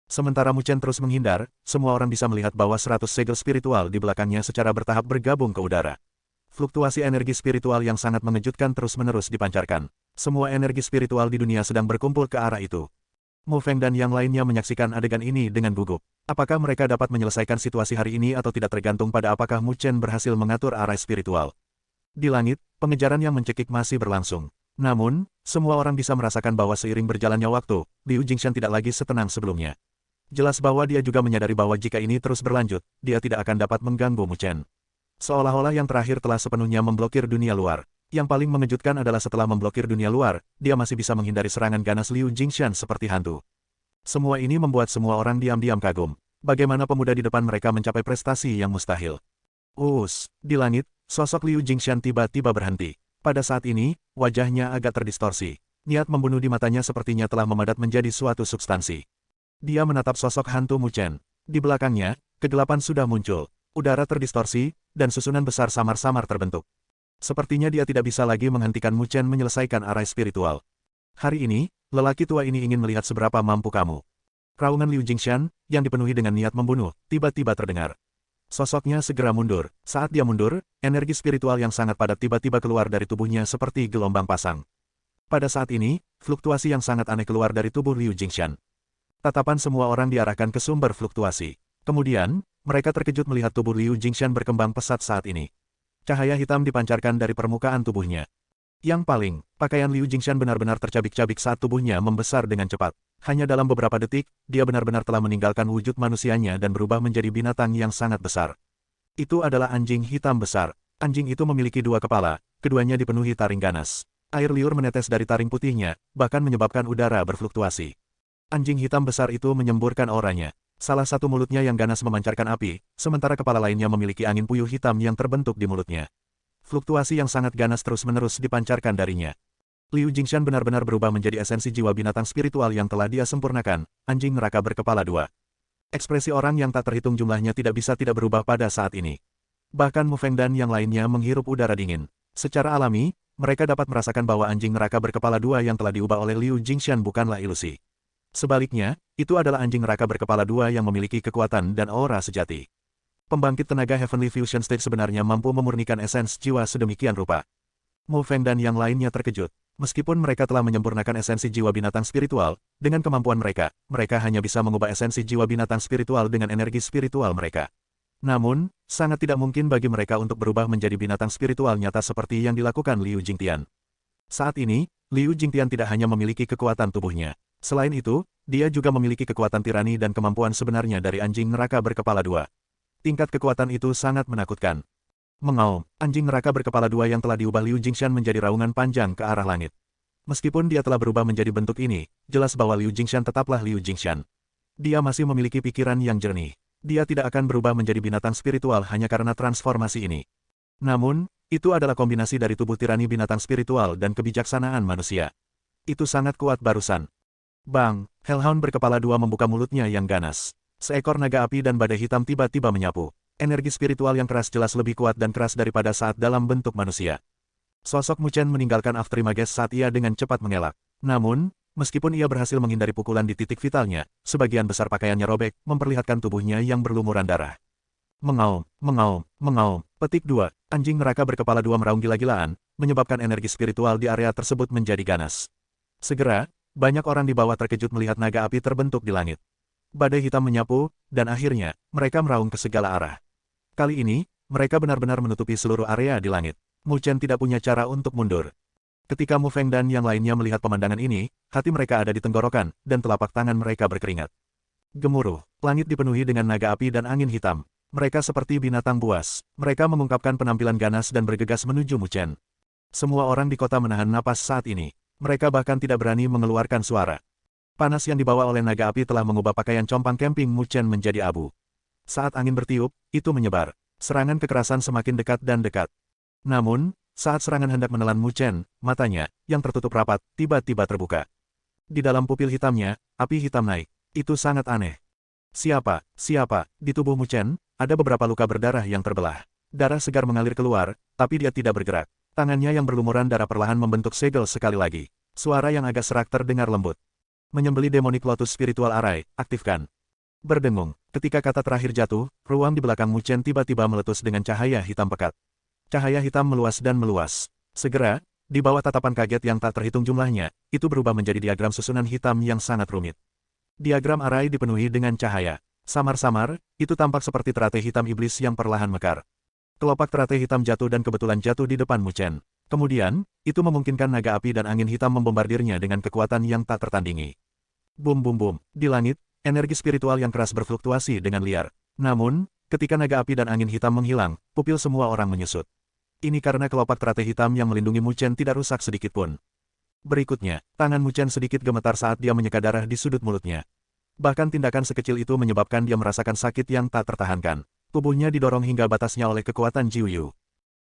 Sementara Mu Chen terus menghindar, semua orang bisa melihat bahwa 100 segel spiritual di belakangnya secara bertahap bergabung ke udara. Fluktuasi energi spiritual yang sangat mengejutkan terus-menerus dipancarkan. Semua energi spiritual di dunia sedang berkumpul ke arah itu. Mu Feng dan yang lainnya menyaksikan adegan ini dengan gugup. Apakah mereka dapat menyelesaikan situasi hari ini atau tidak tergantung pada apakah Mu Chen berhasil mengatur arah spiritual. Di langit, pengejaran yang mencekik masih berlangsung. Namun, semua orang bisa merasakan bahwa seiring berjalannya waktu, Liu Jingshan tidak lagi setenang sebelumnya. Jelas bahwa dia juga menyadari bahwa jika ini terus berlanjut, dia tidak akan dapat mengganggu Mu Chen. Seolah-olah yang terakhir telah sepenuhnya memblokir dunia luar. Yang paling mengejutkan adalah setelah memblokir dunia luar, dia masih bisa menghindari serangan ganas Liu Jingshan seperti hantu. Semua ini membuat semua orang diam-diam kagum. Bagaimana pemuda di depan mereka mencapai prestasi yang mustahil. Di langit, sosok Liu Jingshan tiba-tiba berhenti. Pada saat ini, wajahnya agak terdistorsi. Niat membunuh di matanya sepertinya telah memadat menjadi suatu substansi. Dia menatap sosok hantu Mu Chen. Di belakangnya, kegelapan sudah muncul. Udara terdistorsi, dan susunan besar samar-samar terbentuk. Sepertinya dia tidak bisa lagi menghentikan Mu Chen menyelesaikan arah spiritual. Hari ini, lelaki tua ini ingin melihat seberapa mampu kamu. Raungan Liu Jingshan, yang dipenuhi dengan niat membunuh, tiba-tiba terdengar. Sosoknya segera mundur. Saat dia mundur, energi spiritual yang sangat padat tiba-tiba keluar dari tubuhnya seperti gelombang pasang. Pada saat ini, fluktuasi yang sangat aneh keluar dari tubuh Liu Jingshan. Tatapan semua orang diarahkan ke sumber fluktuasi. Kemudian, mereka terkejut melihat tubuh Liu Jingshan berkembang pesat saat ini. Cahaya hitam dipancarkan dari permukaan tubuhnya. Yang paling, pakaian Liu Jingshan benar-benar tercabik-cabik saat tubuhnya membesar dengan cepat. Hanya dalam beberapa detik, dia benar-benar telah meninggalkan wujud manusianya dan berubah menjadi binatang yang sangat besar. Itu adalah anjing hitam besar. Anjing itu memiliki dua kepala, keduanya dipenuhi taring ganas. Air liur menetes dari taring putihnya, bahkan menyebabkan udara berfluktuasi. Anjing hitam besar itu menyemburkan auranya. Salah satu mulutnya yang ganas memancarkan api, sementara kepala lainnya memiliki angin puyuh hitam yang terbentuk di mulutnya. Fluktuasi yang sangat ganas terus-menerus dipancarkan darinya. Liu Jingshan benar-benar berubah menjadi esensi jiwa binatang spiritual yang telah dia sempurnakan, anjing neraka berkepala dua. Ekspresi orang yang tak terhitung jumlahnya tidak bisa tidak berubah pada saat ini. Bahkan Mu Feng dan yang lainnya menghirup udara dingin. Secara alami, mereka dapat merasakan bahwa anjing neraka berkepala dua yang telah diubah oleh Liu Jingshan bukanlah ilusi. Sebaliknya, itu adalah anjing neraka berkepala dua yang memiliki kekuatan dan aura sejati. Pembangkit tenaga Heavenly Fusion Stage sebenarnya mampu memurnikan esens jiwa sedemikian rupa. Mu Feng dan yang lainnya terkejut. Meskipun mereka telah menyempurnakan esensi jiwa binatang spiritual, dengan kemampuan mereka, mereka hanya bisa mengubah esensi jiwa binatang spiritual dengan energi spiritual mereka. Namun, sangat tidak mungkin bagi mereka untuk berubah menjadi binatang spiritual nyata seperti yang dilakukan Liu Jingtian. Saat ini, Liu Jingtian tidak hanya memiliki kekuatan tubuhnya. Selain itu, dia juga memiliki kekuatan tirani dan kemampuan sebenarnya dari anjing neraka berkepala dua. Tingkat kekuatan itu sangat menakutkan. Mengaum, anjing neraka berkepala dua yang telah diubah Liu Jingshan menjadi raungan panjang ke arah langit. Meskipun dia telah berubah menjadi bentuk ini, jelas bahwa Liu Jingshan tetaplah Liu Jingshan. Dia masih memiliki pikiran yang jernih. Dia tidak akan berubah menjadi binatang spiritual hanya karena transformasi ini. Namun, itu adalah kombinasi dari tubuh tirani binatang spiritual dan kebijaksanaan manusia. Itu sangat kuat barusan. Bang, Hellhound berkepala dua membuka mulutnya yang ganas. Seekor naga api dan badai hitam tiba-tiba menyapu. Energi spiritual yang keras jelas lebih kuat dan keras daripada saat dalam bentuk manusia. Sosok Mu Chen meninggalkan Aftermages saat ia dengan cepat mengelak. Namun, meskipun ia berhasil menghindari pukulan di titik vitalnya, sebagian besar pakaiannya robek, memperlihatkan tubuhnya yang berlumuran darah. Mengaum, mengaum, mengaum. Petik 2. Anjing neraka berkepala dua meraung gila-gilaan, menyebabkan energi spiritual di area tersebut menjadi ganas. Segera, banyak orang di bawah terkejut melihat naga api terbentuk di langit. Badai hitam menyapu, dan akhirnya, mereka meraung ke segala arah. Kali ini, mereka benar-benar menutupi seluruh area di langit. Mu Chen tidak punya cara untuk mundur. Ketika Mu Feng dan yang lainnya melihat pemandangan ini, hati mereka ada di tenggorokan, dan telapak tangan mereka berkeringat. Gemuruh, langit dipenuhi dengan naga api dan angin hitam. Mereka seperti binatang buas. Mereka mengungkapkan penampilan ganas dan bergegas menuju Mu Chen. Semua orang di kota menahan napas saat ini. Mereka bahkan tidak berani mengeluarkan suara. Panas yang dibawa oleh naga api telah mengubah pakaian compang camping Mu Chen menjadi abu. Saat angin bertiup, itu menyebar. Serangan kekerasan semakin dekat dan dekat. Namun, saat serangan hendak menelan Mu Chen, matanya, yang tertutup rapat, tiba-tiba terbuka. Di dalam pupil hitamnya, api hitam naik. Itu sangat aneh. Siapa? Di tubuh Mu Chen, ada beberapa luka berdarah yang terbelah. Darah segar mengalir keluar, tapi dia tidak bergerak. Tangannya yang berlumuran darah perlahan membentuk segel sekali lagi. Suara yang agak serak terdengar lembut. Menyembeli Demonic Lotus Spiritual Array, aktifkan. Berdengung, ketika kata terakhir jatuh, ruang di belakang Mu Chen tiba-tiba meletus dengan cahaya hitam pekat. Cahaya hitam meluas dan meluas. Segera, di bawah tatapan kaget yang tak terhitung jumlahnya, itu berubah menjadi diagram susunan hitam yang sangat rumit. Diagram array dipenuhi dengan cahaya. Samar-samar, itu tampak seperti teratai hitam iblis yang perlahan mekar. Kelopak teratai hitam jatuh dan kebetulan jatuh di depan Mu Chen. Kemudian, itu memungkinkan naga api dan angin hitam membombardirnya dengan kekuatan yang tak tertandingi. Bum bum bum, di langit, energi spiritual yang keras berfluktuasi dengan liar. Namun, ketika naga api dan angin hitam menghilang, pupil semua orang menyusut. Ini karena kelopak teratai hitam yang melindungi Mu Chen tidak rusak sedikitpun. Berikutnya, tangan Mu Chen sedikit gemetar saat dia menyeka darah di sudut mulutnya. Bahkan tindakan sekecil itu menyebabkan dia merasakan sakit yang tak tertahankan. Tubuhnya didorong hingga batasnya oleh kekuatan Jiu Yu.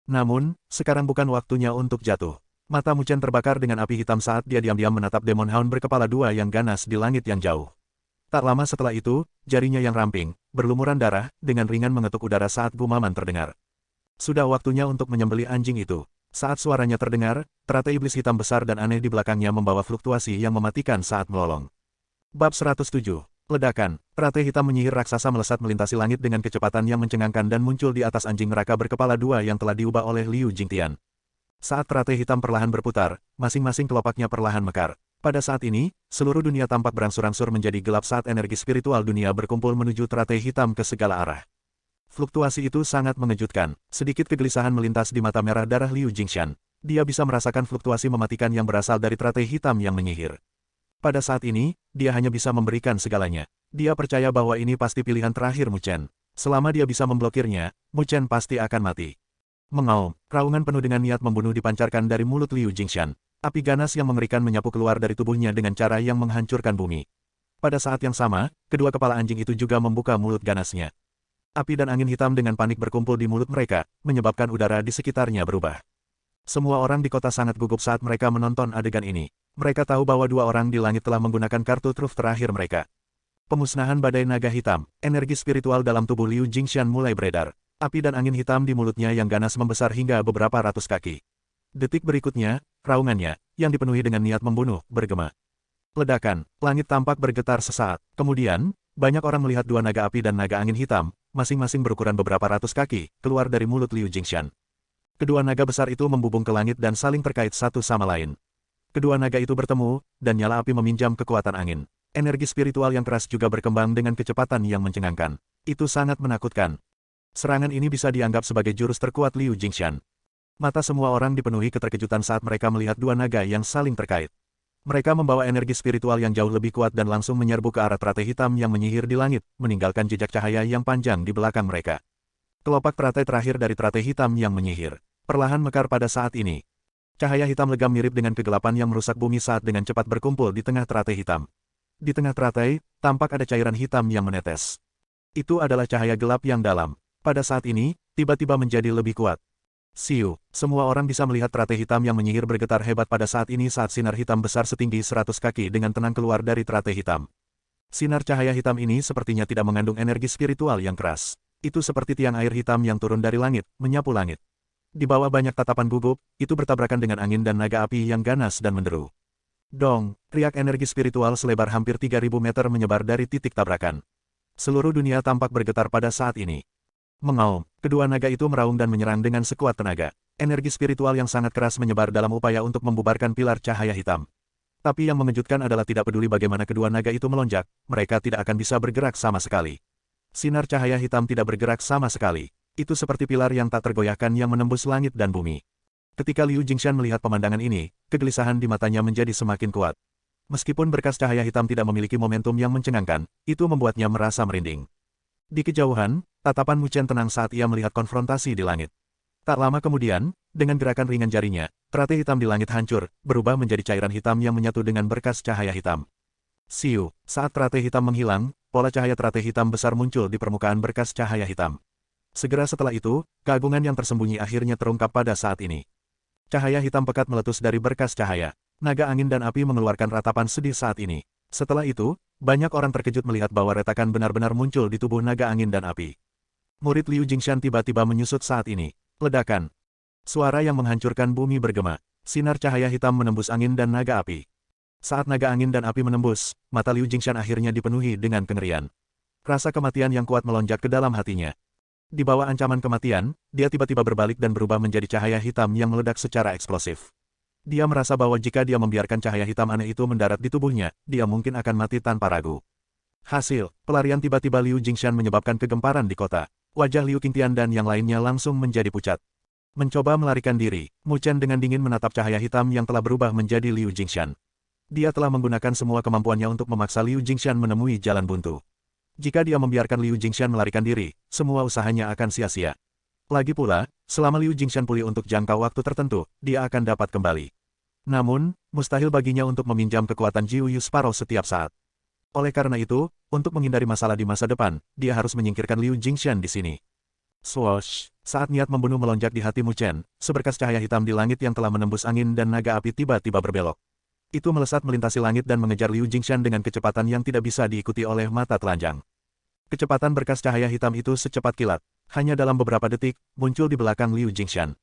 Namun, sekarang bukan waktunya untuk jatuh. Mata Mu Chen terbakar dengan api hitam saat dia diam-diam menatap Demon Hound berkepala dua yang ganas di langit yang jauh. Tak lama setelah itu, jarinya yang ramping, berlumuran darah, dengan ringan mengetuk udara saat gumaman terdengar. Sudah waktunya untuk menyembelih anjing itu. Saat suaranya terdengar, teratai iblis hitam besar dan aneh di belakangnya membawa fluktuasi yang mematikan saat melolong. Bab 107. Ledakan. Teratai hitam menyihir raksasa melesat melintasi langit dengan kecepatan yang mencengangkan dan muncul di atas anjing neraka berkepala dua yang telah diubah oleh Liu Jingtian. Saat teratai hitam perlahan berputar, masing-masing kelopaknya perlahan mekar. Pada saat ini, seluruh dunia tampak berangsur-angsur menjadi gelap saat energi spiritual dunia berkumpul menuju teratai hitam ke segala arah. Fluktuasi itu sangat mengejutkan. Sedikit kegelisahan melintas di mata merah darah Liu Jingshan. Dia bisa merasakan fluktuasi mematikan yang berasal dari teratai hitam yang menyihir. Pada saat ini, dia hanya bisa memberikan segalanya. Dia percaya bahwa ini pasti pilihan terakhir Mu Chen. Selama dia bisa memblokirnya, Mu Chen pasti akan mati. Mengaum, raungan penuh dengan niat membunuh dipancarkan dari mulut Liu Jingshan. Api ganas yang mengerikan menyapu keluar dari tubuhnya dengan cara yang menghancurkan bumi. Pada saat yang sama, kedua kepala anjing itu juga membuka mulut ganasnya. Api dan angin hitam dengan panik berkumpul di mulut mereka, menyebabkan udara di sekitarnya berubah. Semua orang di kota sangat gugup saat mereka menonton adegan ini. Mereka tahu bahwa dua orang di langit telah menggunakan kartu truf terakhir mereka. Pemusnahan badai naga hitam, energi spiritual dalam tubuh Liu Jingshan mulai beredar. Api dan angin hitam di mulutnya yang ganas membesar hingga beberapa ratus kaki. Detik berikutnya, raungannya, yang dipenuhi dengan niat membunuh, bergema. Ledakan, langit tampak bergetar sesaat. Kemudian, banyak orang melihat dua naga api dan naga angin hitam, masing-masing berukuran beberapa ratus kaki, keluar dari mulut Liu Jingshan. Kedua naga besar itu membubung ke langit dan saling terkait satu sama lain. Kedua naga itu bertemu, dan nyala api meminjam kekuatan angin. Energi spiritual yang keras juga berkembang dengan kecepatan yang mencengangkan. Itu sangat menakutkan. Serangan ini bisa dianggap sebagai jurus terkuat Liu Jingshan. Mata semua orang dipenuhi keterkejutan saat mereka melihat dua naga yang saling terkait. Mereka membawa energi spiritual yang jauh lebih kuat dan langsung menyerbu ke arah teratai hitam yang menyihir di langit, meninggalkan jejak cahaya yang panjang di belakang mereka. Kelopak teratai terakhir dari teratai hitam yang menyihir perlahan mekar pada saat ini. Cahaya hitam legam mirip dengan kegelapan yang merusak bumi saat dengan cepat berkumpul di tengah teratai hitam. Di tengah teratai, tampak ada cairan hitam yang menetes. Itu adalah cahaya gelap yang dalam. Pada saat ini, tiba-tiba menjadi lebih kuat. Siu, semua orang bisa melihat teratai hitam yang menyihir bergetar hebat pada saat ini saat sinar hitam besar setinggi 100 kaki dengan tenang keluar dari teratai hitam. Sinar cahaya hitam ini sepertinya tidak mengandung energi spiritual yang keras. Itu seperti tiang air hitam yang turun dari langit, menyapu langit. Di bawah banyak tatapan gugup, itu bertabrakan dengan angin dan naga api yang ganas dan menderu. Dong, riak energi spiritual selebar hampir 3000 meter menyebar dari titik tabrakan. Seluruh dunia tampak bergetar pada saat ini. Mengaum, kedua naga itu meraung dan menyerang dengan sekuat tenaga. Energi spiritual yang sangat keras menyebar dalam upaya untuk membubarkan pilar cahaya hitam. Tapi yang mengejutkan adalah tidak peduli bagaimana kedua naga itu melonjak, mereka tidak akan bisa bergerak sama sekali. Sinar cahaya hitam tidak bergerak sama sekali. Itu seperti pilar yang tak tergoyahkan yang menembus langit dan bumi. Ketika Liu Jingshan melihat pemandangan ini, kegelisahan di matanya menjadi semakin kuat. Meskipun berkas cahaya hitam tidak memiliki momentum yang mencengangkan, itu membuatnya merasa merinding. Di kejauhan, tatapan Mu Chen tenang saat ia melihat konfrontasi di langit. Tak lama kemudian, Dengan gerakan ringan jarinya, teratai hitam di langit hancur, berubah menjadi cairan hitam yang menyatu dengan berkas cahaya hitam. Siu, saat teratai hitam menghilang, pola cahaya teratai hitam besar muncul di permukaan berkas cahaya hitam. Segera setelah itu, keagungan yang tersembunyi akhirnya terungkap pada saat ini. Cahaya hitam pekat meletus dari berkas cahaya. Naga angin dan api mengeluarkan ratapan sedih saat ini. Setelah itu, banyak orang terkejut melihat bahwa retakan benar-benar muncul di tubuh naga angin dan api. Murid Liu Jingshan tiba-tiba menyusut saat ini. Ledakan. Suara yang menghancurkan bumi bergema. Sinar cahaya hitam menembus angin dan naga api. Saat naga angin dan api menembus, mata Liu Jingshan akhirnya dipenuhi dengan kengerian. Rasa kematian yang kuat melonjak ke dalam hatinya. Di bawah ancaman kematian, dia tiba-tiba berbalik dan berubah menjadi cahaya hitam yang meledak secara eksplosif. Dia merasa bahwa jika dia membiarkan cahaya hitam aneh itu mendarat di tubuhnya, dia mungkin akan mati tanpa ragu. Hasil, pelarian tiba-tiba Liu Jingshan menyebabkan kegemparan di kota. Wajah Liu Qingtian dan yang lainnya langsung menjadi pucat. Mencoba melarikan diri, Mu Chen dengan dingin menatap cahaya hitam yang telah berubah menjadi Liu Jingshan. Dia telah menggunakan semua kemampuannya untuk memaksa Liu Jingshan menemui jalan buntu. Jika dia membiarkan Liu Jingshan melarikan diri, semua usahanya akan sia-sia. Lagi pula, selama Liu Jingshan pulih untuk jangka waktu tertentu, dia akan dapat kembali. Namun, mustahil baginya untuk meminjam kekuatan Jiu Yu Sparrow setiap saat. Oleh karena itu, untuk menghindari masalah di masa depan, dia harus menyingkirkan Liu Jingshan di sini. Swoosh! Saat niat membunuh melonjak di hati Mu Chen, seberkas cahaya hitam di langit yang telah menembus angin dan naga api tiba-tiba berbelok. Itu melesat melintasi langit dan mengejar Liu Jingshan dengan kecepatan yang tidak bisa diikuti oleh mata telanjang. Kecepatan berkas cahaya hitam itu secepat kilat. Hanya dalam beberapa detik, muncul di belakang Liu Jingshan.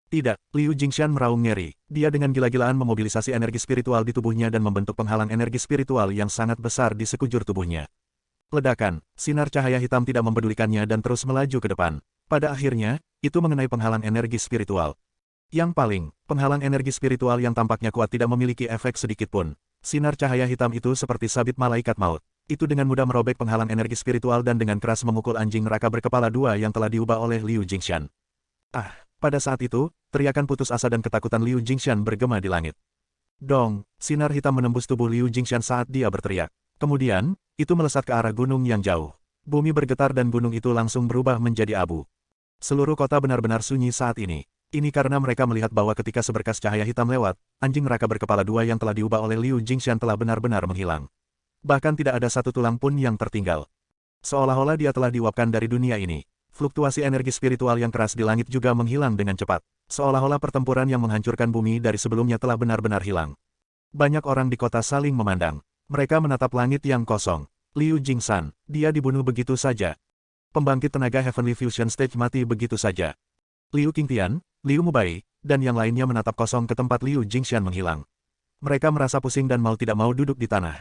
Tidak, Liu Jingshan meraung ngeri. Dia dengan gila-gilaan memobilisasi energi spiritual di tubuhnya dan membentuk penghalang energi spiritual yang sangat besar di sekujur tubuhnya. Ledakan, sinar cahaya hitam tidak mempedulikannya dan terus melaju ke depan. Pada akhirnya, itu mengenai penghalang energi spiritual. Yang paling, penghalang energi spiritual yang tampaknya kuat tidak memiliki efek sedikit pun. Sinar cahaya hitam itu seperti sabit malaikat maut. Itu dengan mudah merobek penghalang energi spiritual dan dengan keras memukul anjing neraka berkepala dua yang telah diubah oleh Liu Jingshan. Pada saat itu, teriakan putus asa dan ketakutan Liu Jingshan bergema di langit. Dong, sinar hitam menembus tubuh Liu Jingshan saat dia berteriak. Kemudian, itu melesat ke arah gunung yang jauh. Bumi bergetar dan gunung itu langsung berubah menjadi abu. Seluruh kota benar-benar sunyi saat ini. Ini karena mereka melihat bahwa ketika seberkas cahaya hitam lewat, anjing neraka berkepala dua yang telah diubah oleh Liu Jingshan telah benar-benar menghilang. Bahkan tidak ada satu tulang pun yang tertinggal. Seolah-olah dia telah diuapkan dari dunia ini. Fluktuasi energi spiritual yang keras di langit juga menghilang dengan cepat. Seolah-olah pertempuran yang menghancurkan bumi dari sebelumnya telah benar-benar hilang. Banyak orang di kota saling memandang. Mereka menatap langit yang kosong. Liu Jingshan, dia dibunuh begitu saja. Pembangkit tenaga Heavenly Fusion Stage mati begitu saja. Liu Qingtian, Liu Mubai, dan yang lainnya menatap kosong ke tempat Liu Jingshan menghilang. Mereka merasa pusing dan mau tidak mau duduk di tanah.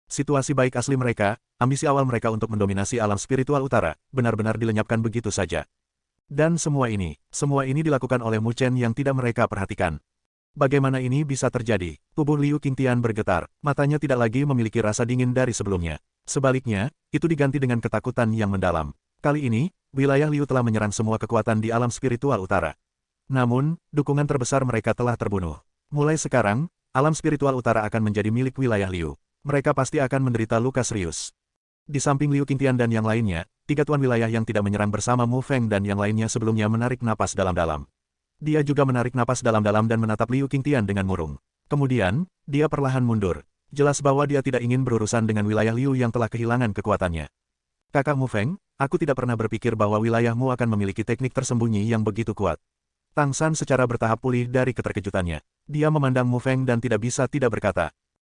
Situasi baik asli mereka, ambisi awal mereka untuk mendominasi alam spiritual utara, benar-benar dilenyapkan begitu saja. Dan semua ini dilakukan oleh Mu Chen yang tidak mereka perhatikan. Bagaimana ini bisa terjadi? Tubuh Liu Qingtian bergetar, matanya tidak lagi memiliki rasa dingin dari sebelumnya. Sebaliknya, itu diganti dengan ketakutan yang mendalam. Kali ini, wilayah Liu telah menyerang semua kekuatan di alam spiritual utara. Namun, dukungan terbesar mereka telah terbunuh. Mulai sekarang, alam spiritual utara akan menjadi milik wilayah Liu. Mereka pasti akan menderita luka serius. Di samping Liu Qingtian dan yang lainnya, 3 tuan wilayah yang tidak menyerang bersama Mu Feng dan yang lainnya sebelumnya menarik napas dalam-dalam. Dia juga menarik napas dalam-dalam dan menatap Liu Qingtian dengan murung. Kemudian, dia perlahan mundur. Jelas bahwa dia tidak ingin berurusan dengan wilayah Liu yang telah kehilangan kekuatannya. Kakak Mu Feng, aku tidak pernah berpikir bahwa wilayahmu akan memiliki teknik tersembunyi yang begitu kuat. Tang San secara bertahap pulih dari keterkejutannya. Dia memandang Mu Feng dan tidak bisa tidak berkata.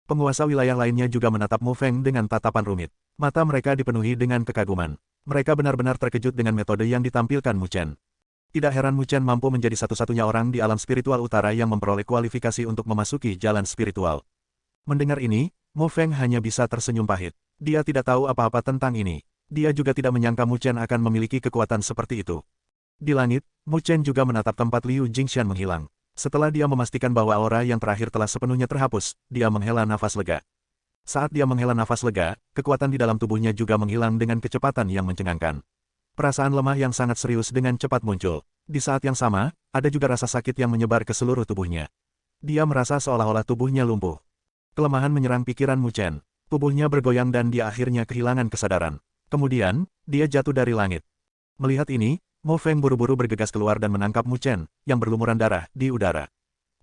Penguasa wilayah lainnya juga menatap Mu Feng dengan tatapan rumit. Mata mereka dipenuhi dengan kekaguman. Mereka benar-benar terkejut dengan metode yang ditampilkan Mu Chen. Tidak heran Mu Chen mampu menjadi satu-satunya orang di alam spiritual utara yang memperoleh kualifikasi untuk memasuki jalan spiritual. Mendengar ini, Mu Feng hanya bisa tersenyum pahit. Dia tidak tahu apa-apa tentang ini. Dia juga tidak menyangka Mu Chen akan memiliki kekuatan seperti itu. Di langit, Mu Chen juga menatap tempat Liu Jingshan menghilang. Setelah dia memastikan bahwa aura yang terakhir telah sepenuhnya terhapus, dia menghela nafas lega. Saat dia menghela nafas lega, kekuatan di dalam tubuhnya juga menghilang dengan kecepatan yang mencengangkan. Perasaan lemah yang sangat serius dengan cepat muncul. Di saat yang sama, ada juga rasa sakit yang menyebar ke seluruh tubuhnya. Dia merasa seolah-olah tubuhnya lumpuh. Kelemahan menyerang pikiran Mu Chen. Tubuhnya bergoyang dan dia akhirnya kehilangan kesadaran. Kemudian, dia jatuh dari langit. Melihat ini, Mo Feng buru-buru bergegas keluar dan menangkap Mu Chen, yang berlumuran darah, di udara.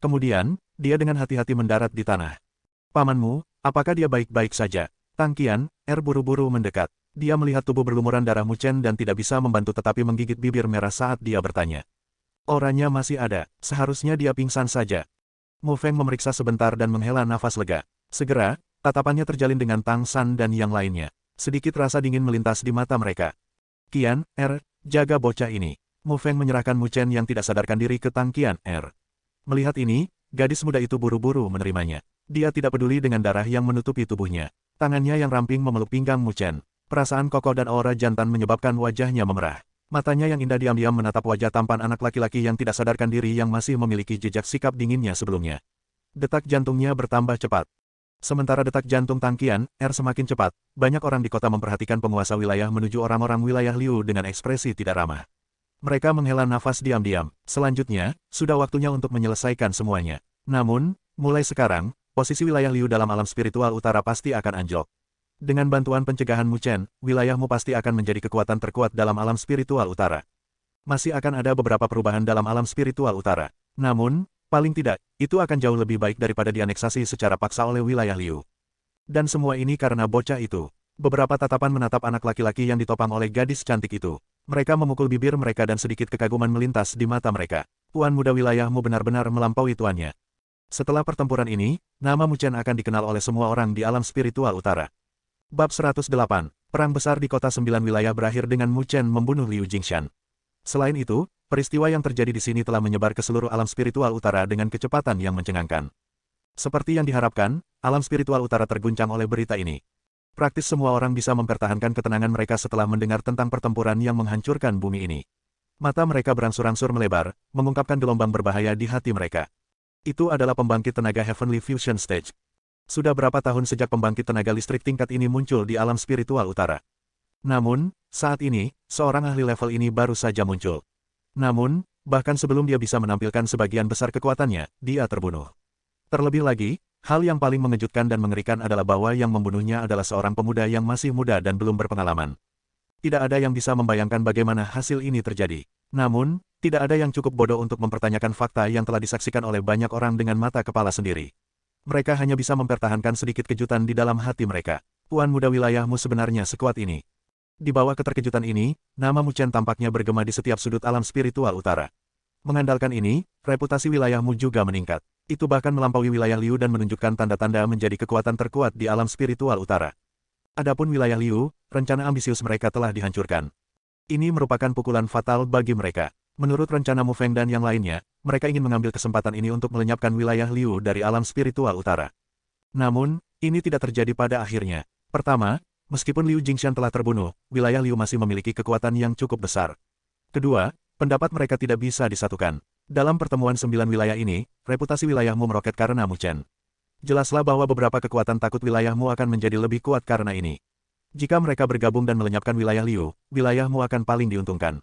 Kemudian, dia dengan hati-hati mendarat di tanah. Pamanmu, apakah dia baik-baik saja? Tang Qian, buru-buru mendekat. Dia melihat tubuh berlumuran darah Mu Chen dan tidak bisa membantu tetapi menggigit bibir merah saat dia bertanya. Orangnya masih ada, seharusnya dia pingsan saja. Mo Feng memeriksa sebentar dan menghela nafas lega. Segera, tatapannya terjalin dengan Tang San dan yang lainnya. Sedikit rasa dingin melintas di mata mereka. Qian, jaga bocah ini. Mo Feng menyerahkan Mu Chen yang tidak sadarkan diri ke Tang Qian, Melihat ini, gadis muda itu buru-buru menerimanya. Dia tidak peduli dengan darah yang menutupi tubuhnya. Tangannya yang ramping memeluk pinggang Mu Chen. Perasaan kokoh dan aura jantan menyebabkan wajahnya memerah. Matanya yang indah diam-diam menatap wajah tampan anak laki-laki yang tidak sadarkan diri yang masih memiliki jejak sikap dinginnya sebelumnya. Detak jantungnya bertambah cepat. Sementara detak jantung Tang Qian, semakin cepat, banyak orang di kota memperhatikan penguasa wilayah menuju orang-orang wilayah Liu dengan ekspresi tidak ramah. Mereka menghela nafas diam-diam. Selanjutnya, sudah waktunya untuk menyelesaikan semuanya. Namun, mulai sekarang, posisi wilayah Liu dalam alam spiritual utara pasti akan anjlok. Dengan bantuan pencegahan Mu Chen, wilayahmu pasti akan menjadi kekuatan terkuat dalam alam spiritual utara. Masih akan ada beberapa perubahan dalam alam spiritual utara. Namun, paling tidak, itu akan jauh lebih baik daripada dianeksasi secara paksa oleh wilayah Liu. Dan semua ini karena bocah itu. Beberapa tatapan menatap anak laki-laki yang ditopang oleh gadis cantik itu. Mereka memukul bibir mereka dan sedikit kekaguman melintas di mata mereka. Tuan muda wilayahmu benar-benar melampaui tuannya. Setelah pertempuran ini, nama Mu Chen akan dikenal oleh semua orang di alam spiritual utara. Bab 108. Perang besar di kota 9 wilayah berakhir dengan Mu Chen membunuh Liu Jingshan. Selain itu, peristiwa yang terjadi di sini telah menyebar ke seluruh alam spiritual utara dengan kecepatan yang mencengangkan. Seperti yang diharapkan, alam spiritual utara terguncang oleh berita ini. Praktis semua orang bisa mempertahankan ketenangan mereka setelah mendengar tentang pertempuran yang menghancurkan bumi ini. Mata mereka berangsur-angsur melebar, mengungkapkan gelombang berbahaya di hati mereka. Itu adalah pembangkit tenaga Heavenly Fusion Stage. Sudah berapa tahun sejak pembangkit tenaga listrik tingkat ini muncul di alam spiritual utara. Namun, saat ini, seorang ahli level ini baru saja muncul. Namun, bahkan sebelum dia bisa menampilkan sebagian besar kekuatannya, dia terbunuh. Terlebih lagi, hal yang paling mengejutkan dan mengerikan adalah bahwa yang membunuhnya adalah seorang pemuda yang masih muda dan belum berpengalaman. Tidak ada yang bisa membayangkan bagaimana hasil ini terjadi. Namun, tidak ada yang cukup bodoh untuk mempertanyakan fakta yang telah disaksikan oleh banyak orang dengan mata kepala sendiri. Mereka hanya bisa mempertahankan sedikit kejutan di dalam hati mereka. Tuan muda wilayahmu sebenarnya sekuat ini. Di bawah keterkejutan ini, nama Mu Chen tampaknya bergema di setiap sudut alam spiritual utara. Mengandalkan ini, reputasi wilayahmu juga meningkat. Itu bahkan melampaui wilayah Liu dan menunjukkan tanda-tanda menjadi kekuatan terkuat di alam spiritual utara. Adapun wilayah Liu, rencana ambisius mereka telah dihancurkan. Ini merupakan pukulan fatal bagi mereka. Menurut rencana Mu Feng dan yang lainnya, mereka ingin mengambil kesempatan ini untuk melenyapkan wilayah Liu dari alam spiritual utara. Namun, ini tidak terjadi pada akhirnya. Pertama, meskipun Liu Jingshan telah terbunuh, wilayah Liu masih memiliki kekuatan yang cukup besar. Kedua, pendapat mereka tidak bisa disatukan. Dalam pertemuan 9 wilayah ini, reputasi wilayahmu meroket karena Mu Chen. Jelaslah bahwa beberapa kekuatan takut wilayahmu akan menjadi lebih kuat karena ini. Jika mereka bergabung dan melenyapkan wilayah Liu, wilayahmu akan paling diuntungkan.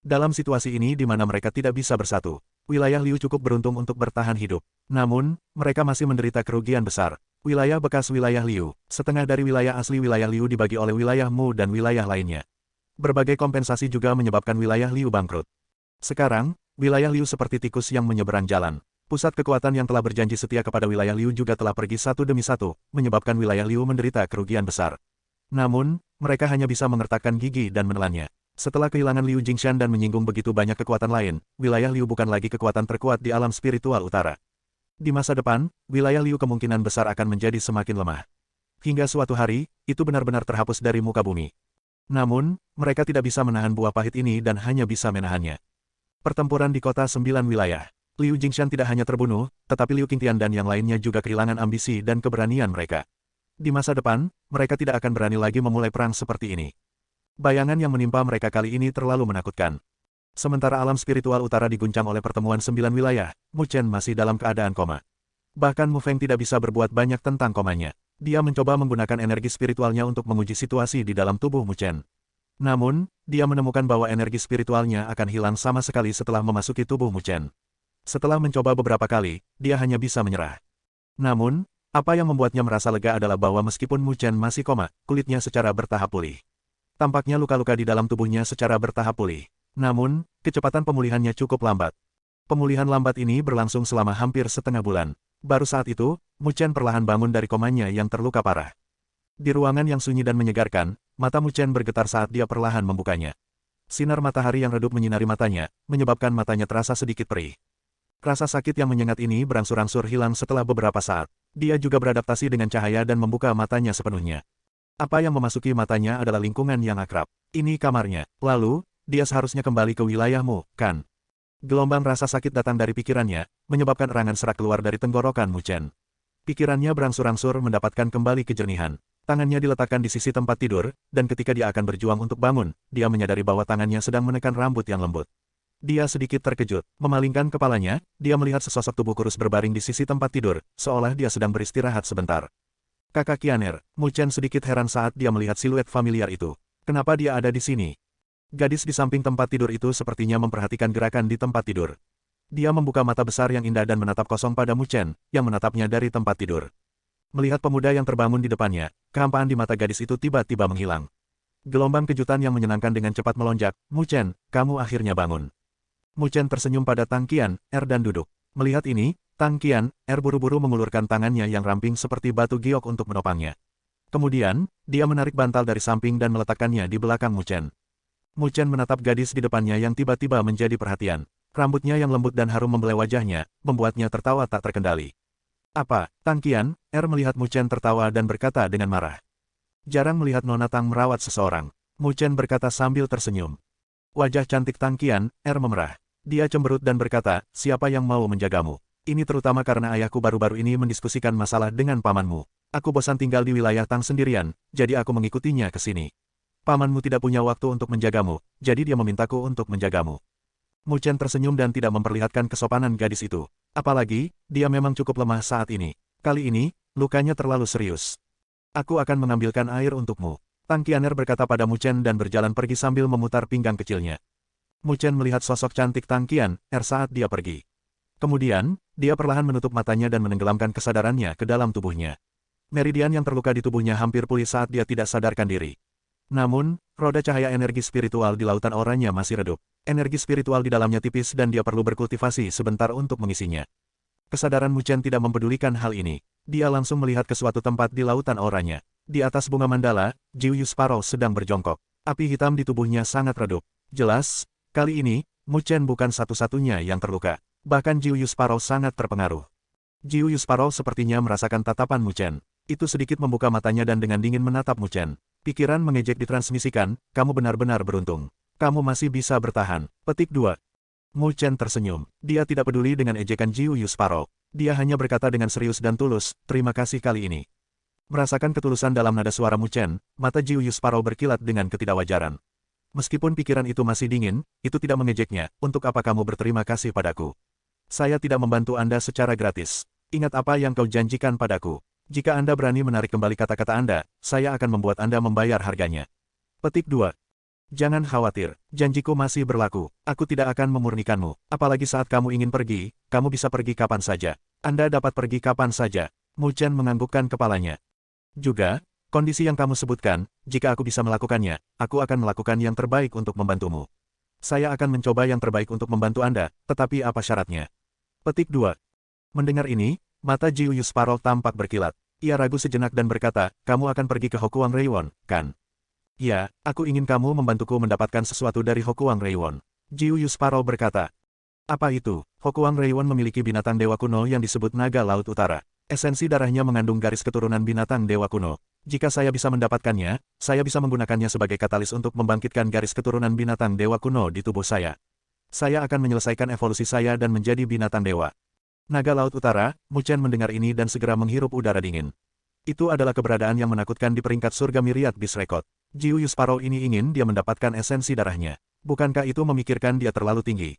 Dalam situasi ini di mana mereka tidak bisa bersatu, wilayah Liu cukup beruntung untuk bertahan hidup. Namun, mereka masih menderita kerugian besar. Wilayah bekas wilayah Liu, setengah dari wilayah asli wilayah Liu dibagi oleh wilayahmu dan wilayah lainnya. Berbagai kompensasi juga menyebabkan wilayah Liu bangkrut. Sekarang, wilayah Liu seperti tikus yang menyeberang jalan. Pusat kekuatan yang telah berjanji setia kepada wilayah Liu juga telah pergi satu demi satu, menyebabkan wilayah Liu menderita kerugian besar. Namun, mereka hanya bisa mengertakkan gigi dan menelannya. Setelah kehilangan Liu Jingshan dan menyinggung begitu banyak kekuatan lain, wilayah Liu bukan lagi kekuatan terkuat di alam spiritual utara. Di masa depan, wilayah Liu kemungkinan besar akan menjadi semakin lemah. Hingga suatu hari, itu benar-benar terhapus dari muka bumi. Namun, mereka tidak bisa menahan buah pahit ini dan hanya bisa menahannya. Pertempuran di kota 9 wilayah. Liu Jingshan tidak hanya terbunuh, tetapi Liu Qingtian dan yang lainnya juga kehilangan ambisi dan keberanian mereka. Di masa depan, mereka tidak akan berani lagi memulai perang seperti ini. Bayangan yang menimpa mereka kali ini terlalu menakutkan. Sementara alam spiritual utara diguncang oleh pertemuan 9 wilayah, Mu Chen masih dalam keadaan koma. Bahkan Mu Feng tidak bisa berbuat banyak tentang komanya. Dia mencoba menggunakan energi spiritualnya untuk menguji situasi di dalam tubuh Mu Chen. Namun, dia menemukan bahwa energi spiritualnya akan hilang sama sekali setelah memasuki tubuh Mu Chen. Setelah mencoba beberapa kali, dia hanya bisa menyerah. Namun, apa yang membuatnya merasa lega adalah bahwa meskipun Mu Chen masih koma, kulitnya secara bertahap pulih. Tampaknya luka-luka di dalam tubuhnya secara bertahap pulih. Namun, kecepatan pemulihannya cukup lambat. Pemulihan lambat ini berlangsung selama hampir setengah bulan. Baru saat itu, Mu Chen perlahan bangun dari komanya yang terluka parah. Di ruangan yang sunyi dan menyegarkan, mata Mu Chen bergetar saat dia perlahan membukanya. Sinar matahari yang redup menyinari matanya, menyebabkan matanya terasa sedikit perih. Rasa sakit yang menyengat ini berangsur-angsur hilang setelah beberapa saat. Dia juga beradaptasi dengan cahaya dan membuka matanya sepenuhnya. Apa yang memasuki matanya adalah lingkungan yang akrab. Ini kamarnya. Lalu, dia seharusnya kembali ke wilayahmu, kan? Gelombang rasa sakit datang dari pikirannya, menyebabkan erangan serak keluar dari tenggorokan Mu Chen. Pikirannya berangsur-angsur mendapatkan kembali kejernihan. Tangannya diletakkan di sisi tempat tidur, dan ketika dia akan berjuang untuk bangun, dia menyadari bahwa tangannya sedang menekan rambut yang lembut. Dia sedikit terkejut. Memalingkan kepalanya, dia melihat sesosok tubuh kurus berbaring di sisi tempat tidur, seolah dia sedang beristirahat sebentar. Kakak Qianer, Mu Chen sedikit heran saat dia melihat siluet familiar itu. Kenapa dia ada di sini? Gadis di samping tempat tidur itu sepertinya memperhatikan gerakan di tempat tidur. Dia membuka mata besar yang indah dan menatap kosong pada Mu Chen, yang menatapnya dari tempat tidur. Melihat pemuda yang terbangun di depannya, kehampaan di mata gadis itu tiba-tiba menghilang. Gelombang kejutan yang menyenangkan dengan cepat melonjak. Mu Chen, kamu akhirnya bangun. Mu Chen tersenyum pada Tang Qianer dan duduk. Melihat ini, Tang Qianer buru-buru mengulurkan tangannya yang ramping seperti batu giok untuk menopangnya. Kemudian, dia menarik bantal dari samping dan meletakkannya di belakang Mu Chen. Mu Chen menatap gadis di depannya yang tiba-tiba menjadi perhatian. Rambutnya yang lembut dan harum membelai wajahnya, membuatnya tertawa tak terkendali. Apa? Tang Qianer melihat Mu Chen tertawa dan berkata dengan marah. Jarang melihat Nona Tang merawat seseorang. Mu Chen berkata sambil tersenyum. Wajah cantik Tang Qianer memerah. Dia cemberut dan berkata, siapa yang mau menjagamu? Ini terutama karena ayahku baru-baru ini mendiskusikan masalah dengan pamanmu. Aku bosan tinggal di wilayah Tang sendirian, jadi aku mengikutinya ke sini. Pamanmu tidak punya waktu untuk menjagamu, jadi dia memintaku untuk menjagamu. Mu Chen tersenyum dan tidak memperlihatkan kesopanan gadis itu. Apalagi, dia memang cukup lemah saat ini. Kali ini, lukanya terlalu serius. Aku akan mengambilkan air untukmu. Tang Qianer berkata pada Mu Chen dan berjalan pergi sambil memutar pinggang kecilnya. Mu Chen melihat sosok cantik Tang Qianer saat dia pergi. Kemudian, dia perlahan menutup matanya dan menenggelamkan kesadarannya ke dalam tubuhnya. Meridian yang terluka di tubuhnya hampir pulih saat dia tidak sadarkan diri. Namun, roda cahaya energi spiritual di lautan oranye masih redup. Energi spiritual di dalamnya tipis dan dia perlu berkultivasi sebentar untuk mengisinya. Kesadaran Mu Chen tidak mempedulikan hal ini. Dia langsung melihat ke suatu tempat di lautan oranye. Di atas bunga mandala, Jiuyu Sparrow sedang berjongkok. Api hitam di tubuhnya sangat redup. Jelas, kali ini, Mu Chen bukan satu-satunya yang terluka. Bahkan Jiuyu Sparrow sangat terpengaruh. Jiuyu Sparrow sepertinya merasakan tatapan Mu Chen. Itu sedikit membuka matanya dan dengan dingin menatap Mu Chen. Pikiran mengejek ditransmisikan, kamu benar-benar beruntung. Kamu masih bisa bertahan. Petik 2. Mu Chen tersenyum. Dia tidak peduli dengan ejekan Jiuyu Sparrow. Dia hanya berkata dengan serius dan tulus, terima kasih kali ini. Merasakan ketulusan dalam nada suara Mu Chen, mata Jiuyu Sparrow berkilat dengan ketidakwajaran. Meskipun pikiran itu masih dingin, itu tidak mengejeknya. Untuk apa kamu berterima kasih padaku? Saya tidak membantu Anda secara gratis. Ingat apa yang kau janjikan padaku. Jika Anda berani menarik kembali kata-kata Anda, saya akan membuat Anda membayar harganya. Petik 2. Jangan khawatir, janjiku masih berlaku. Aku tidak akan memurnikanmu. Apalagi saat kamu ingin pergi, kamu bisa pergi kapan saja. Anda dapat pergi kapan saja. Mu Chen menganggukkan kepalanya. Juga, kondisi yang kamu sebutkan, jika aku bisa melakukannya, aku akan melakukan yang terbaik untuk membantumu. Saya akan mencoba yang terbaik untuk membantu Anda, tetapi apa syaratnya? Petik 2. Mendengar ini, mata Jiuyu Sparrow tampak berkilat. Ia ragu sejenak dan berkata, kamu akan pergi ke Hokuang Reiwon, kan? Ya, aku ingin kamu membantuku mendapatkan sesuatu dari Hokuang Reiwon. Jiuyu Sparrow berkata. Apa itu? Hokuang Reiwon memiliki binatang dewa kuno yang disebut naga laut utara. Esensi darahnya mengandung garis keturunan binatang dewa kuno. Jika saya bisa mendapatkannya, saya bisa menggunakannya sebagai katalis untuk membangkitkan garis keturunan binatang dewa kuno di tubuh saya. Saya akan menyelesaikan evolusi saya dan menjadi binatang dewa. Naga Laut Utara, Mu Chen mendengar ini dan segera menghirup udara dingin. Itu adalah keberadaan yang menakutkan di peringkat surga Myriad Beast Record. Jiuyu Sparrow ini ingin dia mendapatkan esensi darahnya. Bukankah itu memikirkan dia terlalu tinggi?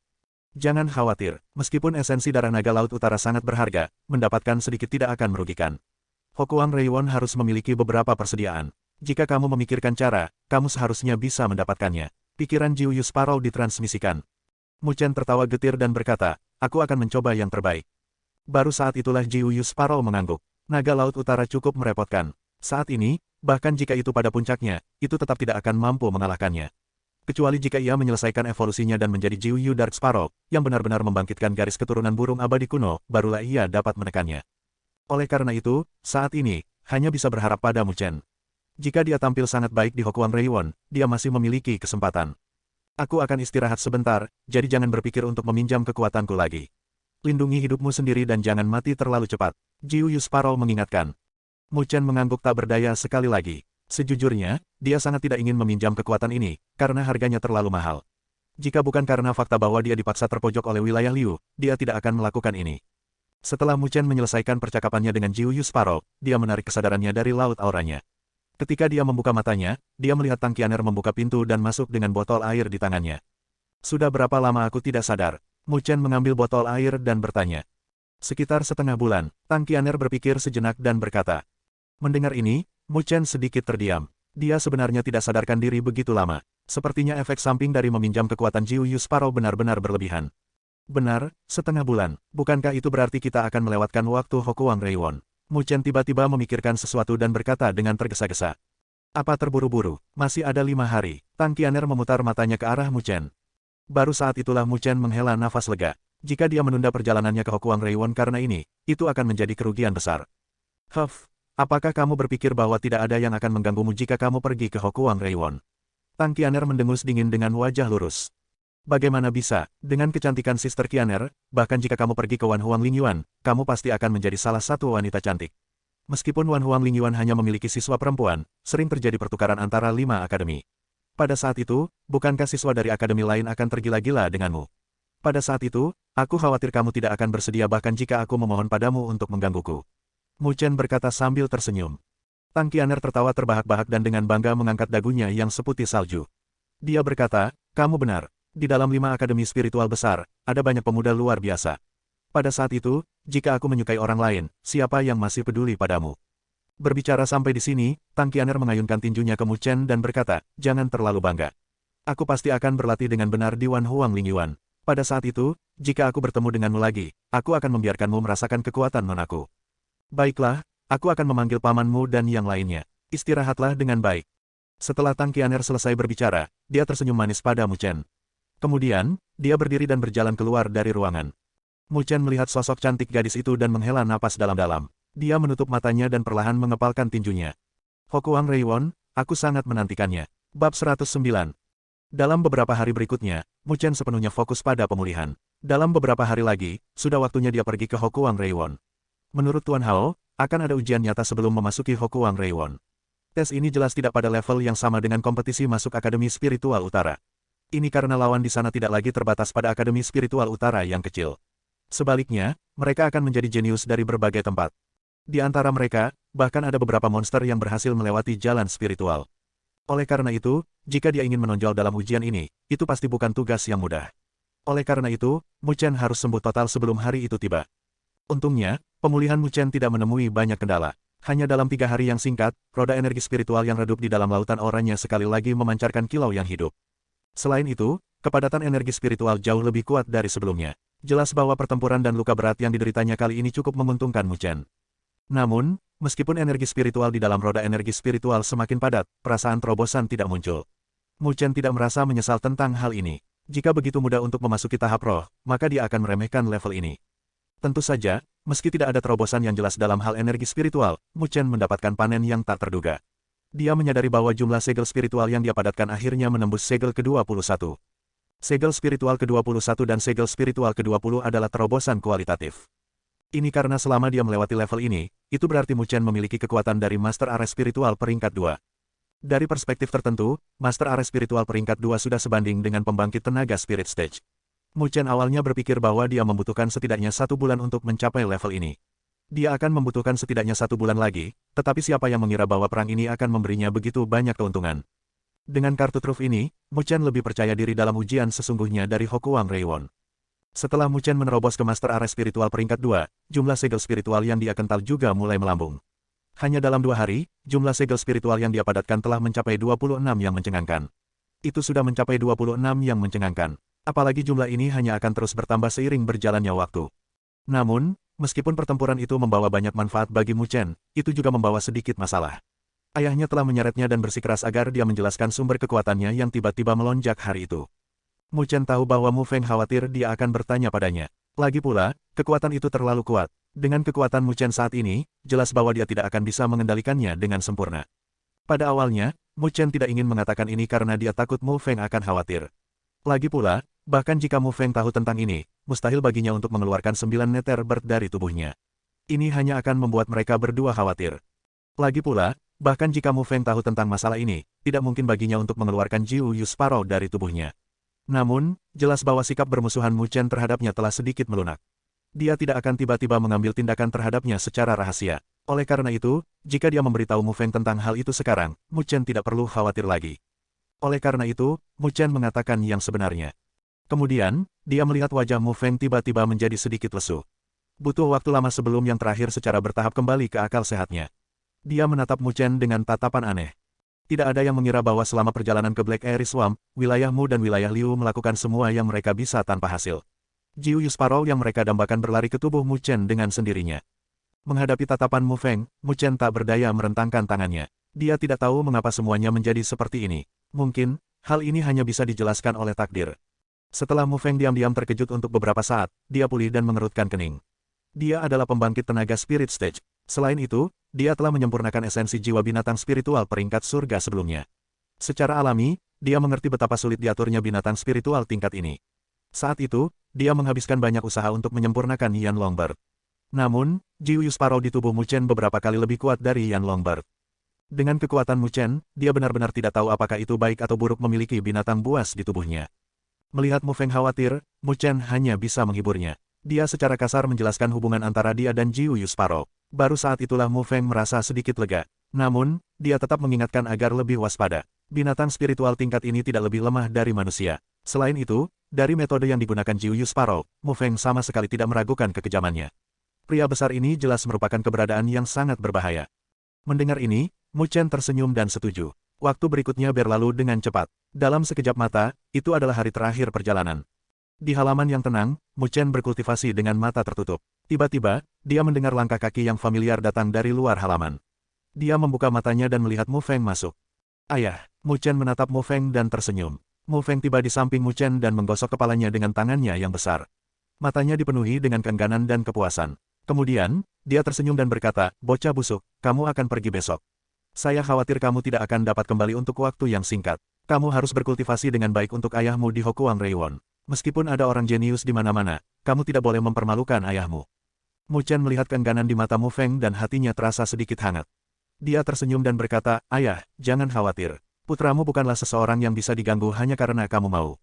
Jangan khawatir, meskipun esensi darah naga Laut Utara sangat berharga, mendapatkan sedikit tidak akan merugikan. Hokuang Reiwon harus memiliki beberapa persediaan. Jika kamu memikirkan cara, kamu seharusnya bisa mendapatkannya. Pikiran Jiuyu Sparrow ditransmisikan. Mu Chen tertawa getir dan berkata, aku akan mencoba yang terbaik. Baru saat itulah Jiuyu Sparrow mengangguk. Naga Laut Utara cukup merepotkan. Saat ini, bahkan jika itu pada puncaknya, itu tetap tidak akan mampu mengalahkannya. kecuali jika ia menyelesaikan evolusinya dan menjadi Jiuyu Dark Sparrow, yang benar-benar membangkitkan garis keturunan burung abadi kuno, barulah ia dapat menekannya. Oleh karena itu, saat ini, hanya bisa berharap pada Mu Chen. Jika dia tampil sangat baik di Hokuang Reiwon, dia masih memiliki kesempatan. Aku akan istirahat sebentar, jadi jangan berpikir untuk meminjam kekuatanku lagi. Lindungi hidupmu sendiri dan jangan mati terlalu cepat, Jiuyu Sparrow mengingatkan. Mu Chen mengangguk tak berdaya sekali lagi. Sejujurnya, dia sangat tidak ingin meminjam kekuatan ini, karena harganya terlalu mahal. Jika bukan karena fakta bahwa dia dipaksa terpojok oleh wilayah Liu, dia tidak akan melakukan ini. Setelah Mu Chen menyelesaikan percakapannya dengan Jiuyu Sparrow, dia menarik kesadarannya dari laut auranya. Ketika dia membuka matanya, dia melihat Tang Qianer membuka pintu dan masuk dengan botol air di tangannya. Sudah berapa lama aku tidak sadar? Mu Chen mengambil botol air dan bertanya. Sekitar setengah bulan, Tang Qianer berpikir sejenak dan berkata. Mendengar ini, Mu Chen sedikit terdiam. Dia sebenarnya tidak sadarkan diri begitu lama. Sepertinya efek samping dari meminjam kekuatan Jiuyu Sparrow benar-benar berlebihan. Benar, setengah bulan. Bukankah itu berarti kita akan melewatkan waktu Hokuang Reiwon? Mu Chen tiba-tiba memikirkan sesuatu dan berkata dengan tergesa-gesa. Apa terburu-buru? Masih ada 5 hari. Tang Qianer memutar matanya ke arah Mu Chen. Baru saat itulah Mu Chen menghela nafas lega. Jika dia menunda perjalanannya ke Hokuang Reiwon karena ini, itu akan menjadi kerugian besar. Apakah kamu berpikir bahwa tidak ada yang akan mengganggumu jika kamu pergi ke Hokuang Reiwon? Tang Qianer mendengus dingin dengan wajah lurus. Bagaimana bisa, dengan kecantikan Sister Qianer, bahkan jika kamu pergi ke Wan Huang Lingyuan, kamu pasti akan menjadi salah satu wanita cantik. Meskipun Wan Huang Lingyuan hanya memiliki siswa perempuan, sering terjadi pertukaran antara 5 akademi. Pada saat itu, bukankah siswa dari akademi lain akan tergila-gila denganmu? Pada saat itu, aku khawatir kamu tidak akan bersedia bahkan jika aku memohon padamu untuk menggangguku. Mu Chen berkata sambil tersenyum. Tang Qianer tertawa terbahak-bahak dan dengan bangga mengangkat dagunya yang seputih salju. Dia berkata, kamu benar. Di dalam 5 akademi spiritual besar, ada banyak pemuda luar biasa. Pada saat itu, jika aku menyukai orang lain, siapa yang masih peduli padamu? Berbicara sampai di sini, Tang Qianer mengayunkan tinjunya ke Mu Chen dan berkata, jangan terlalu bangga. Aku pasti akan berlatih dengan benar di Wan Huang Lingyuan. Pada saat itu, jika aku bertemu denganmu lagi, aku akan membiarkanmu merasakan kekuatan non-aku. Baiklah, aku akan memanggil pamanmu dan yang lainnya. Istirahatlah dengan baik. Setelah Tang Qianer selesai berbicara, dia tersenyum manis pada Mu Chen. Kemudian, dia berdiri dan berjalan keluar dari ruangan. Mu Chen melihat sosok cantik gadis itu dan menghela napas dalam-dalam. Dia menutup matanya dan perlahan mengepalkan tinjunya. Hokuang Reiwon, aku sangat menantikannya. Bab 109. Dalam beberapa hari berikutnya, Mu Chen sepenuhnya fokus pada pemulihan. Dalam beberapa hari lagi, sudah waktunya dia pergi ke Hokuang Reiwon. Menurut Tuan Hao, akan ada ujian nyata sebelum memasuki Hokuang Reiwon. Tes ini jelas tidak pada level yang sama dengan kompetisi masuk Akademi Spiritual Utara. Ini karena lawan di sana tidak lagi terbatas pada Akademi Spiritual Utara yang kecil. Sebaliknya, mereka akan menjadi jenius dari berbagai tempat. Di antara mereka, bahkan ada beberapa monster yang berhasil melewati jalan spiritual. Oleh karena itu, jika dia ingin menonjol dalam ujian ini, itu pasti bukan tugas yang mudah. Oleh karena itu, Mu Chen harus sembuh total sebelum hari itu tiba. Untungnya, pemulihan Mu Chen tidak menemui banyak kendala. Hanya dalam 3 hari yang singkat, roda energi spiritual yang redup di dalam lautan auranya sekali lagi memancarkan kilau yang hidup. Selain itu, kepadatan energi spiritual jauh lebih kuat dari sebelumnya. Jelas bahwa pertempuran dan luka berat yang dideritanya kali ini cukup menguntungkan Mu Chen. Namun, meskipun energi spiritual di dalam roda energi spiritual semakin padat, perasaan terobosan tidak muncul. Mu Chen tidak merasa menyesal tentang hal ini. Jika begitu mudah untuk memasuki tahap roh, maka dia akan meremehkan level ini. Tentu saja, meski tidak ada terobosan yang jelas dalam hal energi spiritual, Mu Chen mendapatkan panen yang tak terduga. Dia menyadari bahwa jumlah segel spiritual yang dia padatkan akhirnya menembus segel ke-21. Segel spiritual ke-21 dan segel spiritual ke-20 adalah terobosan kualitatif. Ini karena selama dia melewati level ini, itu berarti Mu Chen memiliki kekuatan dari Master Array Spiritual peringkat 2. Dari perspektif tertentu, Master Array Spiritual peringkat 2 sudah sebanding dengan pembangkit tenaga Spirit Stage. Mu Chen awalnya berpikir bahwa dia membutuhkan setidaknya 1 bulan untuk mencapai level ini. Dia akan membutuhkan setidaknya 1 bulan lagi, tetapi siapa yang mengira bahwa perang ini akan memberinya begitu banyak keuntungan. Dengan kartu truf ini, Mu Chen lebih percaya diri dalam ujian sesungguhnya dari Hokuang Reiwon. Setelah Mu Chen menerobos ke Master Array Spiritual peringkat 2, jumlah segel spiritual yang dia kental juga mulai melambung. Hanya dalam 2 hari, jumlah segel spiritual yang dia padatkan telah mencapai 26 yang mencengangkan. Itu sudah mencapai 26 yang mencengangkan. Apalagi jumlah ini hanya akan terus bertambah seiring berjalannya waktu. Namun, meskipun pertempuran itu membawa banyak manfaat bagi Mu Chen, itu juga membawa sedikit masalah. Ayahnya telah menyeretnya dan bersikeras agar dia menjelaskan sumber kekuatannya yang tiba-tiba melonjak hari itu. Mu Chen tahu bahwa Mu Feng khawatir dia akan bertanya padanya. Lagi pula, kekuatan itu terlalu kuat. Dengan kekuatan Mu Chen saat ini, jelas bahwa dia tidak akan bisa mengendalikannya dengan sempurna. Pada awalnya, Mu Chen tidak ingin mengatakan ini karena dia takut Mu Feng akan khawatir. Lagi pula, bahkan jika Mu Feng tahu tentang ini, mustahil baginya untuk mengeluarkan 9 neter bird dari tubuhnya. Ini hanya akan membuat mereka berdua khawatir. Lagi pula, bahkan jika Mu Feng tahu tentang masalah ini, tidak mungkin baginya untuk mengeluarkan Jiu Yu Sparrow dari tubuhnya. Namun, jelas bahwa sikap bermusuhan Mu Chen terhadapnya telah sedikit melunak. Dia tidak akan tiba-tiba mengambil tindakan terhadapnya secara rahasia. Oleh karena itu, jika dia memberitahu Mu Feng tentang hal itu sekarang, Mu Chen tidak perlu khawatir lagi. Oleh karena itu, Mu Chen mengatakan yang sebenarnya. Kemudian, dia melihat wajah Mu Feng tiba-tiba menjadi sedikit lesu. Butuh waktu lama sebelum yang terakhir secara bertahap kembali ke akal sehatnya. Dia menatap Mu Chen dengan tatapan aneh. Tidak ada yang mengira bahwa selama perjalanan ke Black Airy Swamp, wilayah Mu dan wilayah Liu melakukan semua yang mereka bisa tanpa hasil. Jiu Yu Sparrow yang mereka dambakan berlari ke tubuh Mu Chen dengan sendirinya. Menghadapi tatapan Mu Feng, Mu Chen tak berdaya merentangkan tangannya. Dia tidak tahu mengapa semuanya menjadi seperti ini. Mungkin, hal ini hanya bisa dijelaskan oleh takdir. Setelah Mu Feng diam-diam terkejut untuk beberapa saat, dia pulih dan mengerutkan kening. Dia adalah pembangkit tenaga Spirit Stage. Selain itu, dia telah menyempurnakan esensi jiwa binatang spiritual peringkat surga sebelumnya. Secara alami, dia mengerti betapa sulit diaturnya binatang spiritual tingkat ini. Saat itu, dia menghabiskan banyak usaha untuk menyempurnakan Yan Longbird. Namun, Jiu Yu Sparrow di tubuh Mu Chen beberapa kali lebih kuat dari Yan Longbird. Dengan kekuatan Mu Chen, dia benar-benar tidak tahu apakah itu baik atau buruk memiliki binatang buas di tubuhnya. Melihat Mu Feng khawatir, Mu Chen hanya bisa menghiburnya. Dia secara kasar menjelaskan hubungan antara dia dan Jiu Yu Sparrow. Baru saat itulah Mu Feng merasa sedikit lega. Namun, dia tetap mengingatkan agar lebih waspada. Binatang spiritual tingkat ini tidak lebih lemah dari manusia. Selain itu, dari metode yang digunakan Jiu Yu Sparrow, Mu Feng sama sekali tidak meragukan kekejamannya. Pria besar ini jelas merupakan keberadaan yang sangat berbahaya. Mendengar ini, Mu Chen tersenyum dan setuju. Waktu berikutnya berlalu dengan cepat. Dalam sekejap mata, itu adalah hari terakhir perjalanan. Di halaman yang tenang, Mu Chen berkultivasi dengan mata tertutup. Tiba-tiba, dia mendengar langkah kaki yang familiar datang dari luar halaman. Dia membuka matanya dan melihat Mu Feng masuk. Ayah, Mu Chen menatap Mu Feng dan tersenyum. Mu Feng tiba di samping Mu Chen dan menggosok kepalanya dengan tangannya yang besar. Matanya dipenuhi dengan keengganan dan kepuasan. Kemudian, dia tersenyum dan berkata, "Bocah busuk, kamu akan pergi besok. Saya khawatir kamu tidak akan dapat kembali untuk waktu yang singkat. Kamu harus berkultivasi dengan baik untuk ayahmu di Hokuang Reiwon. Meskipun ada orang jenius di mana-mana, kamu tidak boleh mempermalukan ayahmu." Mu Chen melihat keengganan di mata Mu Feng dan hatinya terasa sedikit hangat. Dia tersenyum dan berkata, "Ayah, jangan khawatir. Putramu bukanlah seseorang yang bisa diganggu hanya karena kamu mau."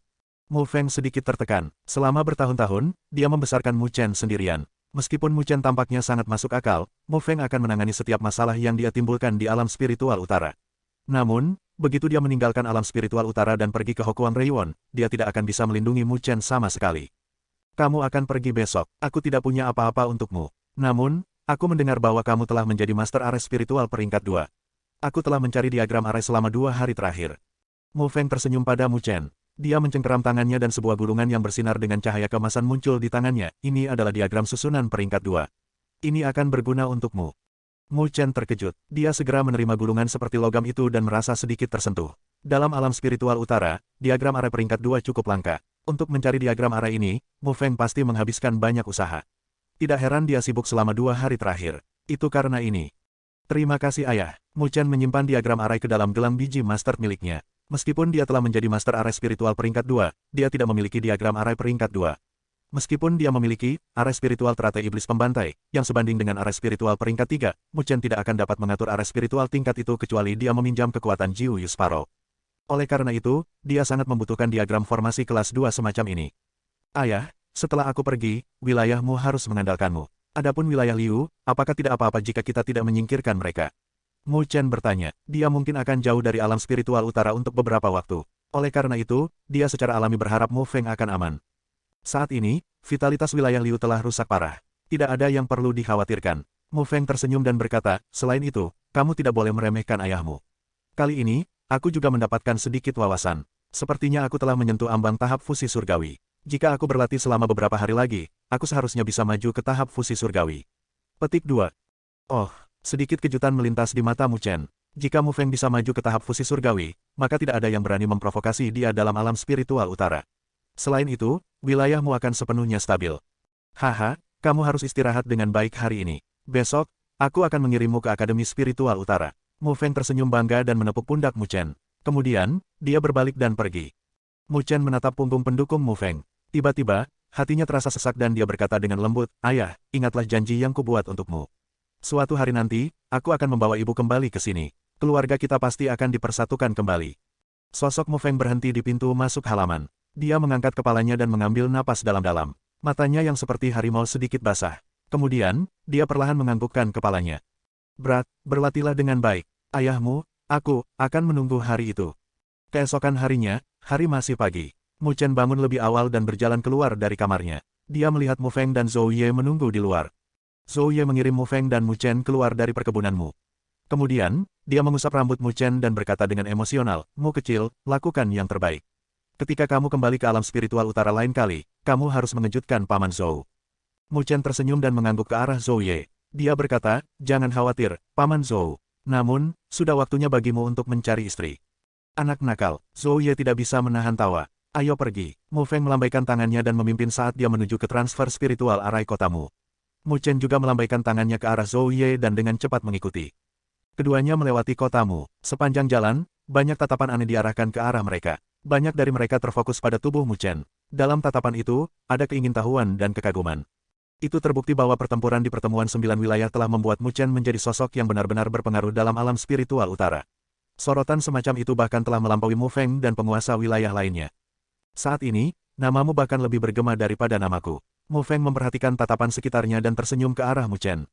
Mu Feng sedikit tertekan. Selama bertahun-tahun, dia membesarkan Mu Chen sendirian. Meskipun Mu Chen tampaknya sangat masuk akal, Mu Feng akan menangani setiap masalah yang dia timbulkan di alam spiritual utara. Namun, begitu dia meninggalkan alam spiritual utara dan pergi ke Hokuang Reiwon, dia tidak akan bisa melindungi Mu Chen sama sekali. "Kamu akan pergi besok. Aku tidak punya apa-apa untukmu. Namun, aku mendengar bahwa kamu telah menjadi Master Arai Spiritual peringkat 2. Aku telah mencari diagram arai selama 2 hari terakhir." Mu Feng tersenyum pada Mu Chen. Dia mencengkeram tangannya dan sebuah gulungan yang bersinar dengan cahaya keemasan muncul di tangannya. "Ini adalah diagram susunan peringkat 2. Ini akan berguna untukmu." Mu Chen terkejut. Dia segera menerima gulungan seperti logam itu dan merasa sedikit tersentuh. Dalam alam spiritual utara, diagram arai peringkat 2 cukup langka. Untuk mencari diagram arai ini, Mu Feng pasti menghabiskan banyak usaha. Tidak heran dia sibuk selama 2 hari terakhir. Itu karena ini. "Terima kasih ayah." Mu Chen menyimpan diagram arai ke dalam gelang biji master miliknya. Meskipun dia telah menjadi Master Arai Spiritual peringkat 2, dia tidak memiliki diagram arai peringkat 2. Meskipun dia memiliki arai spiritual teratai iblis pembantai, yang sebanding dengan arai spiritual peringkat 3, Mu Chen tidak akan dapat mengatur arai spiritual tingkat itu kecuali dia meminjam kekuatan Jiu Yu Sparrow. Oleh karena itu, dia sangat membutuhkan diagram formasi kelas 2 semacam ini. "Ayah, setelah aku pergi, wilayahmu harus mengandalkanmu. Adapun wilayah Liu, apakah tidak apa-apa jika kita tidak menyingkirkan mereka?" Mu Chen bertanya. Dia mungkin akan jauh dari alam spiritual utara untuk beberapa waktu. Oleh karena itu, dia secara alami berharap Mu Feng akan aman. Saat ini, vitalitas wilayah Liu telah rusak parah. Tidak ada yang perlu dikhawatirkan. Mu Feng tersenyum dan berkata, "Selain itu, kamu tidak boleh meremehkan ayahmu. Kali ini, aku juga mendapatkan sedikit wawasan. Sepertinya aku telah menyentuh ambang tahap fusi surgawi. Jika aku berlatih selama beberapa hari lagi, aku seharusnya bisa maju ke tahap fusi surgawi." Petik 2. Oh. Sedikit kejutan melintas di mata Mu Chen. Jika Mu Feng bisa maju ke tahap fusi surgawi, maka tidak ada yang berani memprovokasi dia dalam alam spiritual utara. Selain itu, wilayahmu akan sepenuhnya stabil. Haha, kamu harus istirahat dengan baik hari ini. Besok, aku akan mengirimmu ke Akademi Spiritual Utara. Mu Feng tersenyum bangga dan menepuk pundak Mu Chen. Kemudian, dia berbalik dan pergi. Mu Chen menatap punggung pendukung Mu Feng. Tiba-tiba, hatinya terasa sesak dan dia berkata dengan lembut, "Ayah, ingatlah janji yang kubuat untukmu. Suatu hari nanti, aku akan membawa ibu kembali ke sini. Keluarga kita pasti akan dipersatukan kembali." Sosok Mu Feng berhenti di pintu masuk halaman. Dia mengangkat kepalanya dan mengambil napas dalam-dalam. Matanya yang seperti harimau sedikit basah. Kemudian, dia perlahan menganggukkan kepalanya. "Brat, berlatihlah dengan baik. Ayahmu, aku, akan menunggu hari itu." Keesokan harinya, hari masih pagi. Mu Chen bangun lebih awal dan berjalan keluar dari kamarnya. Dia melihat Mu Feng dan Zhou Ye menunggu di luar. Zhou Ye mengirim Mu Feng dan Mu Chen keluar dari perkebunanmu. Kemudian, dia mengusap rambut Mu Chen dan berkata dengan emosional, "Mu kecil, lakukan yang terbaik. Ketika kamu kembali ke alam spiritual utara lain kali, kamu harus mengejutkan Paman Zhou." Mu Chen tersenyum dan mengangguk ke arah Zhou Ye. Dia berkata, "Jangan khawatir, Paman Zhou. Namun, sudah waktunya bagimu untuk mencari istri." Anak nakal, Zhou Ye tidak bisa menahan tawa. "Ayo pergi." Mu Feng melambaikan tangannya dan memimpin saat dia menuju ke transfer spiritual arai kotamu. Mu Chen juga melambaikan tangannya ke arah Zhou Ye dan dengan cepat mengikuti. Keduanya melewati kotamu. Sepanjang jalan, banyak tatapan aneh diarahkan ke arah mereka. Banyak dari mereka terfokus pada tubuh Mu Chen. Dalam tatapan itu, ada keingintahuan dan kekaguman. Itu terbukti bahwa pertempuran di pertemuan 9 wilayah telah membuat Mu Chen menjadi sosok yang benar-benar berpengaruh dalam alam spiritual utara. Sorotan semacam itu bahkan telah melampaui Mu Feng dan penguasa wilayah lainnya. "Saat ini, namamu bahkan lebih bergema daripada namaku." Mu Feng memperhatikan tatapan sekitarnya dan tersenyum ke arah Mu Chen.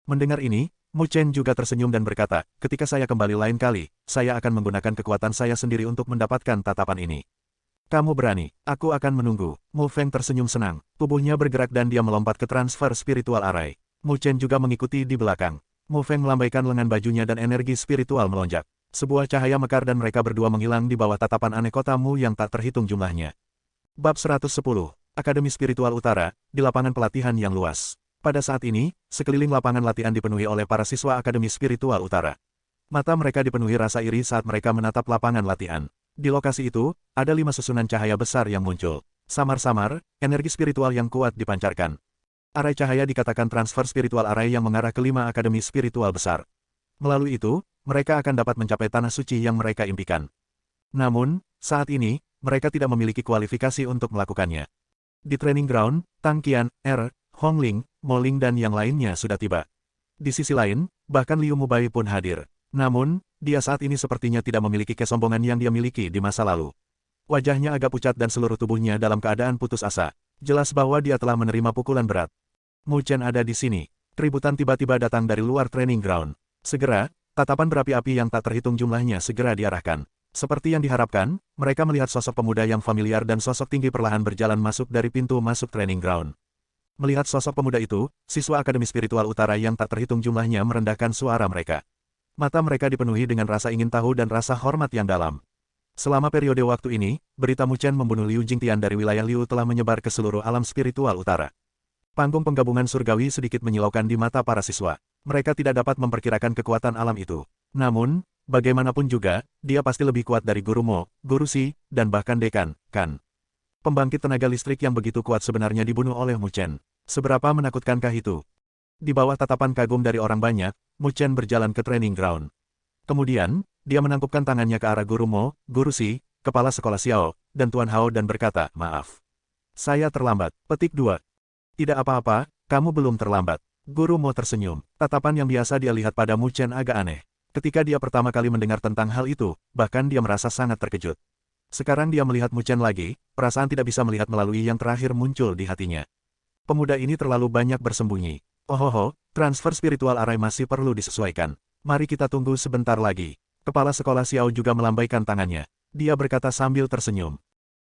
Mendengar ini, Mu Chen juga tersenyum dan berkata, "Ketika saya kembali lain kali, saya akan menggunakan kekuatan saya sendiri untuk mendapatkan tatapan ini. Kamu berani, aku akan menunggu." Mu Feng tersenyum senang. Tubuhnya bergerak dan dia melompat ke transfer spiritual arai. Mu Chen juga mengikuti di belakang. Mu Feng melambaikan lengan bajunya dan energi spiritual melonjak. Sebuah cahaya mekar dan mereka berdua menghilang di bawah tatapan aneh kotamu yang tak terhitung jumlahnya. Bab 110. Akademi Spiritual Utara, di lapangan pelatihan yang luas. Pada saat ini, sekeliling lapangan latihan dipenuhi oleh para siswa Akademi Spiritual Utara. Mata mereka dipenuhi rasa iri saat mereka menatap lapangan latihan. Di lokasi itu, ada 5 susunan cahaya besar yang muncul. Samar-samar, energi spiritual yang kuat dipancarkan. Arai cahaya dikatakan transfer spiritual arai yang mengarah ke 5 akademi spiritual besar. Melalui itu, mereka akan dapat mencapai tanah suci yang mereka impikan. Namun, saat ini, mereka tidak memiliki kualifikasi untuk melakukannya. Di training ground, Tang Qian, Hong Ling, Mo Ling dan yang lainnya sudah tiba. Di sisi lain, bahkan Liu Mubai pun hadir. Namun, dia saat ini sepertinya tidak memiliki kesombongan yang dia miliki di masa lalu. Wajahnya agak pucat dan seluruh tubuhnya dalam keadaan putus asa. Jelas bahwa dia telah menerima pukulan berat. Mu Chen ada di sini. Keributan tiba-tiba datang dari luar training ground. Segera, tatapan berapi-api yang tak terhitung jumlahnya segera diarahkan. Seperti yang diharapkan, mereka melihat sosok pemuda yang familiar dan sosok tinggi perlahan berjalan masuk dari pintu masuk training ground. Melihat sosok pemuda itu, siswa Akademi Spiritual Utara yang tak terhitung jumlahnya merendahkan suara mereka. Mata mereka dipenuhi dengan rasa ingin tahu dan rasa hormat yang dalam. Selama periode waktu ini, berita Mu Chen membunuh Liu Jingtian dari wilayah Liu telah menyebar ke seluruh alam spiritual utara. Panggung penggabungan surgawi sedikit menyilaukan di mata para siswa. Mereka tidak dapat memperkirakan kekuatan alam itu. Namun, bagaimanapun juga, dia pasti lebih kuat dari Guru Mo, Guru Si, dan bahkan Dekan, kan? Pembangkit tenaga listrik yang begitu kuat sebenarnya dibunuh oleh Mu Chen. Seberapa menakutkankah itu? Di bawah tatapan kagum dari orang banyak, Mu Chen berjalan ke training ground. Kemudian, dia menangkupkan tangannya ke arah Guru Mo, Guru Si, Kepala Sekolah Xiao, dan Tuan Hao dan berkata, "Maaf. Saya terlambat." Petik 2. "Tidak apa-apa, kamu belum terlambat." Guru Mo tersenyum. Tatapan yang biasa dia lihat pada Mu Chen agak aneh. Ketika dia pertama kali mendengar tentang hal itu, bahkan dia merasa sangat terkejut. Sekarang dia melihat Mu Chen lagi, perasaan tidak bisa melihat melalui yang terakhir muncul di hatinya. Pemuda ini terlalu banyak bersembunyi. "Ohoho, transfer spiritual arai masih perlu disesuaikan. Mari kita tunggu sebentar lagi." Kepala Sekolah Xiao juga melambaikan tangannya. Dia berkata sambil tersenyum.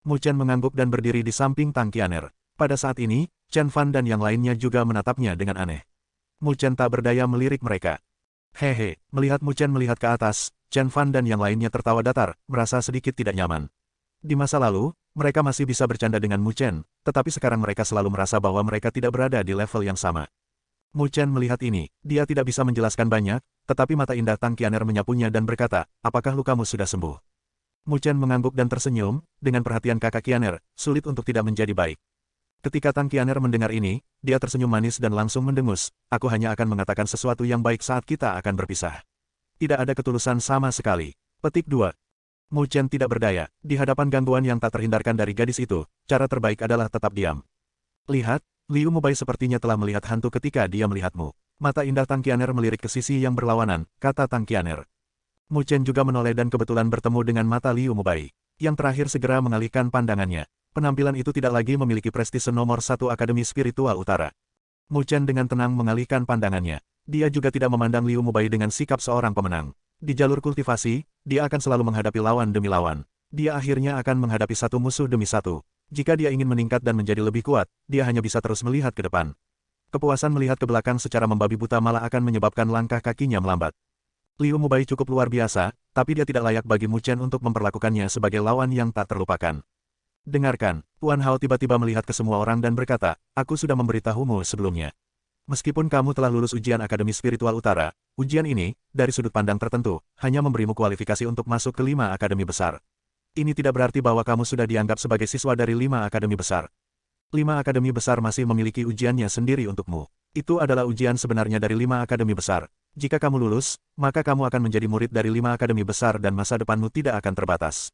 Mu Chen mengangguk dan berdiri di samping Tang Qianer. Pada saat ini, Chen Fan dan yang lainnya juga menatapnya dengan aneh. Mu Chen tak berdaya melirik mereka. Hehe, melihat Mu Chen melihat ke atas, Chen Fan dan yang lainnya tertawa datar, merasa sedikit tidak nyaman. Di masa lalu, mereka masih bisa bercanda dengan Mu Chen, tetapi sekarang mereka selalu merasa bahwa mereka tidak berada di level yang sama. Mu Chen melihat ini, dia tidak bisa menjelaskan banyak, tetapi mata indah Tang Qianer menyapunya dan berkata, apakah lukamu sudah sembuh? Mu Chen mengangguk dan tersenyum, dengan perhatian kakak Qianer, sulit untuk tidak menjadi baik. Ketika Tang Qianer mendengar ini, dia tersenyum manis dan langsung mendengus, aku hanya akan mengatakan sesuatu yang baik saat kita akan berpisah. Tidak ada ketulusan sama sekali. Petik 2. Mu Chen tidak berdaya, di hadapan gangguan yang tak terhindarkan dari gadis itu, cara terbaik adalah tetap diam. Lihat, Liu Mubai sepertinya telah melihat hantu ketika dia melihatmu. Mata indah Tang Qianer melirik ke sisi yang berlawanan, kata Tang Qianer. Mu Chen juga menoleh dan kebetulan bertemu dengan mata Liu Mubai. Yang terakhir segera mengalihkan pandangannya. Penampilan itu tidak lagi memiliki prestise nomor 1 Akademi Spiritual Utara. Mu Chen dengan tenang mengalihkan pandangannya. Dia juga tidak memandang Liu Mubai dengan sikap seorang pemenang. Di jalur kultivasi, dia akan selalu menghadapi lawan demi lawan. Dia akhirnya akan menghadapi satu musuh demi satu. Jika dia ingin meningkat dan menjadi lebih kuat, dia hanya bisa terus melihat ke depan. Kepuasan melihat ke belakang secara membabi buta malah akan menyebabkan langkah kakinya melambat. Liu Mubai cukup luar biasa, tapi dia tidak layak bagi Mu Chen untuk memperlakukannya sebagai lawan yang tak terlupakan. Dengarkan, Tuan Hao tiba-tiba melihat ke semua orang dan berkata, aku sudah memberitahumu sebelumnya. Meskipun kamu telah lulus ujian Akademi Spiritual Utara, ujian ini, dari sudut pandang tertentu, hanya memberimu kualifikasi untuk masuk ke 5 akademi besar. Ini tidak berarti bahwa kamu sudah dianggap sebagai siswa dari 5 akademi besar. 5 akademi besar masih memiliki ujiannya sendiri untukmu. Itu adalah ujian sebenarnya dari 5 akademi besar. Jika kamu lulus, maka kamu akan menjadi murid dari 5 akademi besar dan masa depanmu tidak akan terbatas.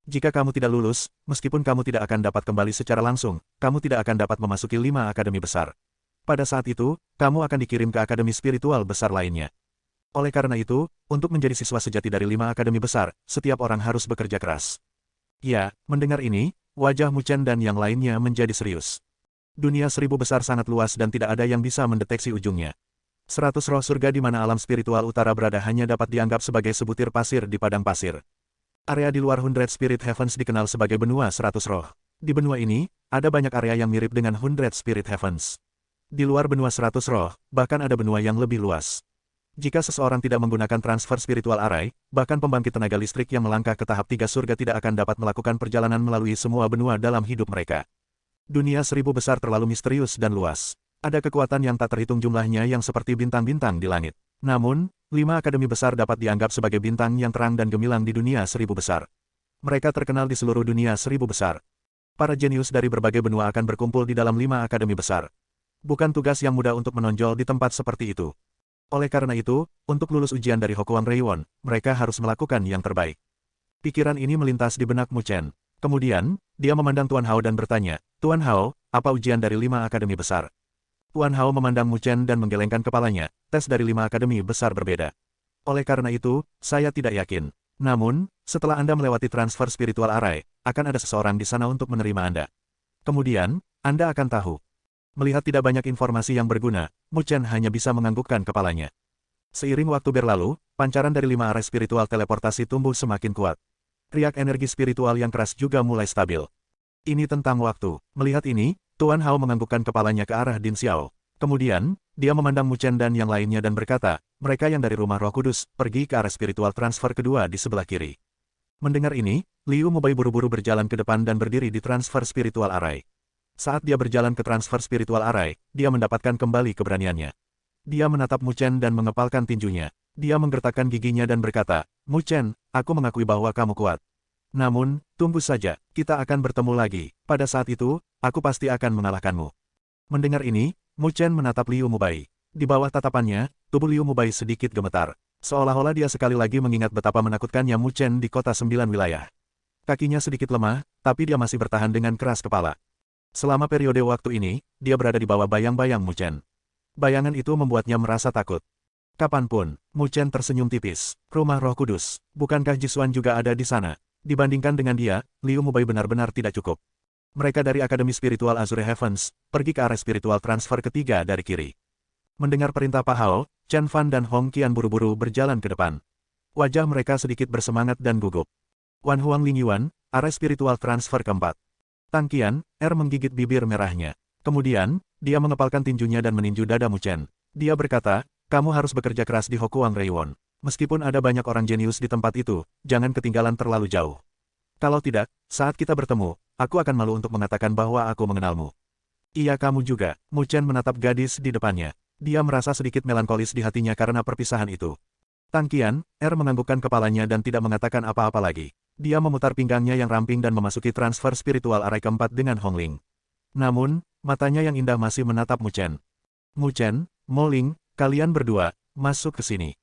Jika kamu tidak lulus, meskipun kamu tidak akan dapat kembali secara langsung, kamu tidak akan dapat memasuki 5 akademi besar. Pada saat itu, kamu akan dikirim ke akademi spiritual besar lainnya. Oleh karena itu, untuk menjadi siswa sejati dari 5 akademi besar, setiap orang harus bekerja keras. Ya, mendengar ini, wajah Mu Chen dan yang lainnya menjadi serius. Dunia 1000 besar sangat luas dan tidak ada yang bisa mendeteksi ujungnya. 100 roh surga di mana alam spiritual utara berada hanya dapat dianggap sebagai sebutir pasir di padang pasir. Area di luar 100 Spirit Heavens dikenal sebagai benua 100 roh. Di benua ini, ada banyak area yang mirip dengan 100 Spirit Heavens. Di luar benua 100 roh, bahkan ada benua yang lebih luas. Jika seseorang tidak menggunakan transfer spiritual array, bahkan pembangkit tenaga listrik yang melangkah ke tahap 3 surga tidak akan dapat melakukan perjalanan melalui semua benua dalam hidup mereka. Dunia 1000 besar terlalu misterius dan luas. Ada kekuatan yang tak terhitung jumlahnya yang seperti bintang-bintang di langit. Namun, 5 akademi besar dapat dianggap sebagai bintang yang terang dan gemilang di dunia 1000 besar. Mereka terkenal di seluruh dunia 1000 besar. Para jenius dari berbagai benua akan berkumpul di dalam 5 akademi besar. Bukan tugas yang mudah untuk menonjol di tempat seperti itu. Oleh karena itu, untuk lulus ujian dari Hokuang Reiwon, mereka harus melakukan yang terbaik. Pikiran ini melintas di benak Mu Chen. Kemudian, dia memandang Tuan Hao dan bertanya, Tuan Hao, apa ujian dari 5 akademi besar? Tuan Hao memandang Mu Chen dan menggelengkan kepalanya, tes dari 5 akademi besar berbeda. Oleh karena itu, saya tidak yakin. Namun, setelah Anda melewati transfer spiritual array, akan ada seseorang di sana untuk menerima Anda. Kemudian, Anda akan tahu. Melihat tidak banyak informasi yang berguna, Mu Chen hanya bisa menganggukkan kepalanya. Seiring waktu berlalu, pancaran dari 5 arah spiritual teleportasi tumbuh semakin kuat. Riak energi spiritual yang keras juga mulai stabil. Ini tentang waktu. Melihat ini, Tuan Hao menganggukkan kepalanya ke arah Din Xiao. Kemudian, dia memandang Mu Chen dan yang lainnya dan berkata, mereka yang dari rumah Roh Kudus, pergi ke arah spiritual transfer kedua di sebelah kiri. Mendengar ini, Liu Mubai buru-buru berjalan ke depan dan berdiri di transfer spiritual array. Saat dia berjalan ke transfer spiritual array, dia mendapatkan kembali keberaniannya. Dia menatap Mu Chen dan mengepalkan tinjunya. Dia menggertakkan giginya dan berkata, Mu Chen, aku mengakui bahwa kamu kuat. Namun, tunggu saja, kita akan bertemu lagi. Pada saat itu, aku pasti akan mengalahkanmu. Mendengar ini, Mu Chen menatap Liu Mubai. Di bawah tatapannya, tubuh Liu Mubai sedikit gemetar. Seolah-olah dia sekali lagi mengingat betapa menakutkannya Mu Chen di kota 9 wilayah. Kakinya sedikit lemah, tapi dia masih bertahan dengan keras kepala. Selama periode waktu ini, dia berada di bawah bayang-bayang Mu Chen. Bayangan itu membuatnya merasa takut. Kapanpun, Mu Chen tersenyum tipis. Rumah Roh Kudus, bukankah Jisuan juga ada di sana? Dibandingkan dengan dia, Liu Mubai benar-benar tidak cukup. Mereka dari Akademi Spiritual Azure Heavens, pergi ke arah spiritual transfer ketiga dari kiri. Mendengar perintah Pak Hao, Chen Fan dan Hong Qian buru-buru berjalan ke depan. Wajah mereka sedikit bersemangat dan gugup. Wan Huang Lingyuan, arah spiritual transfer keempat. Tang Qian, menggigit bibir merahnya. Kemudian, dia mengepalkan tinjunya dan meninju dada Mu Chen. Dia berkata, kamu harus bekerja keras di Hokuang Reiwon. Meskipun ada banyak orang jenius di tempat itu, jangan ketinggalan terlalu jauh. Kalau tidak, saat kita bertemu, aku akan malu untuk mengatakan bahwa aku mengenalmu. Iya kamu juga. Mu Chen menatap gadis di depannya. Dia merasa sedikit melankolis di hatinya karena perpisahan itu. Tang Qian, menganggukkan kepalanya dan tidak mengatakan apa-apa lagi. Dia memutar pinggangnya yang ramping dan memasuki transfer spiritual arai keempat dengan Hong Ling. Namun, matanya yang indah masih menatap Mu Chen. Mu Chen, Mo Ling, kalian berdua, masuk ke sini.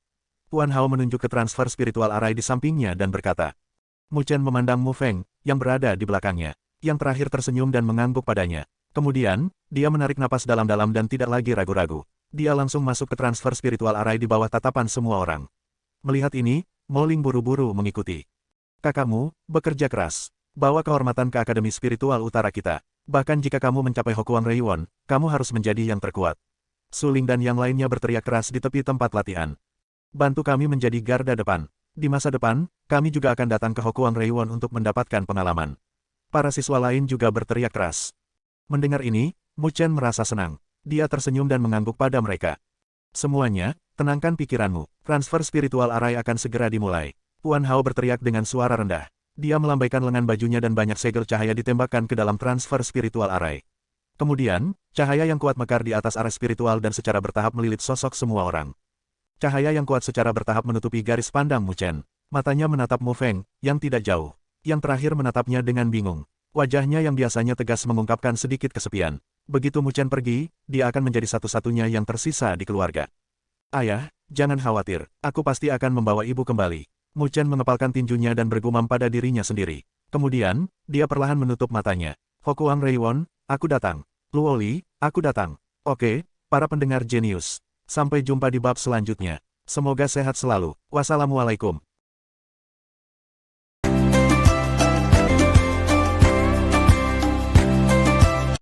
Puan Hao menunjuk ke transfer spiritual arai di sampingnya dan berkata. Mu Chen memandang Mu Feng, yang berada di belakangnya. Yang terakhir tersenyum dan mengangguk padanya. Kemudian, dia menarik napas dalam-dalam dan tidak lagi ragu-ragu. Dia langsung masuk ke transfer spiritual arai di bawah tatapan semua orang. Melihat ini, Mo Ling buru-buru mengikuti. Kakakmu, bekerja keras. Bawa kehormatan ke Akademi Spiritual Utara kita. Bahkan jika kamu mencapai Hokuang Reiwon, kamu harus menjadi yang terkuat. Su Ling dan yang lainnya berteriak keras di tepi tempat latihan. Bantu kami menjadi garda depan. Di masa depan, kami juga akan datang ke Hokuang Reiwon untuk mendapatkan pengalaman. Para siswa lain juga berteriak keras. Mendengar ini, Mu Chen merasa senang. Dia tersenyum dan mengangguk pada mereka. Semuanya, tenangkan pikiranmu. Transfer spiritual arai akan segera dimulai. Puan Hao berteriak dengan suara rendah. Dia melambaikan lengan bajunya dan banyak segel cahaya ditembakkan ke dalam transfer spiritual arai. Kemudian, cahaya yang kuat mekar di atas arai spiritual dan secara bertahap melilit sosok semua orang. Cahaya yang kuat secara bertahap menutupi garis pandang Mu Chen. Matanya menatap Mu Feng, yang tidak jauh. Yang terakhir menatapnya dengan bingung. Wajahnya yang biasanya tegas mengungkapkan sedikit kesepian. Begitu Mu Chen pergi, dia akan menjadi satu-satunya yang tersisa di keluarga. Ayah, jangan khawatir, aku pasti akan membawa ibu kembali. Mu Chen mengepalkan tinjunya dan bergumam pada dirinya sendiri. Kemudian, dia perlahan menutup matanya. Hokuang Reiwon, aku datang. Luo Li, aku datang. Oke, para pendengar jenius. Sampai jumpa di bab selanjutnya. Semoga sehat selalu. Wassalamualaikum.